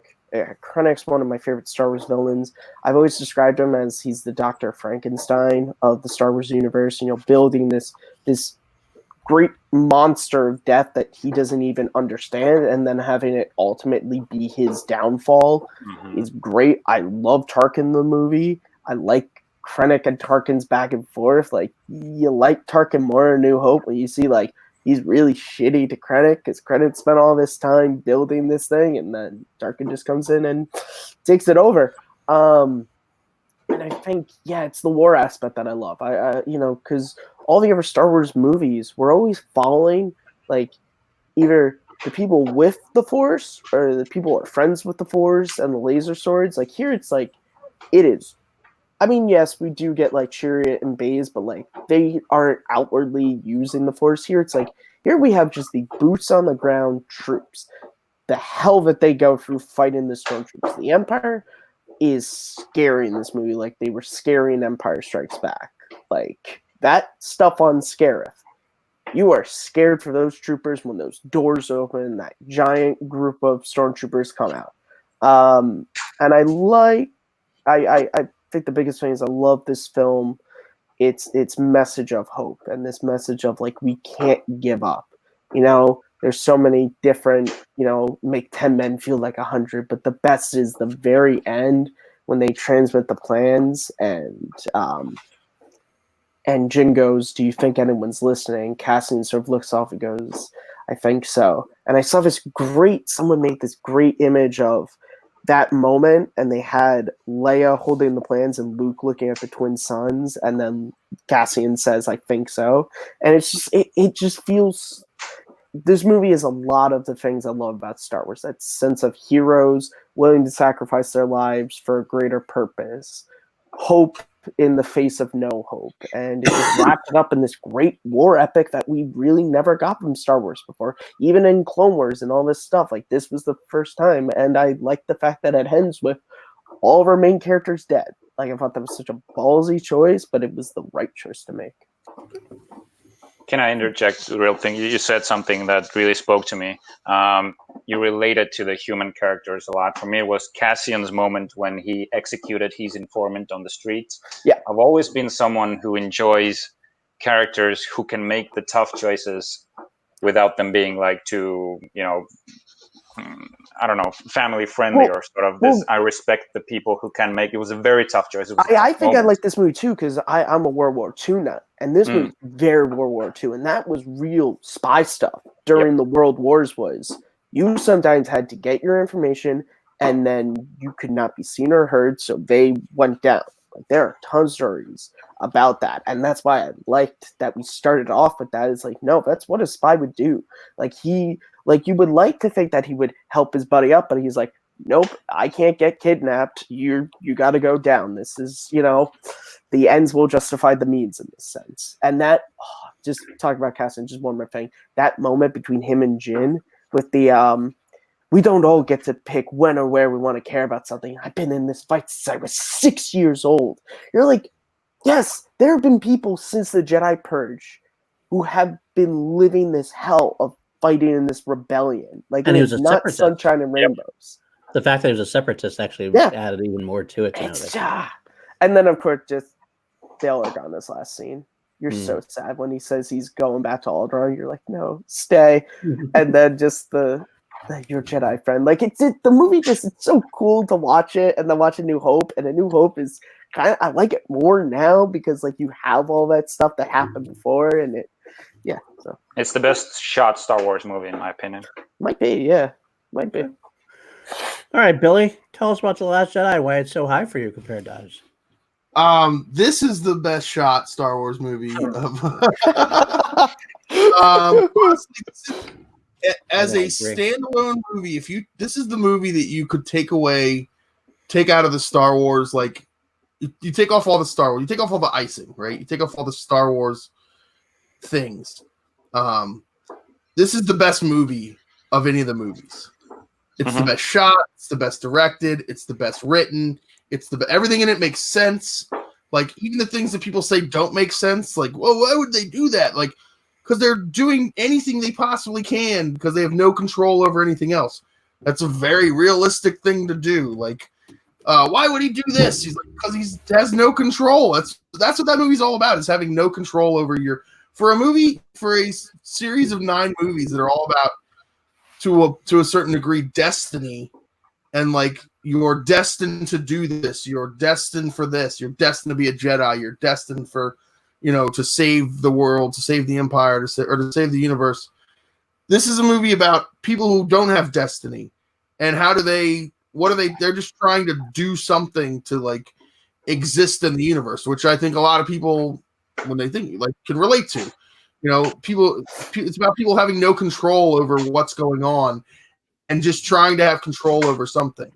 Krennic's one of my favorite Star Wars villains. I've always described him as he's the Dr. Frankenstein of the Star Wars universe, building this great monster of death that he doesn't even understand, and then having it ultimately be his downfall is great. I love Tarkin the movie. I like Krennic and Tarkin's back and forth. Like, you like Tarkin more in New Hope when you see he's really shitty to Krennic, because Krennic spent all this time building this thing, and then Tarkin just comes in and takes it over. And I think, it's the war aspect that I love. Because all the other Star Wars movies, we're always following, either the people with the Force or the people who are friends with the Force and the laser swords. Here, it's it is. I mean, yes, we do get Chariot and Baze, but they aren't outwardly using the Force here. It's here we have just the boots on the ground troops. the hell that they go through fighting the stormtroopers. The Empire is scary in this movie, like they were scary in Empire Strikes Back. Like that stuff on Scarif. You are scared for those troopers when those doors open, that giant group of stormtroopers come out. And I think the biggest thing is I love this film. It's message of hope and this message of like we can't give up. You know, there's so many different, you know, make 10 men feel like 100, but the best is the very end when they transmit the plans and Jin goes, "Do you think anyone's listening?" Cassian sort of looks off and goes, "I think so." And I saw someone made this great image of that moment, and they had Leia holding the plans and Luke looking at the twin suns, and then Cassian says, "I think so." And it's just, it just feels, this movie is a lot of the things I love about Star Wars. That sense of heroes willing to sacrifice their lives for a greater purpose, hope in the face of no hope, and it just wrapped it up in this great war epic that we really never got from Star Wars before, even in Clone Wars and all this stuff. Like this was the first time, and I like the fact that it ends with all of our main characters dead. Like I thought that was such a ballsy choice, but it was the right choice to make. Can I interject the real thing? You just said something that really spoke to me. You related to the human characters a lot. For me, it was Cassian's moment when he executed his informant on the streets. Yeah. I've always been someone who enjoys characters who can make the tough choices without them being like too, you know, I don't know, family friendly or sort of this. I respect the people who can make. It was a very tough choice. I think I like this movie too because I'm a World War II nut, and this movie very World War II, and that was real spy stuff during the World Wars. Was you sometimes had to get your information, and then you could not be seen or heard, so they went down. Like there are tons of stories about that, and that's why I liked that we started off with that. It's like, no, that's what a spy would do. Like you would like to think that he would help his buddy up, but he's like, nope, I can't get kidnapped. You got to go down. This is, you know, the ends will justify the means in this sense. And that, just talking about Cassian, just one more thing. That moment between him and Jin with the, we don't all get to pick when or where we want to care about something. I've been in this fight since I was 6 years old. You're like, yes, there have been people since the Jedi Purge who have been living this hell of fighting in this rebellion. Like, and it he was is a not separatist. sunshine and rainbows. The fact that he was a separatist actually added even more to it. And then, of course, just Bail Organa's last scene. You're so sad when he says he's going back to Alderaan. You're like, no, stay. And then just your Jedi friend. Like, the movie it's so cool to watch it, and then watch A New Hope. And A New Hope is kind of, I like it more now because, like, you have all that stuff that happened before, and so. It's the best shot Star Wars movie, in my opinion. Might be. All right, Billy, tell us about The Last Jedi, why it's so high for you compared to others. This is the best shot Star Wars movie as a standalone movie. This is the movie that you could take out of the Star Wars, like you take off all the Star Wars, you take off all the icing, right? You take off all the Star Wars things. This is the best movie of any of the movies. It's the best shot. It's the best directed. It's the best written. Everything in it makes sense. Like, even the things that people say don't make sense. Like, well, why would they do that? Like, because they're doing anything they possibly can because they have no control over anything else. That's a very realistic thing to do. Like, why would he do this? He's like, because he has no control. That's what that movie's all about, is having no control over for a series of 9 movies that are all about, to a certain degree, destiny, and like, you're destined to do this, you're destined for this, you're destined to be a Jedi, you're destined for, to save the world, to save the Empire, to save the universe. This is a movie about people who don't have destiny, and they're just trying to do something to, like, exist in the universe, which I think a lot of people, when they think, like, can relate to. It's about people having no control over what's going on and just trying to have control over something.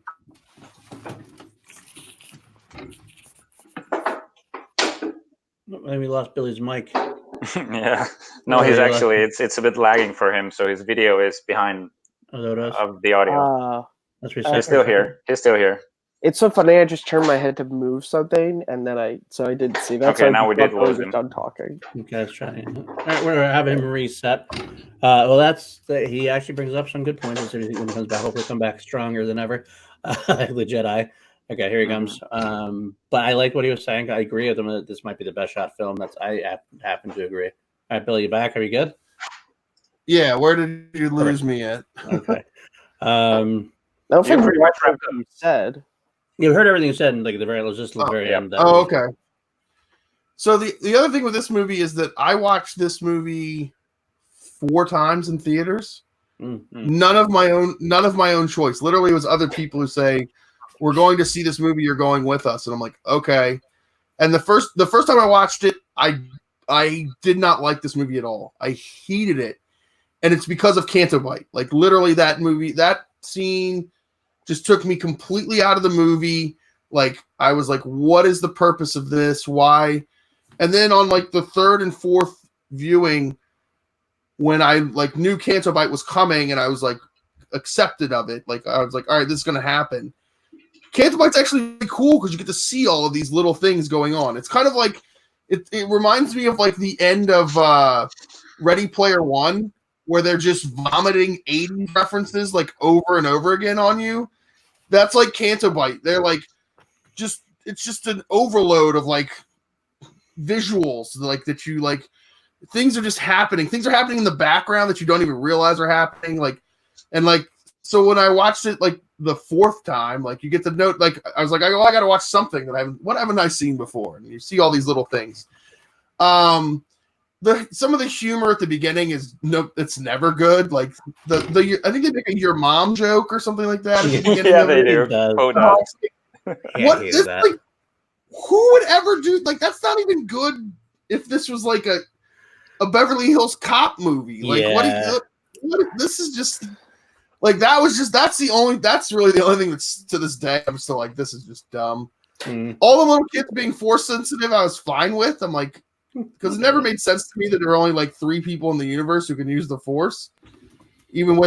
Maybe we lost Billy's mic. Yeah. No, he's actually, it's a bit lagging for him, so his video is behind Oh, there it is. of the audio. Let's He's reset. still here. He's still here. It's so funny. I just turned my head to move something, and then I didn't see that. Okay, so now we did I was lose him. done talking. Okay, let's try. All right, we're having him reset. Well, he actually brings up some good points when he comes back. Hopefully, come back stronger than ever. The Jedi. Okay, here he comes. But I like what he was saying. I agree with him that this might be the best shot film. I happen to agree. All right, Billy, you back? Are you good? Yeah, where did you lose me at? Okay. I don't think pretty much wrapped what you said. You heard everything you said, and like at the very, just the very yeah. end. Oh, okay. So the other thing with this movie is that I watched this movie 4 times in theaters. Mm-hmm. None of my own choice. Literally, it was other people who say, "We're going to see this movie. You're going with us," and I'm like, "Okay." And the first time I watched it, I did not like this movie at all. I hated it, and it's because of Canto Bight. Like literally, that scene just took me completely out of the movie. Like I was like, "What is the purpose of this? Why?" And then on like the 3rd and 4th viewing, when I like knew Canto Bight was coming and I was like accepted of it, like I was like, all right, this is gonna happen. Canto Bight's actually cool because you get to see all of these little things going on. It's kind of like it reminds me of like the end of Ready Player One, where they're just vomiting 80 references like over and over again on you. That's like Canto Bight. They're like it's just an overload of like visuals like that you like. Things are just happening. Things are happening in the background that you don't even realize are happening. Like, and like, so when I watched it like the 4th time, like you get the note, like I was like, I got to watch something that what haven't I seen before? And you see all these little things. Some of the humor at the beginning it's never good. Like I think they make a your mom joke or something like that. At the beginning Yeah, of they it. do. Oh, What is like? Who would ever do like that's not even good if this was like a Beverly Hills Cop movie. Like what this is just like that's really the only thing that's to this day I'm still like this is just dumb. All the little kids being force sensitive I was fine with. I'm like because it never made sense to me that there are only like 3 people in the universe who can use the Force. Even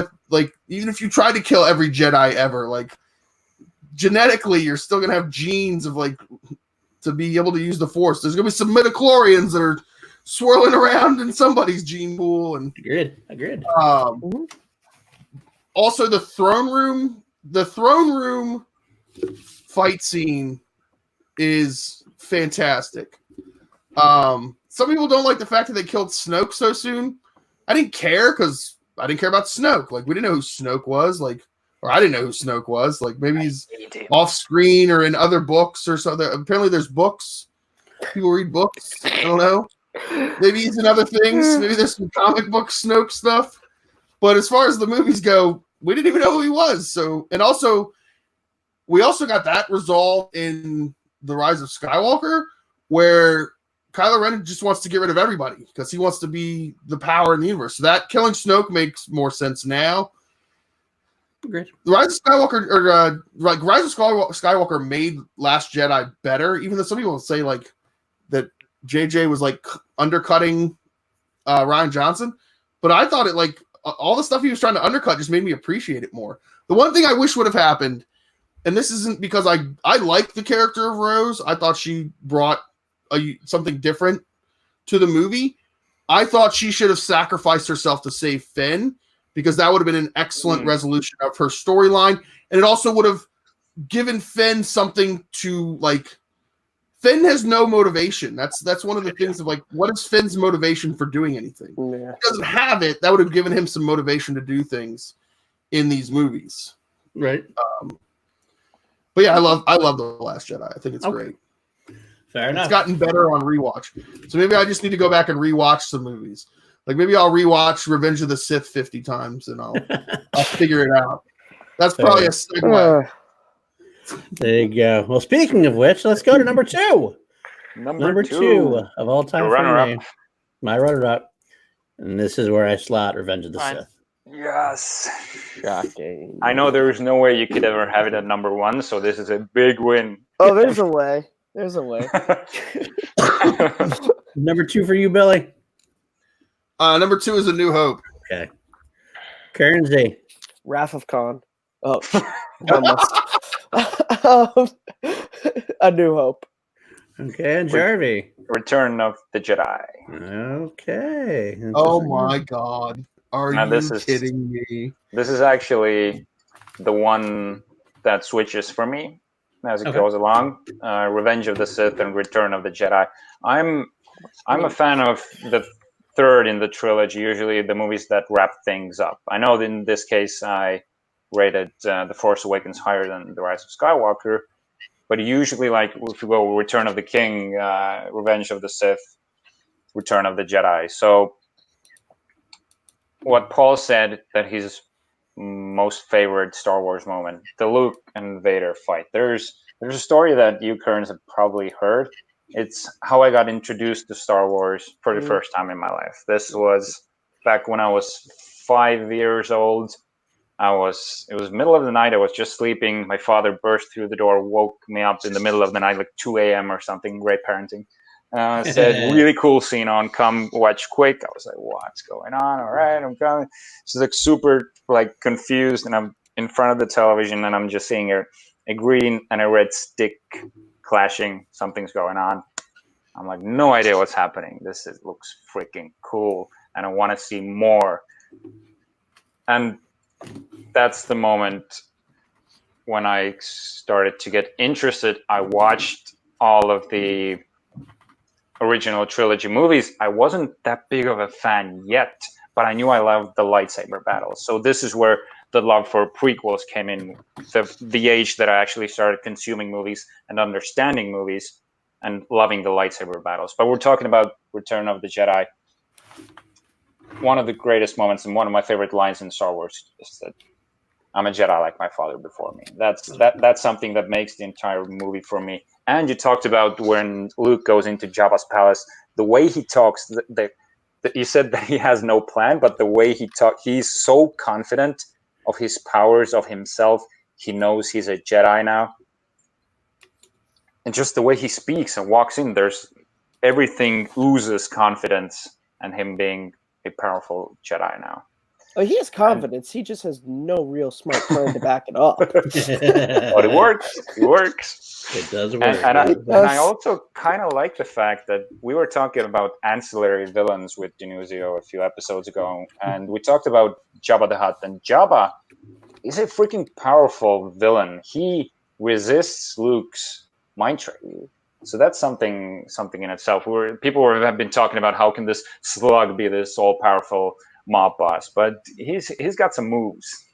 if you tried to kill every Jedi ever, like genetically you're still gonna have genes of like to be able to use the Force. There's gonna be some midichlorians that are swirling around in somebody's gene pool. And agreed. Also the throne room fight scene is fantastic. Some people don't like the fact that they killed Snoke so soon. I didn't care because I didn't care about Snoke. Like we didn't know who Snoke was. Like, or I didn't know who Snoke was. Like maybe he's off screen or in other books or something. Apparently there's books. People read books. I don't know. Maybe he's in other things. Maybe there's some comic book Snoke stuff. But as far as the movies go, we didn't even know who he was. So, and also, we also got that resolved in The Rise of Skywalker, where Kylo Ren just wants to get rid of everybody because he wants to be the power in the universe. So that killing Snoke makes more sense now. Great. The Rise of Skywalker, Rise of Skywalker made Last Jedi better, even though some people say like that JJ was like undercutting Rian Johnson, but I thought it like all the stuff he was trying to undercut just made me appreciate it more. The one thing I wish would have happened, and this isn't because I like the character of Rose, I thought she brought something different to the movie. I thought she should have sacrificed herself to save Finn because that would have been an excellent resolution of her storyline, and it also would have given Finn something to like. Finn has no motivation. That's one of the things of like, what is Finn's motivation for doing anything? Yeah. He doesn't have it. That would have given him some motivation to do things in these movies. Right. But yeah, I love The Last Jedi. I think it's great. Fair enough. It's gotten better on rewatch. So maybe I just need to go back and rewatch some movies. Like maybe I'll rewatch Revenge of the Sith 50 times and I'll figure it out. That's probably a segue. There you go. Well, speaking of which, let's go to number 2. Number two of all time for me. My runner-up. And this is where I slot Revenge of the Sith. Yes. Shocking. I know there is no way you could ever have it at number 1, so this is a big win. Oh, there's a way. There's a way. Number 2 for you, Billy. Number 2 is A New Hope. Okay. Currency. Wrath of Khan. Oh, one less. A New Hope. Okay, and Jarvie. Return of the Jedi. Okay. Oh my God. Are Now, you kidding me? This is actually the one that switches for me as it goes along. Revenge of the Sith and Return of the Jedi. I'm a fan of the third in the trilogy, usually the movies that wrap things up. I know that in this case I rated The Force Awakens higher than The Rise of Skywalker, but usually, like, if you go Return of the King, Revenge of the Sith, Return of the Jedi. So what Paul said that his most favorite Star Wars moment, the Luke and Vader fight. There's a story that you Kearns have probably heard. It's how I got introduced to Star Wars for the first time in my life. This was back when I was 5 years old. It was middle of the night. I was just sleeping. My father burst through the door, woke me up in the middle of the night, like 2 a.m. or something. Great parenting. Said, really cool scene on, come watch quick. I was like, what's going on? All right, I'm coming. She's like super like confused, and I'm in front of the television, and I'm just seeing a green and a red stick clashing. Something's going on. I'm like, no idea what's happening. Looks freaking cool, and I want to see more. And that's the moment when I started to get interested. I watched all of the original trilogy movies. I wasn't that big of a fan yet, but I knew I loved the lightsaber battles. So this is where the love for prequels came in, the age that I actually started consuming movies and understanding movies and loving the lightsaber battles. But we're talking about Return of the Jedi. One of the greatest moments and one of my favorite lines in Star Wars is that I'm a Jedi like my father before me. That's something that makes the entire movie for me. And you talked about when Luke goes into Jabba's palace, the way he talks. You said that he has no plan, but the way he talks, he's so confident of his powers, of himself. He knows he's a Jedi now, and just the way he speaks and walks in, everything oozes confidence, and him being a powerful Jedi now. Oh, he has confidence. He just has no real smart plan to back it up. But it works. It works. It does work. And I also kind of like the fact that we were talking about ancillary villains with Denuzio a few episodes ago, and we talked about Jabba the Hutt. And Jabba is a freaking powerful villain. He resists Luke's mind trick. So that's something in itself. People have been talking about how can this slug be this all-powerful mob boss, but he's got some moves.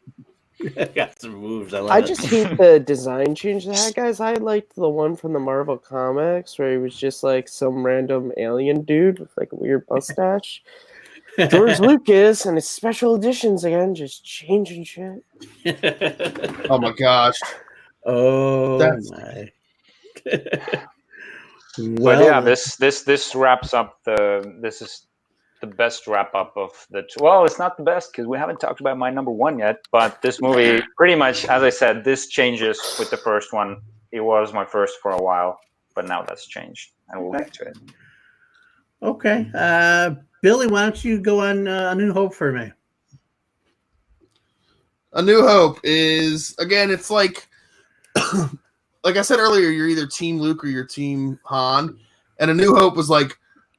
Got some moves. I just hate the design change they had, guys. I liked the one from the Marvel comics where he was just like some random alien dude with like a weird mustache. George Lucas and his special editions again, just changing shit. Oh my gosh. Oh my. Well, but yeah, this wraps up this is the best wrap up of well, it's not the best because we haven't talked about my number one yet, but this movie pretty much, as I said, this changes with the first one. It was my first for a while, but now that's changed, and we'll get to it. Okay. Billy, why don't you go on A New Hope for me? A New Hope is, again, it's like like I said earlier, you're either Team Luke or you're Team Han, and A New Hope was like,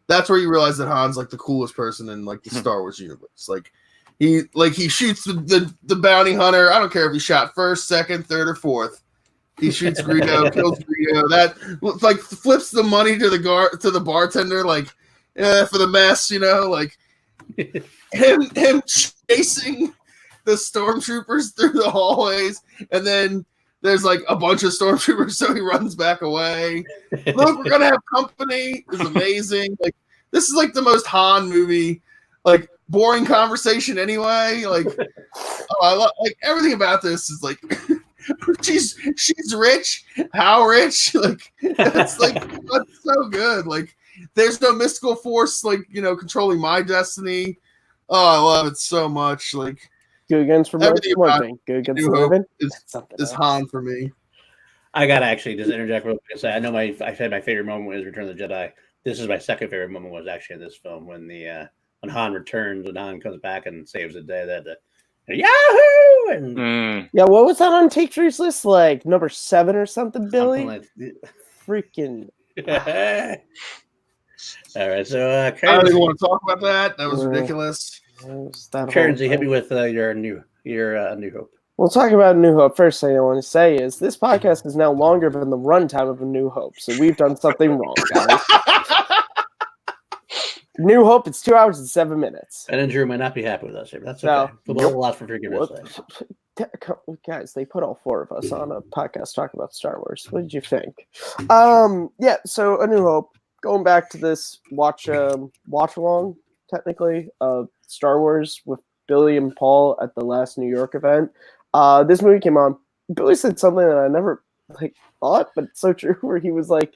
that's where you realize that Han's like the coolest person in like the Star Wars universe. Like he shoots the bounty hunter. I don't care if he shot first, second, third, or fourth. He shoots Greedo, kills Greedo. That like flips the money to the bartender, like for the mess, like him chasing the stormtroopers through the hallways, and then there's like a bunch of stormtroopers, so he runs back away. Look, we're gonna have company. It's amazing. Like this is like the most Han movie. Like boring conversation anyway. Like I love like everything about this is like she's rich. How rich? Like that's so good. Like there's no mystical force like controlling my destiny. Oh, I love it so much. Like. Go against one thing. Go against Living is Han for me. I gotta actually just interject real quick and say I know I said my favorite moment was Return of the Jedi. This is my second favorite moment was actually in this film when Han returns and Han comes back and saves the day. That Yahoo! and Yeah, what was that on Take Three's list? Like number 7 or something, Billy? something like Freaking. All right, so I don't even Currency, want to talk about that. That was ridiculous. hit me with your New Hope. We'll talk about New Hope. First thing I want to say is this podcast is now longer than the runtime of A New Hope, so we've done something wrong, guys. New Hope, it's 2 hours and 7 minutes. And then Drew might not be happy with us here, but that's No. okay. We'll ask for forgiveness. Guys, they put all 4 of us on a podcast talking about Star Wars. What did you think? Yeah, so A New Hope. Going back to this watch along, technically, Star Wars with Billy and Paul at the last New York event. This movie came on. Billy said something that I never thought, but it's so true. Where he was like,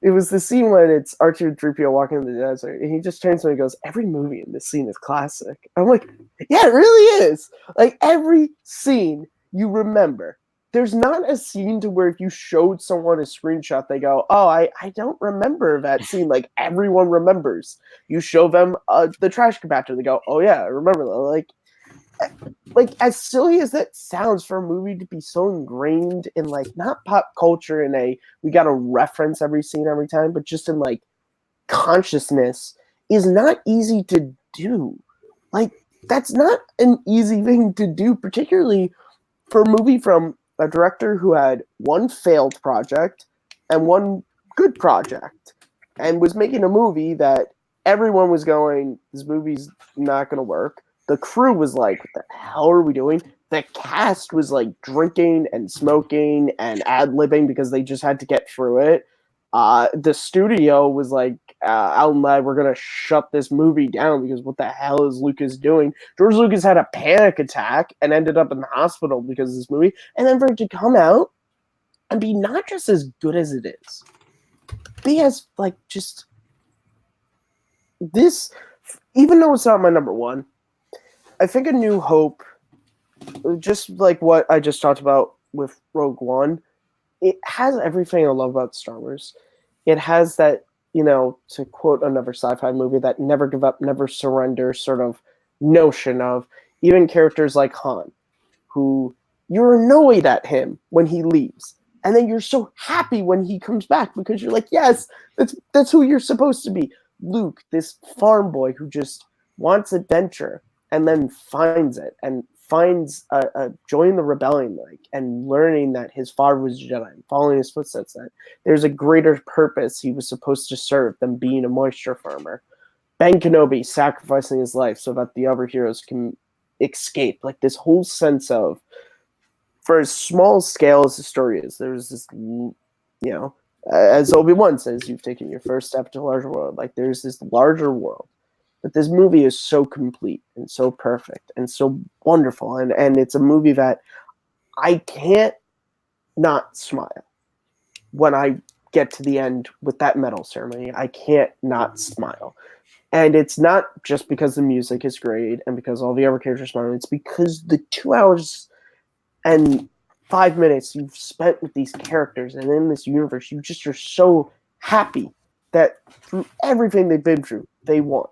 it was the scene when it's R2 and 3PO walking in the desert, and he just turns to me and goes, "Every movie in this scene is classic." I'm like, yeah, it really is. Like every scene you remember. There's not a scene to where if you showed someone a screenshot, they go, "Oh, I don't remember that scene." Like everyone remembers. You show them the trash compactor, they go, "Oh yeah, I remember that." Like as silly as that sounds for a movie to be so ingrained in like not pop culture in a we got to reference every scene every time, but just in like consciousness is not easy to do. Like that's not an easy thing to do, particularly for a movie from a director who had one failed project and one good project and was making a movie that everyone was going, this movie's not going to work. The crew was like, what the hell are we doing? The cast was like drinking and smoking and ad-libbing because they just had to get through it. The studio was like, Alan Ladd, we're going to shut this movie down because what the hell is Lucas doing? George Lucas had a panic attack and ended up in the hospital because of this movie. And then for it to come out and be not just as good as it is, be as like just this, even though it's not my number one, I think A New Hope, just like what I just talked about with Rogue One, it has everything I love about Star Wars. It has that, to quote another sci-fi movie, that never give up, never surrender sort of notion of even characters like Han, who you're annoyed at him when he leaves. And then you're so happy when he comes back because you're like, yes, that's who you're supposed to be. Luke, this farm boy who just wants adventure and then finds it and finds a joy in the rebellion, and learning that his father was a Jedi and following his footsteps, that there's a greater purpose he was supposed to serve than being a moisture farmer. Ben Kenobi sacrificing his life so that the other heroes can escape. Like this whole sense of, for as small scale as the story is, there's this, as Obi-Wan says, you've taken your first step to a larger world. Like there's this larger world. But this movie is so complete and so perfect and so wonderful. And it's a movie that I can't not smile when I get to the end with that medal ceremony. I can't not smile. And it's not just because the music is great and because all the other characters are smiling. It's because the 2 hours and 5 minutes you've spent with these characters and in this universe, you just are so happy that through everything they've been through, they won.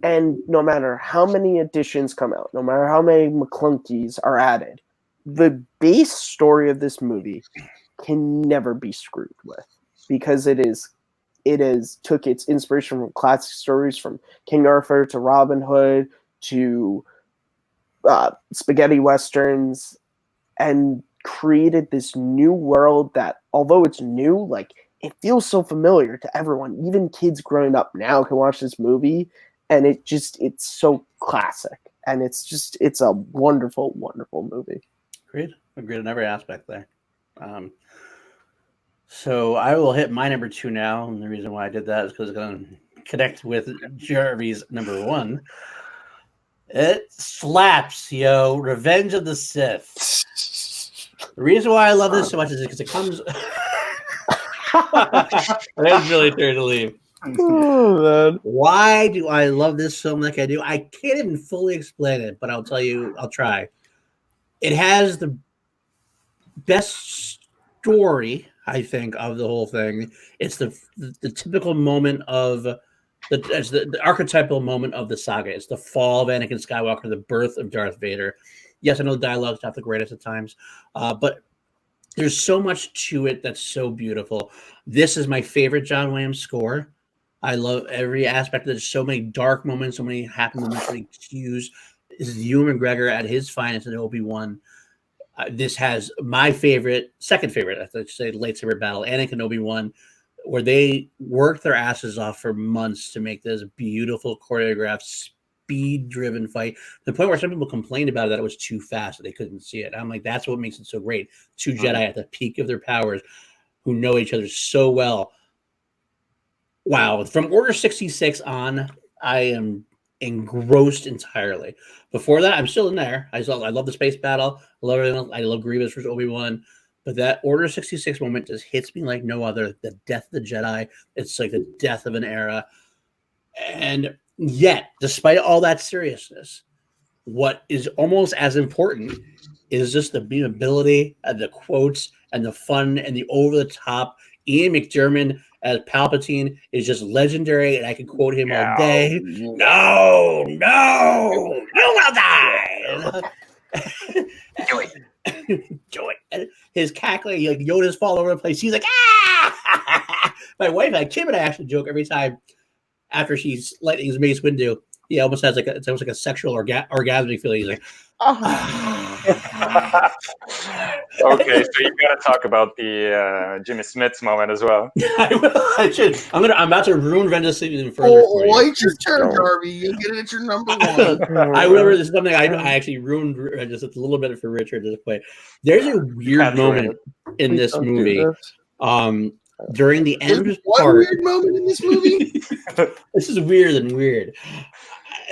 And no matter how many additions come out, no matter how many McClunkies are added, the base story of this movie can never be screwed with because it took its inspiration from classic stories, from King Arthur to Robin Hood to spaghetti westerns, and created this new world that, although it's new, it feels so familiar to everyone. Even kids growing up now can watch this movie. And it's so classic, and it's a wonderful, wonderful movie. Agreed on every aspect there. So I will hit my number 2 now, and the reason why I did that is because it's going to connect with Jeremy's number 1. It slaps, yo! Revenge of the Sith. The reason why I love this so much is because it comes. That's really turned to leave. Oh, man. Why do I love this film like I do? I can't even fully explain it, but I'll tell you, I'll try. It has the best story, I think, of the whole thing. It's the typical moment of the archetypal moment of the saga. It's the fall of Anakin Skywalker, the birth of Darth Vader. Yes, I know the dialogue's not the greatest at times, but there's so much to it that's so beautiful. This is my favorite John Williams score. I love every aspect. There's so many dark moments, so many happy moments, so many cues. This is Ewan McGregor at his finest in Obi-Wan. This has my second favorite, I should say, lightsaber battle, Anakin Obi-Wan, where they worked their asses off for months to make this beautiful choreographed, speed-driven fight. To the point where some people complained about it, that it was too fast, that they couldn't see it. I'm like, that's what makes it so great. Two Jedi at the peak of their powers who know each other so well. Wow. From Order 66 on, I am engrossed entirely. Before that, I'm still in there. I love the space battle. I love everything else. I love Grievous versus Obi-Wan. But that Order 66 moment just hits me like no other. The death of the Jedi. It's like the death of an era. And yet, despite all that seriousness, what is almost as important is just the beatability and the quotes and the fun and the over-the-top. Ian McDiarmid as Palpatine is just legendary, and I can quote him all day. No, you will die. Joy. And his cackling, like Yoda's fall over the place. He's like, ah! My wife, Kim, and I actually joke every time after she's lighting his Mace Windu. He almost has it's almost like a sexual orgasmic feeling. He's like, Okay, so you gotta talk about the Jimmy Smits moment as well. I will. I should. I'm about to ruin Vengeance even further. Wait your turn, Darby. You get it at your number one. I remember this is something I actually ruined just a little bit for Richard at this point. There's a weird moment in this movie. During the end part. Weird moment in this movie? This is weird and weird.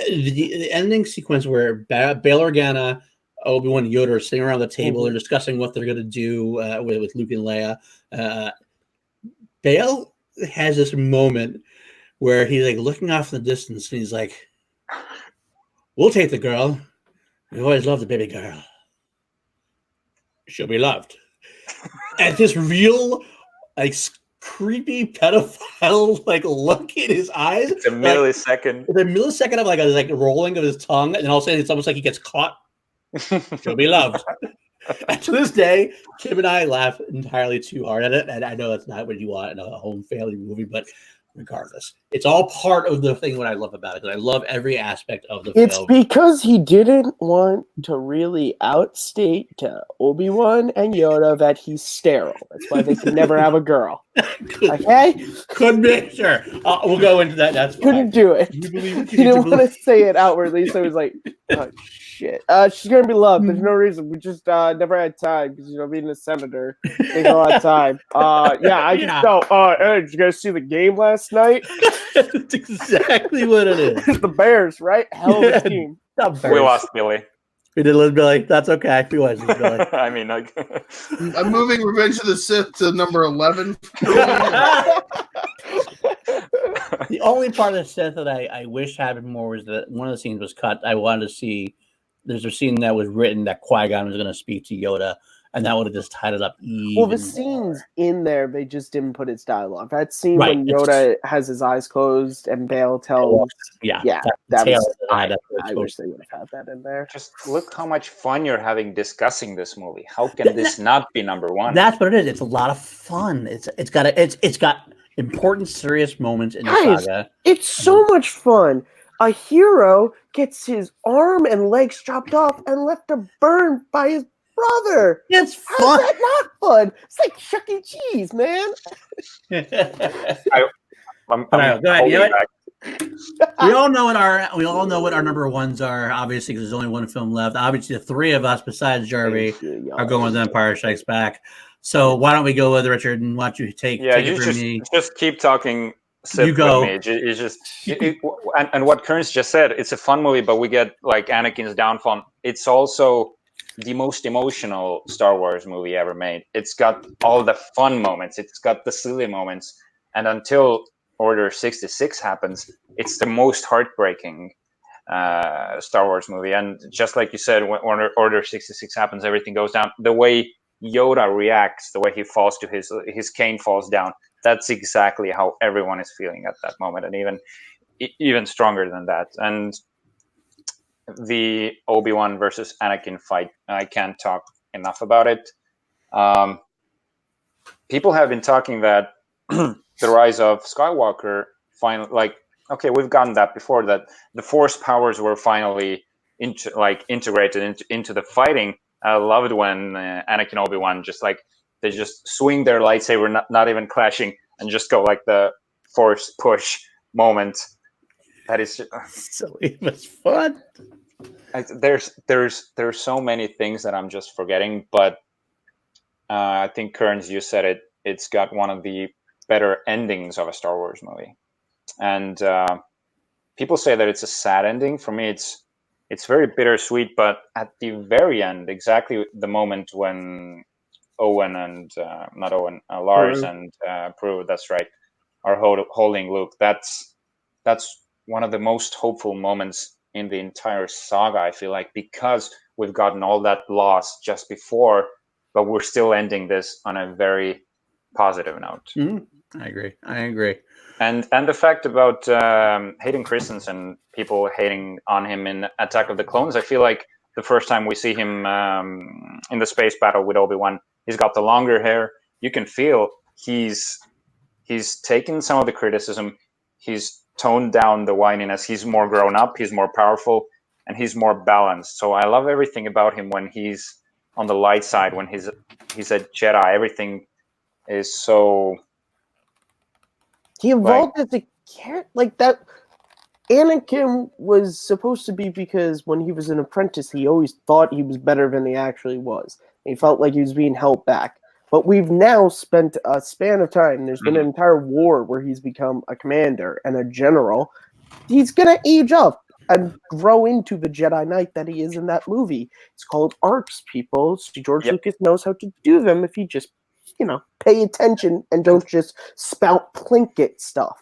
The ending sequence where Bail Organa, Obi-Wan, and Yoda are sitting around the table. They're discussing what they're going to do with Luke and Leia. Bail has this moment where he's like looking off in the distance and he's like, "We'll take the girl. We always loved the baby girl. She'll be loved." And this real, like, creepy pedophile like look in his eyes. It's a millisecond. It's a millisecond of like a rolling of his tongue, and then all of a sudden it's almost like he gets caught. She'll be loved. And to this day, Kim and I laugh entirely too hard at it, and I know that's not what you want in a home family movie, but regardless, it's all part of the thing. What I love about it, I love every aspect of the film. It's because he didn't want to really outstate to Obi-Wan and Yoda that he's sterile. That's why they could never have a girl. Okay? Couldn't be sure. We'll go into that. That's couldn't do it. You believe it? He didn't want to say it outwardly, so he was like, "Oh shit, she's gonna be loved. There's no reason. We just never had time because being a senator takes a lot of time. Hey, did you guys see the game last night? That's exactly what it is. It's the Bears, right? Hell of a team. We lost Billy. We did lose Billy. That's okay. We lost Billy. I mean, I'm moving Revenge of the Sith to number 11. The only part of the Sith that I wish happened more was that one of the scenes was cut. I wanted to see. There's a scene that was written that Qui-Gon was going to speak to Yoda, and that would have just tied it up even Well, the scenes in there, they just didn't put its dialogue. That scene when Yoda has his eyes closed and Bail tells... that was... I wish they would have had that in there. Just look how much fun you're having discussing this movie. How can this not be number one? That's what it is. It's a lot of fun. It's got important, serious moments in the saga. It's so much fun. A hero gets his arm and legs chopped off and left to burn by his brother. It's fun. How's that not fun? It's like Chuck E. Cheese, man. We all know what our number ones are. Obviously, because there's only one film left. Obviously, the three of us besides Jarvie are going with Empire Strikes Back. So why don't we go with Richard and watch you take it from me? Just keep talking. You go. With me. It's just and what Kearns just said. It's a fun movie, but we get like Anakin's downfall. It's also the most emotional Star Wars movie ever made. It's got all the fun moments. It's got the silly moments, and until Order 66 happens, it's the most heartbreaking Star Wars movie. And just like you said, when Order 66 happens, everything goes down. The way Yoda reacts, the way he falls to his cane falls down, that's exactly how everyone is feeling at that moment, and even stronger than that. And the Obi-Wan versus Anakin fight. I can't talk enough about it. People have been talking that the Rise of Skywalker finally, like, okay, we've gotten that before, that the Force powers were finally integrated into the fighting. I loved when Anakin and Obi-Wan they just swing their lightsaber, not even clashing, and just go like the Force push moment. That is silly. It was fun. There's so many things that I'm just forgetting, but I think, Kearns, you said it. It's got one of the better endings of a Star Wars movie, and people say that it's a sad ending. For me, it's very bittersweet. But at the very end, exactly the moment when Lars and Prue, that's right, are holding Luke. That's one of the most hopeful moments in the entire saga, I feel like, because we've gotten all that loss just before, but we're still ending this on a very positive note. Mm-hmm. I agree. And the fact about Hayden Christensen, people hating on him in Attack of the Clones, I feel like the first time we see him in the space battle with Obi-Wan, he's got the longer hair. You can feel he's taken some of the criticism. He's toned down the whininess. He's more grown up. He's more powerful, and he's more balanced. So I love everything about him when he's on the light side, when he's a Jedi. Everything is so. He evolved as a character like that. Anakin was supposed to be, because when he was an apprentice, he always thought he was better than he actually was. He felt like he was being held back. But we've now spent a span of time. There's been an entire war where he's become a commander and a general. He's going to age up and grow into the Jedi Knight that he is in that movie. It's called arcs, people. George Lucas knows how to do them if you just, pay attention and don't just spout Plinkett stuff.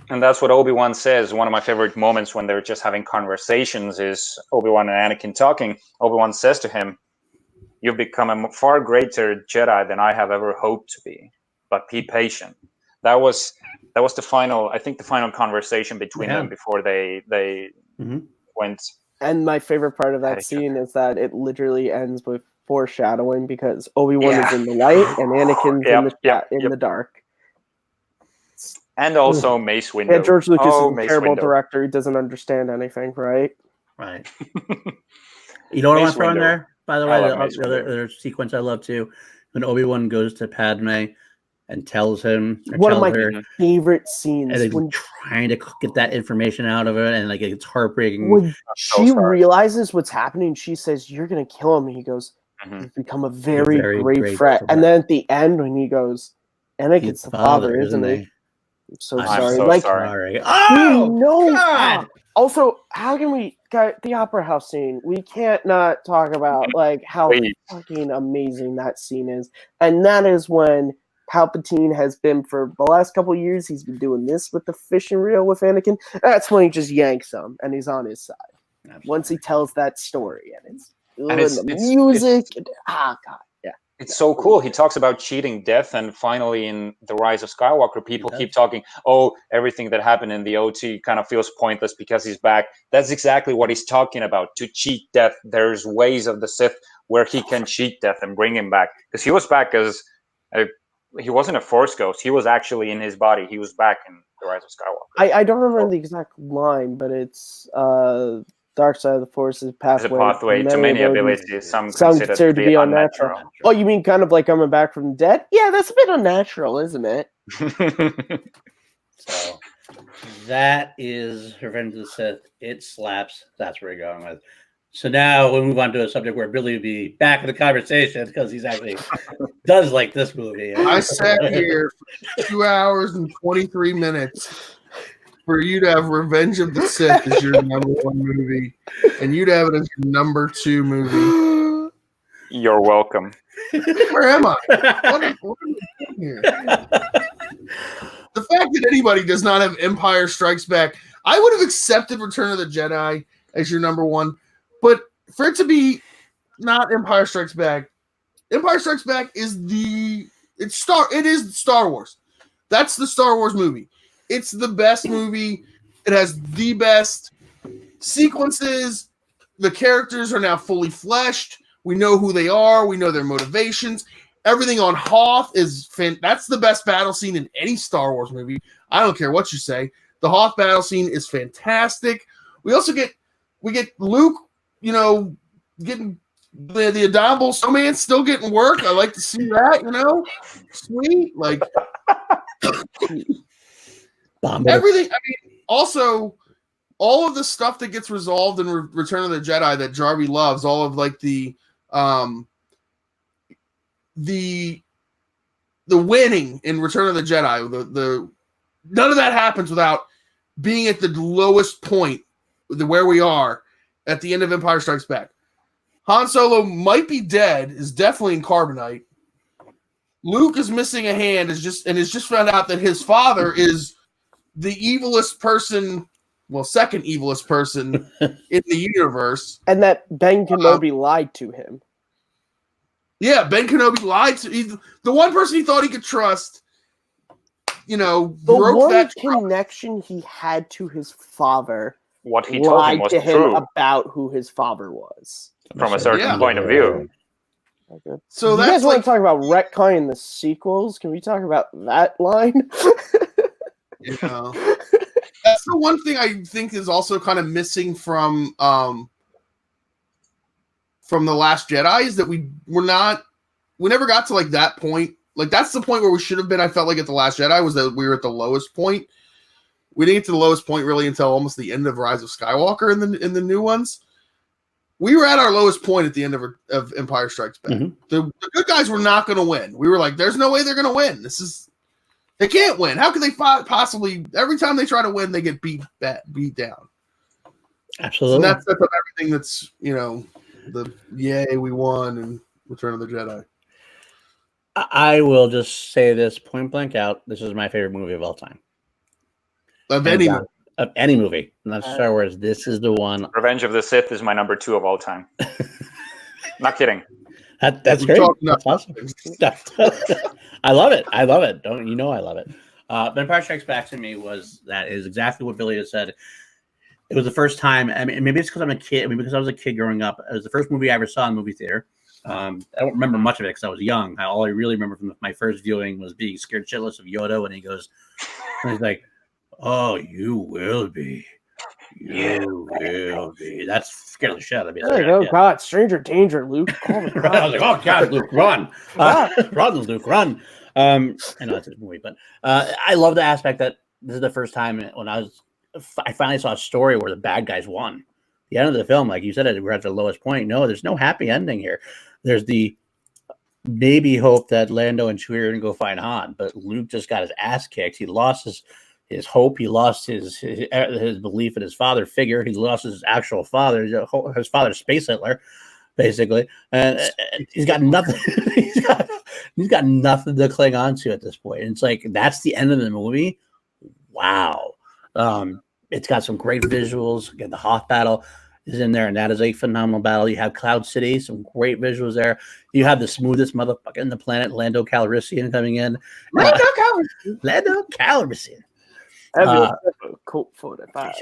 And that's what Obi-Wan says. One of my favorite moments when they're just having conversations is Obi-Wan and Anakin talking. Obi-Wan says to him, "You've become a far greater Jedi than I have ever hoped to be, but be patient." That was the final conversation between them before they went. And my favorite part of that scene is that it literally ends with foreshadowing, because Obi-Wan is in the light and Anakin's in the dark. And also Mace Windu. Yeah, George Lucas is a terrible director. He doesn't understand anything, right? Right. You know what I want to throw in there? By the way, the other sequence I love too, when Obi-Wan goes to Padme and tells him, one of my favorite scenes, and when trying to get that information out of it, and it's heartbreaking. When she realizes what's happening, she says, "You're gonna kill him." And he goes, "You've become a very great threat." And then at the end, when he goes, "Anakin's the father, isn't he?" I'm so sorry. Sorry. Oh God! Also, how can we get the Opera House scene? We can't not talk about how fucking amazing that scene is. And that is when Palpatine has been, for the last couple of years, he's been doing this with the fishing reel with Anakin. That's when he just yanks him and he's on his side. Absolutely. Once he tells that story, and it's the music. God. It's so cool. He talks about cheating death, and finally in The Rise of Skywalker, people keep talking, everything that happened in the OT kind of feels pointless because he's back. That's exactly what he's talking about, to cheat death. There's ways of the Sith where he can cheat death and bring him back. Because he was back as, he wasn't a Force ghost. He was actually in his body. He was back in The Rise of Skywalker. I don't remember the exact line, but it's... Dark side of the Force is pathway to many abilities. Some consider to be unnatural. Oh, you mean kind of like coming back from the dead? Yeah, that's a bit unnatural, isn't it? So that is Revenge of the Sith. It slaps. That's where we're going with. So now we'll move on to a subject where Billy will be back in the conversation, because he's actually does like this movie. I sat here for 2 hours and 23 minutes for you to have Revenge of the Sith as your number one movie, and you to have it as your number two movie. You're welcome. Where am I? What am I doing here? The fact that anybody does not have Empire Strikes Back, I would have accepted Return of the Jedi as your number one, but for it to be not Empire Strikes Back, Empire Strikes Back is it is Star Wars. That's the Star Wars movie. It's the best movie. It has the best sequences, the characters are now fully fleshed. We know who they are. We know their motivations. Everything on Hoth is that's the best battle scene in any Star Wars movie. I don't care what you say. The Hoth battle scene is fantastic. We also get Luke, getting the Abominable Snowman still getting work. I like to see that, sweet. Like everything. I mean, also all of the stuff that gets resolved in Return of the Jedi that Jarvi loves, all of like the winning in Return of the Jedi, the none of that happens without being at the lowest point where we are at the end of Empire Strikes Back. Han Solo might be dead, is definitely in carbonite. Luke is missing a hand, is just found out that his father is the evilest person, second evilest person in the universe. And that Ben Kenobi lied to him. Yeah, Ben Kenobi lied to the one person he thought he could trust. The broke one that connection he had to his father. What he told him was to him true about who his father was from a certain point of view. Okay. So you that's guys want to talk about retconning the sequels? Can we talk about that line? That's the one thing I think is also kind of missing from The Last Jedi is that we never got to like that point. Like that's the point where we should have been. I felt like at The Last Jedi was that we were at the lowest point. We didn't get to the lowest point really until almost the end of Rise of Skywalker in the new ones. We were at our lowest point at the end of Empire Strikes Back. Mm-hmm. The good guys were not going to win. We were like, there's no way they're going to win. They can't win. How could they possibly? Every time they try to win, they get beat down. Absolutely. And that sets up everything that's the yay we won and Return of the Jedi. I will just say this point blank out. This is my favorite movie of all time. Of any movie, not Star Wars. This is the one. Revenge of the Sith is my number 2 of all time. Not kidding. That's great. That's awesome. I love it. I love it. I love it. Empire Strikes Back to me is exactly what Billy has said. It was the first time. I mean, maybe it's because I'm a kid. I mean, because I was a kid growing up. It was the first movie I ever saw in the movie theater. I don't remember much of it because I was young. All I really remember from my first viewing was being scared shitless of Yoda when he goes, and he's like, "Oh, you will be. You will be." That's scared the shit out of me. God, stranger danger, Luke. I was like, "Oh God, Luke, run! Run, Luke, run!" I know that's a movie, but I love the aspect that this is the first time when I finally saw a story where the bad guys won. The end of the film, like you said, we're at the lowest point. No, there's no happy ending here. There's the maybe hope that Lando and Chewie are going to go find Han, but Luke just got his ass kicked. He lost his hope. He lost his belief in his father figure. He lost his actual father. His father's Space Hitler, basically, and he's got nothing. he's got nothing to cling on to at this point. And it's like that's the end of the movie. Wow. It's got some great visuals. Again, the Hoth battle is in there, and that is a phenomenal battle. You have Cloud City, some great visuals there. You have the smoothest motherfucker in the planet, Lando Calrissian, coming in. Lando Calrissian. Colt 45.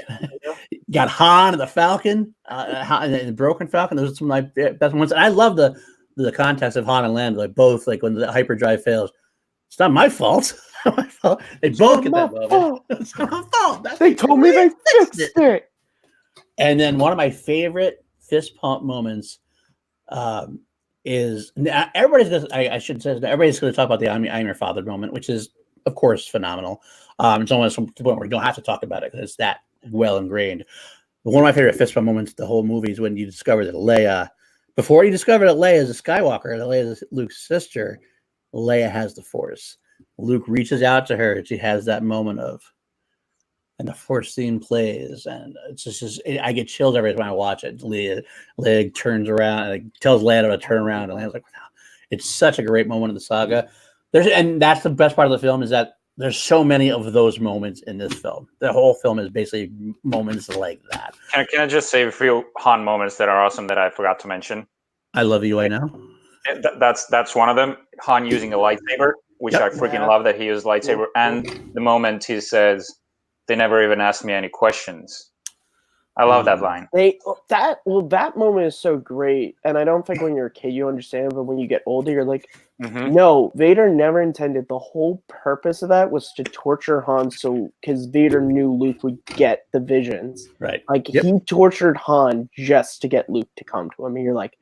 Got Han and the Falcon, and the Broken Falcon. Those are some of my best ones. And I love the context of Han and Lando. Like both, like when the hyperdrive fails, it's not my fault. They both get that moment. It's not my fault. They told me they fixed it. And then one of my favorite fist pump moments is everybody's going to, I should say, everybody's going to talk about the I'm your father moment, which is, of course, phenomenal. It's almost to the point where you don't have to talk about it because it's that well ingrained. But one of my favorite fist pump moments of the whole movie is when you discover that Leia, before you discover that Leia is a Skywalker, that Leia is Luke's sister, Leia has the Force. Luke reaches out to her, and she has that moment of, and the Force theme plays, and it's just I get chills every time I watch it. Leia turns around and tells Leia to turn around, and Leia's like, wow. It's such a great moment in the saga. And that's the best part of the film is that there's so many of those moments in this film. The whole film is basically moments like that. Can I just say a few Han moments that are awesome that I forgot to mention? I love you, I know. That's one of them. Han using a lightsaber, which I freaking love that he used lightsaber, and the moment he says, "They never even asked me any questions." I love that line. That moment is so great, and I don't think when you're a kid you understand, but when you get older, you're like, Mhm. no, Vader never intended. The whole purpose of that was to torture Han, so because Vader knew Luke would get the visions. Right. Like Yep. he tortured Han just to get Luke to come to him, and you're like,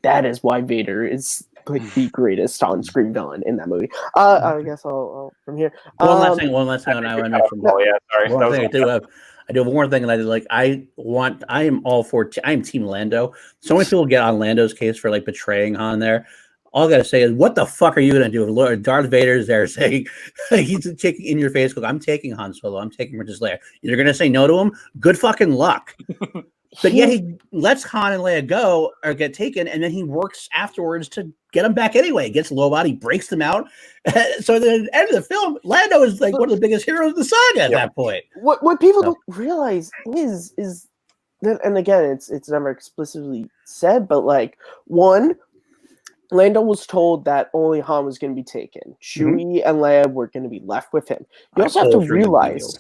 that is why Vader is like the greatest on-screen villain in that movie. I guess I'll from here. One last thing. I want to mention. Oh yeah, sorry. One That was thing I do have one more thing, and I did like. I am all for. I am Team Lando. So many people get on Lando's case for like betraying Han there. All I gotta say is, what the fuck are you gonna do if Lord Darth Vader's there saying he's taking in your face? I'm taking Han Solo. I'm taking Princess Leia. You're gonna say no to him? Good fucking luck. But yet he lets Han and Leia go or get taken, and then he works afterwards to get them back anyway. Gets Lobot, he breaks them out. So at the end of the film, Lando is like one of the biggest heroes of the saga at that point. What people don't realize is that, and again, it's never explicitly said, but like one, Lando was told that only Han was going to be taken. Chewie and Leia were going to be left with him. You also have to realize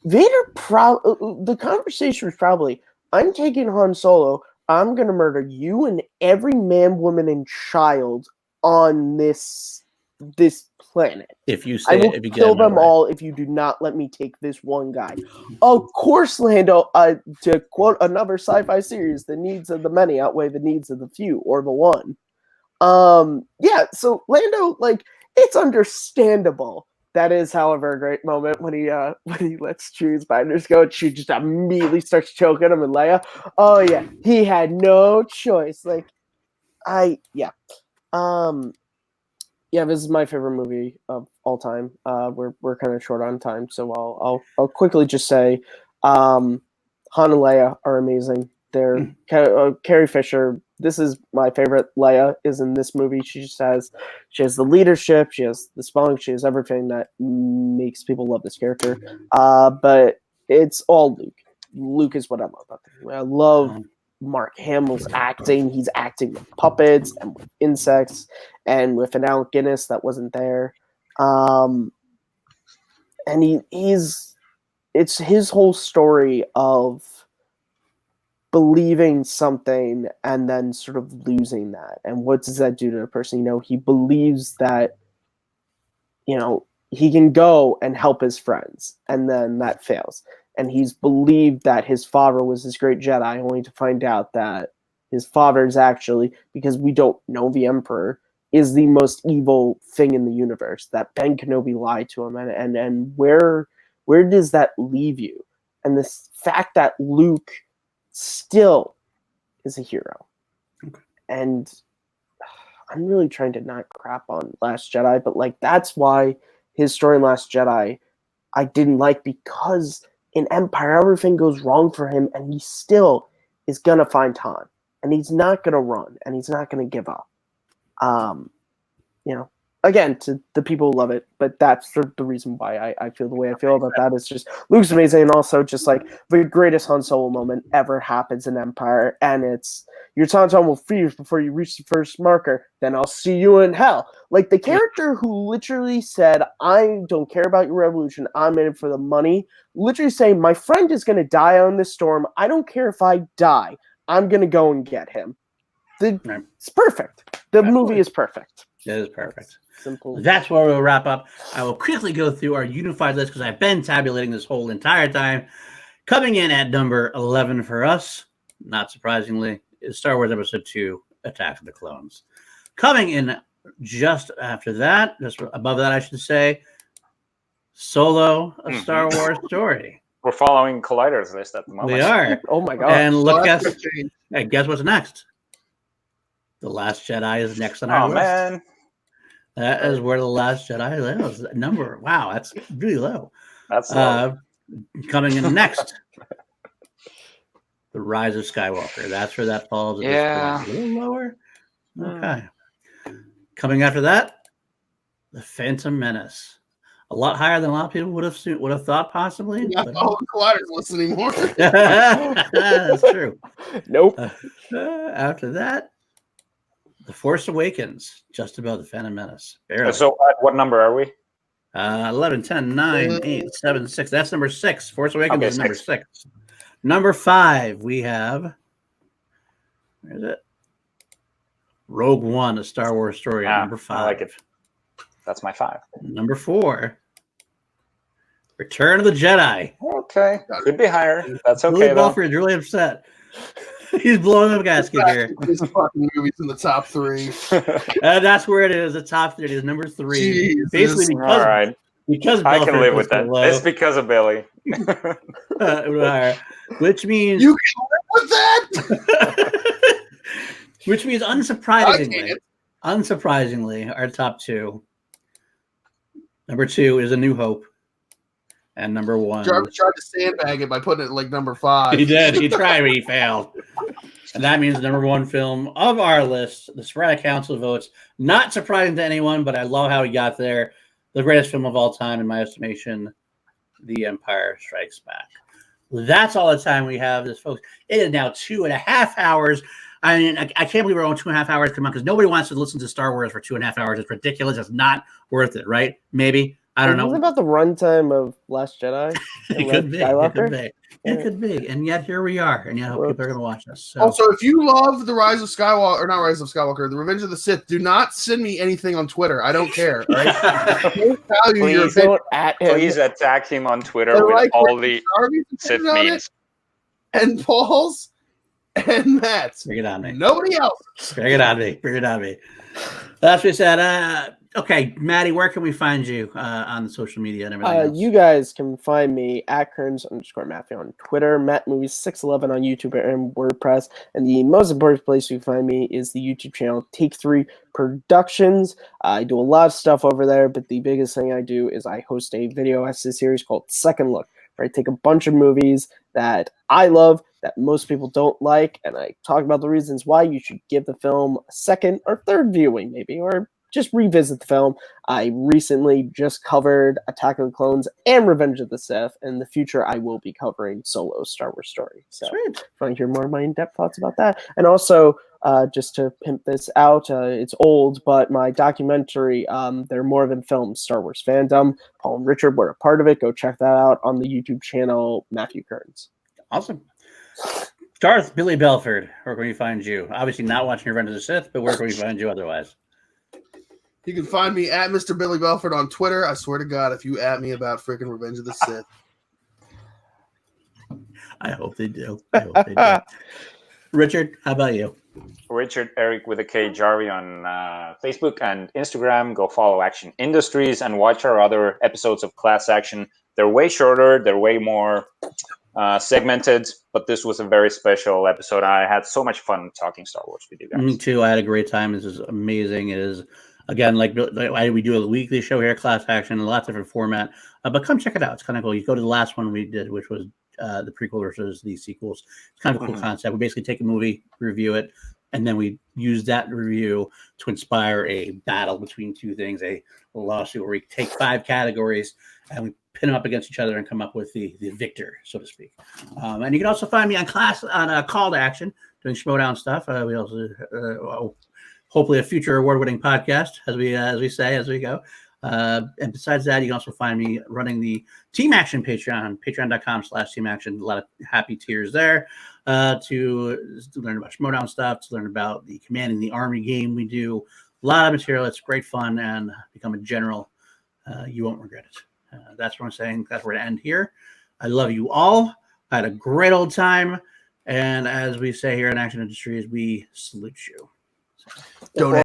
Vader. The conversation was probably, I'm taking Han Solo. I'm going to murder you and every man, woman, and child on this planet. If you say I will kill them all if you do not let me take this one guy. Of course, Lando, to quote another sci-fi series, the needs of the many outweigh the needs of the few or the one. Yeah, so Lando, like, it's understandable. That is, however, a great moment when he lets Chewie's binders go, and Chewie just immediately starts choking him and Leia. Oh yeah, he had no choice. Like, this is my favorite movie of all time. We're kind of short on time, so I'll quickly just say, Han and Leia are amazing. They're Carrie Fisher. This is my favorite. Leia is in this movie. She has the leadership. She has the spelling. She has everything that makes people love this character. But it's all Luke. Luke is what I love about the movie. I love Mark Hamill's acting. He's acting with puppets and with insects and with an Alec Guinness that wasn't there. And it's his whole story of believing something and then sort of losing that. And what does that do to a person? He believes that, he can go and help his friends, and then that fails. And he's believed that his father was this great Jedi, only to find out that his father is actually, because we don't know the Emperor, is the most evil thing in the universe, that Ben Kenobi lied to him. And where does that leave you? And this fact that Luke still is a hero. Okay. And I'm really trying to not crap on Last Jedi, but like that's why his story in Last Jedi I didn't like, because in Empire everything goes wrong for him and he still is gonna find Han, and he's not gonna run, and he's not gonna give up. Again, to the people who love it, but that's the reason why I feel the way I feel about that. It's just Luke's amazing, and also just like the greatest Han Solo moment ever happens in Empire, and it's your tauntaun will freeze before you reach the first marker, then I'll see you in hell. Like the character who literally said, I don't care about your revolution, I'm in it for the money, literally saying, my friend is going to die on this storm, I don't care if I die, I'm going to go and get him. It's perfect. The movie is perfect. It is perfect. Simple. That's where we'll wrap up. I will quickly go through our unified list because I've been tabulating this whole entire time. Coming in at number 11 for us, not surprisingly, is Star Wars Episode 2, Attack of the Clones. Coming in just after that, just above that, I should say, Solo, A Star Wars Story. We're following Collider's list at the moment. We are. Oh my god. And guess what's next? The Last Jedi is next on our list. Man. That is where The Last Jedi is. Number. Wow, that's really low. That's low. Coming in next. The Rise of Skywalker. That's where that falls. Yeah. A little lower. Okay. Coming after that, The Phantom Menace. A lot higher than a lot of people would have thought, possibly. Not all the Collider's list anymore. That's true. Nope. After that, The Force Awakens, just about The Phantom Menace. Barely. So at what number are we? 11, 10, 9, 8, 7, 6. That's number 6. Force Awakens is number 6. Number 5, we have, where is it? Rogue One, a Star Wars story at number 5. I like it. That's my 5. Number 4, Return of the Jedi. Okay, could be higher. That's okay, Billy though. Belford is really upset. He's blowing up a gasket here. This fucking movie's in the top 3. That's where it is. The top 30 is number 3. Jesus. Basically, All right. because I can Belford live was with that. so low, It's because of Billy. which means You can live with that? which means I unsurprisingly, can't. our top 2. Number 2 is A New Hope, and number 1. Jarvis tried to sandbag it by putting it like number 5. He did. He tried, but he failed. And that means the number 1 film of our list, the Sporadic Council votes. Not surprising to anyone, but I love how he got there. The greatest film of all time, in my estimation, The Empire Strikes Back. That's all the time we have, folks. It is now 2.5 hours. I mean, I can't believe we're on 2.5 hours. Come on, because nobody wants to listen to Star Wars for 2.5 hours. It's ridiculous. It's not worth it, right? Maybe. I don't know. Isn't it about the runtime of Last Jedi? It could be. It could be. It could be. And yet here we are. And yet I hope people are going to watch us. So. Also, if you love the Rise of Skywalker, or not Rise of Skywalker, the Revenge of the Sith, do not send me anything on Twitter. I don't care. All right? Don't value your Please opinion. Don't at him. Please attack him on Twitter They're with like all the Jarvis' Sith opinion on it, memes. and Paul's and Matt's. Bring it on me. Nobody else. Bring it on me. Bring it on me. That's what we said. Okay, Maddie, where can we find you on the social media and everything else? You guys can find me at Kearns_Matthew on Twitter, MattMovies611 on YouTube and WordPress, and the most important place you can find me is the YouTube channel Take 3 Productions. I do a lot of stuff over there, but the biggest thing I do is I host a video essay series called Second Look, where I take a bunch of movies that I love that most people don't like, and I talk about the reasons why you should give the film a second or third viewing, maybe, or just revisit the film. I recently just covered Attack of the Clones and Revenge of the Sith. In the future, I will be covering Solo Star Wars Story. So if you want to hear more of my in-depth thoughts about that. And also, just to pimp this out, it's old, but my documentary, They're More Than Films, Star Wars Fandom, Paul and Richard were a part of it. Go check that out on the YouTube channel, Matthew Kearns. Awesome. Darth Billy Belford, where can we find you? Obviously not watching Revenge of the Sith, but where can we find you otherwise? You can find me at Mr. Billy Belford on Twitter. I swear to God, if you at me about freaking Revenge of the Sith. I hope they do. I hope they do. Richard, how about you? Richard Eric with a K Jarvie on Facebook and Instagram. Go follow Action Industries and watch our other episodes of Class Action. They're way shorter. They're way more segmented, but this was a very special episode. I had so much fun talking Star Wars with you guys. Me too. I had a great time. This is amazing. It is, again, like we do a weekly show here, Class Action, a lot of different format. But come check it out. It's kind of cool. You go to the last one we did, which was the prequel versus the sequels. It's kind of a cool concept. We basically take a movie, review it, and then we use that review to inspire a battle between two things, a lawsuit where we take 5 categories and we pin them up against each other and come up with the victor, so to speak. And you can also find me on Call to Action, doing Schmodown stuff. We also hopefully a future award-winning podcast, as we say as we go. And besides that, you can also find me running the Team Action Patreon, patreon.com/Team Action. A lot of happy tiers there to learn about Schmodown stuff, to learn about the Commanding the Army game we do. A lot of material. It's great fun, and become a general. You won't regret it. That's what I'm saying. That's where to end here. I love you all. I had a great old time. And as we say here in Action Industries, we salute you. Don't